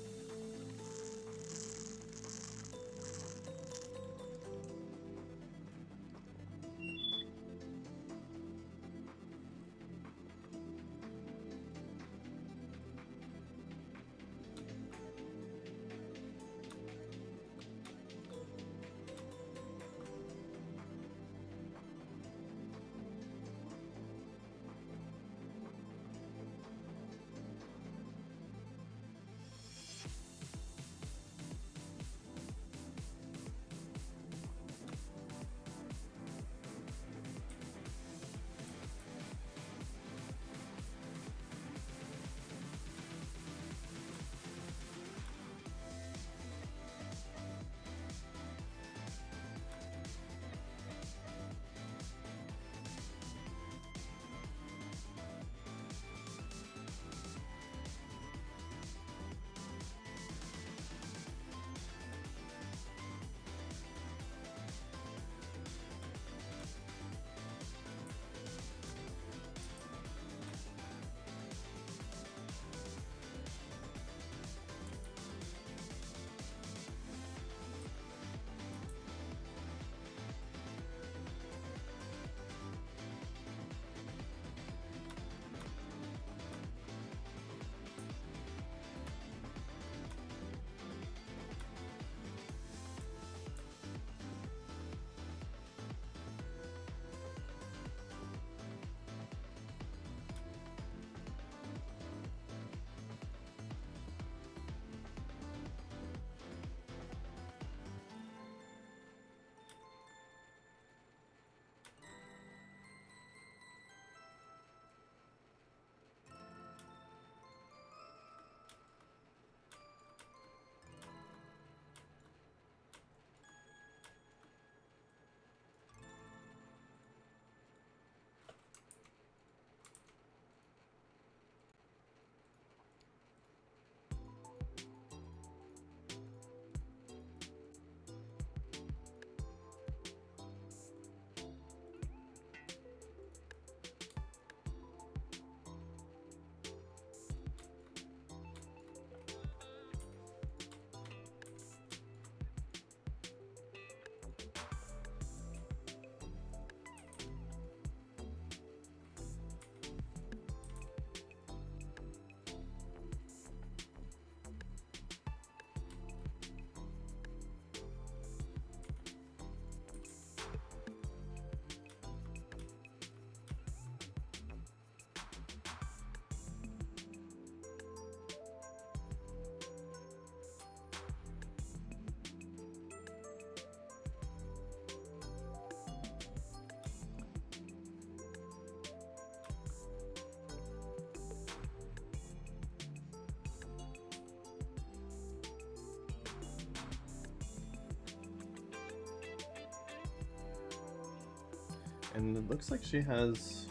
And it looks like she has...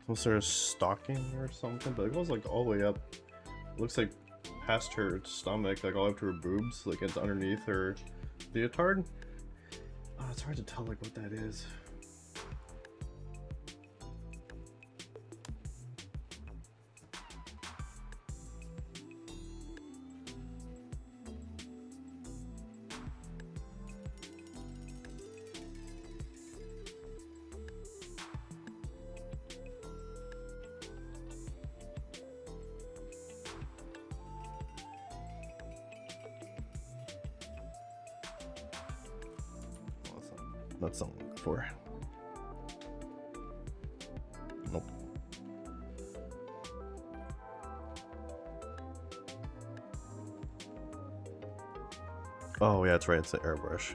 Some sort of stocking or something, but it goes like all the way up. It looks like past her stomach, like all up to her boobs, like it's underneath her leotard. Oh, it's hard to tell like what that is. That's something to look for. Nope. Oh yeah, that's right, it's the airbrush.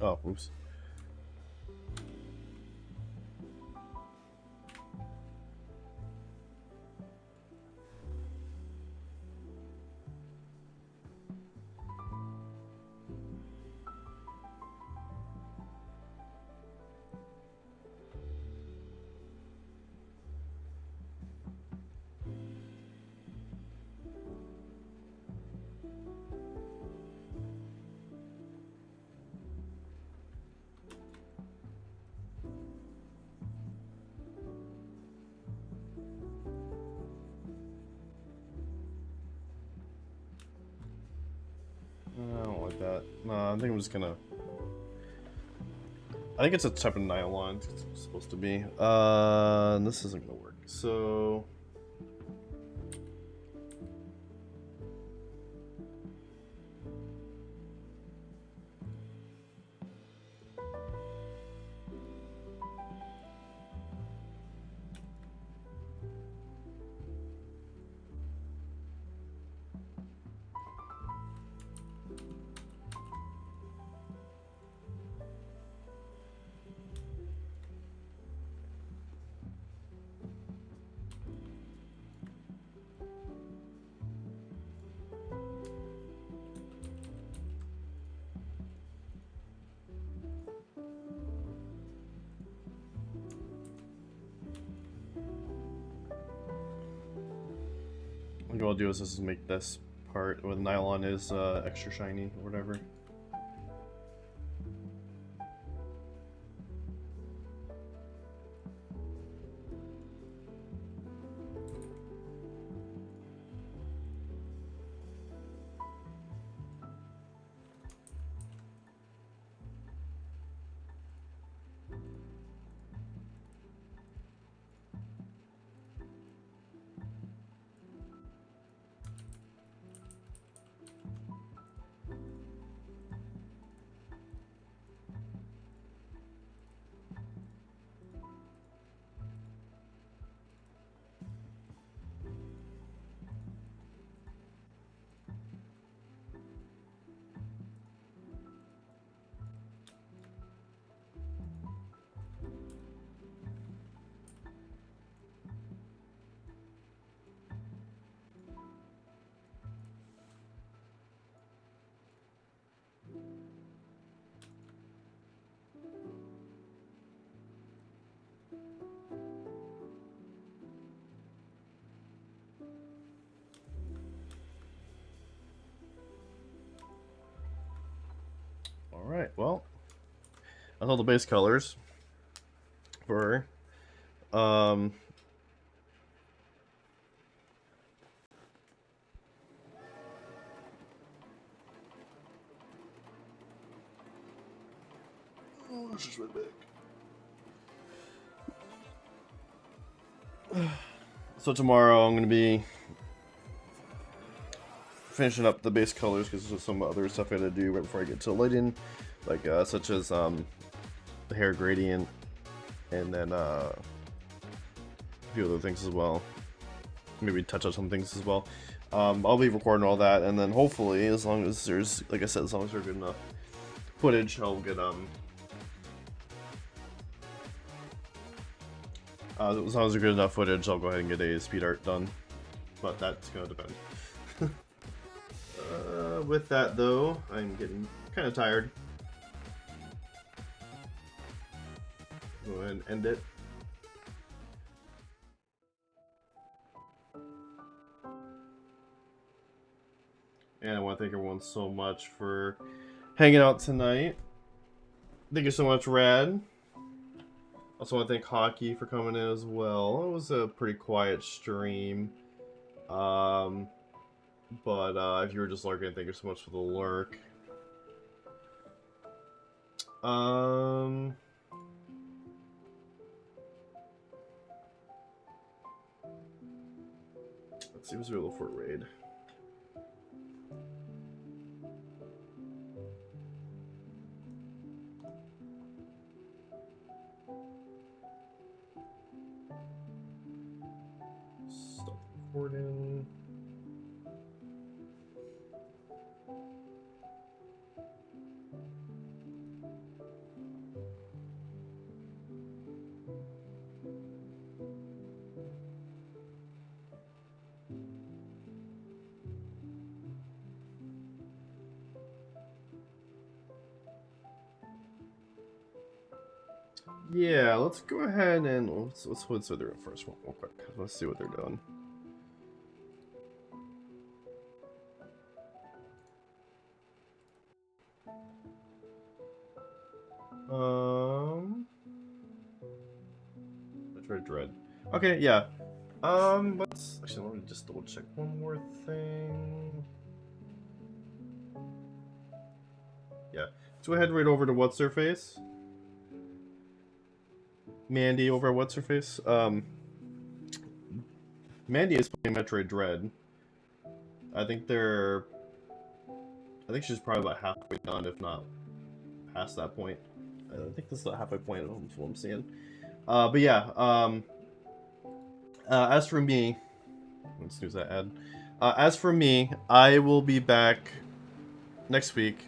Oh, oops. I don't like that. No, I think I'm just gonna... I think it's a type of nylon. It's supposed to be. This isn't gonna work. So... what I'll do is just make this part where the nylon is extra shiny or whatever. Alright, well, that's all the base colors for her. Oh, this is right back. So tomorrow I'm going to be finishing up the base colors because there's some other stuff I got to do right before I get to lighting, like such as the hair gradient, and then a few other things as well. Maybe touch on some things as well. I'll be recording all that, and then hopefully, as long as there's, like I said, as long as there's good enough footage, I'll get as long as there's good enough footage, I'll go ahead and get a speed art done. But that's gonna depend. With that though, I'm getting kind of tired. Go ahead and end it. And I want to thank everyone so much for hanging out tonight. Thank you so much, Rad. Also want to thank Hockey for coming in as well. It was a pretty quiet stream. But if you were just lurking, thank you so much for the lurk. Let's see, what's available for a raid? Stop recording. Yeah, let's go ahead and let's hood through the room first, real quick. Let's see what they're doing. Metroid Dread. Okay, yeah. Let's actually let me just double check one more thing. Yeah, let's go ahead right over to what's her face. Mandy over at what's her face. Mandy is playing Metroid Dread. I think she's probably about halfway done, if not past that point. I think this is the halfway point of what I'm seeing. But yeah, as for me, let's snooze that ad. As for me, I will be back next week.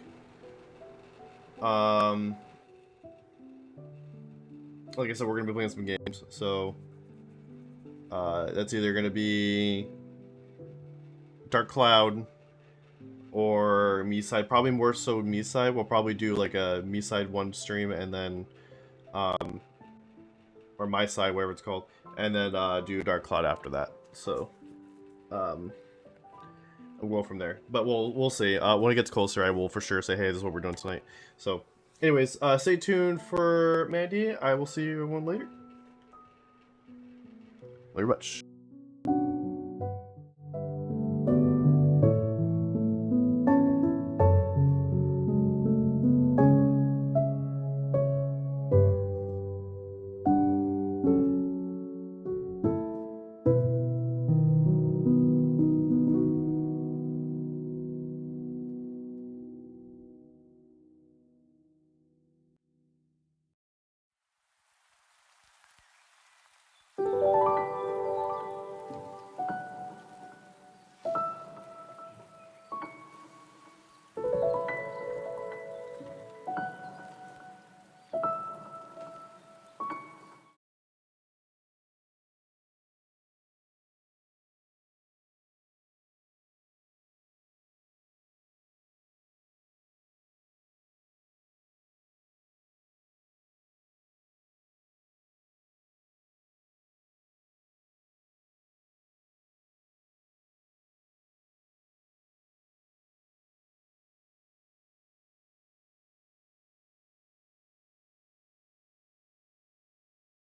Like I said, we're gonna be playing some games, so that's either gonna be Dark Cloud or me side. Probably more so me side. We'll probably do like a me side 1 stream and then or my side, whatever it's called, and then do Dark Cloud after that. So we'll go from there. But we'll see. When it gets closer, I will for sure say, hey, this is what we're doing tonight. So anyways, stay tuned for Mandy. I will see you everyone later. Very much.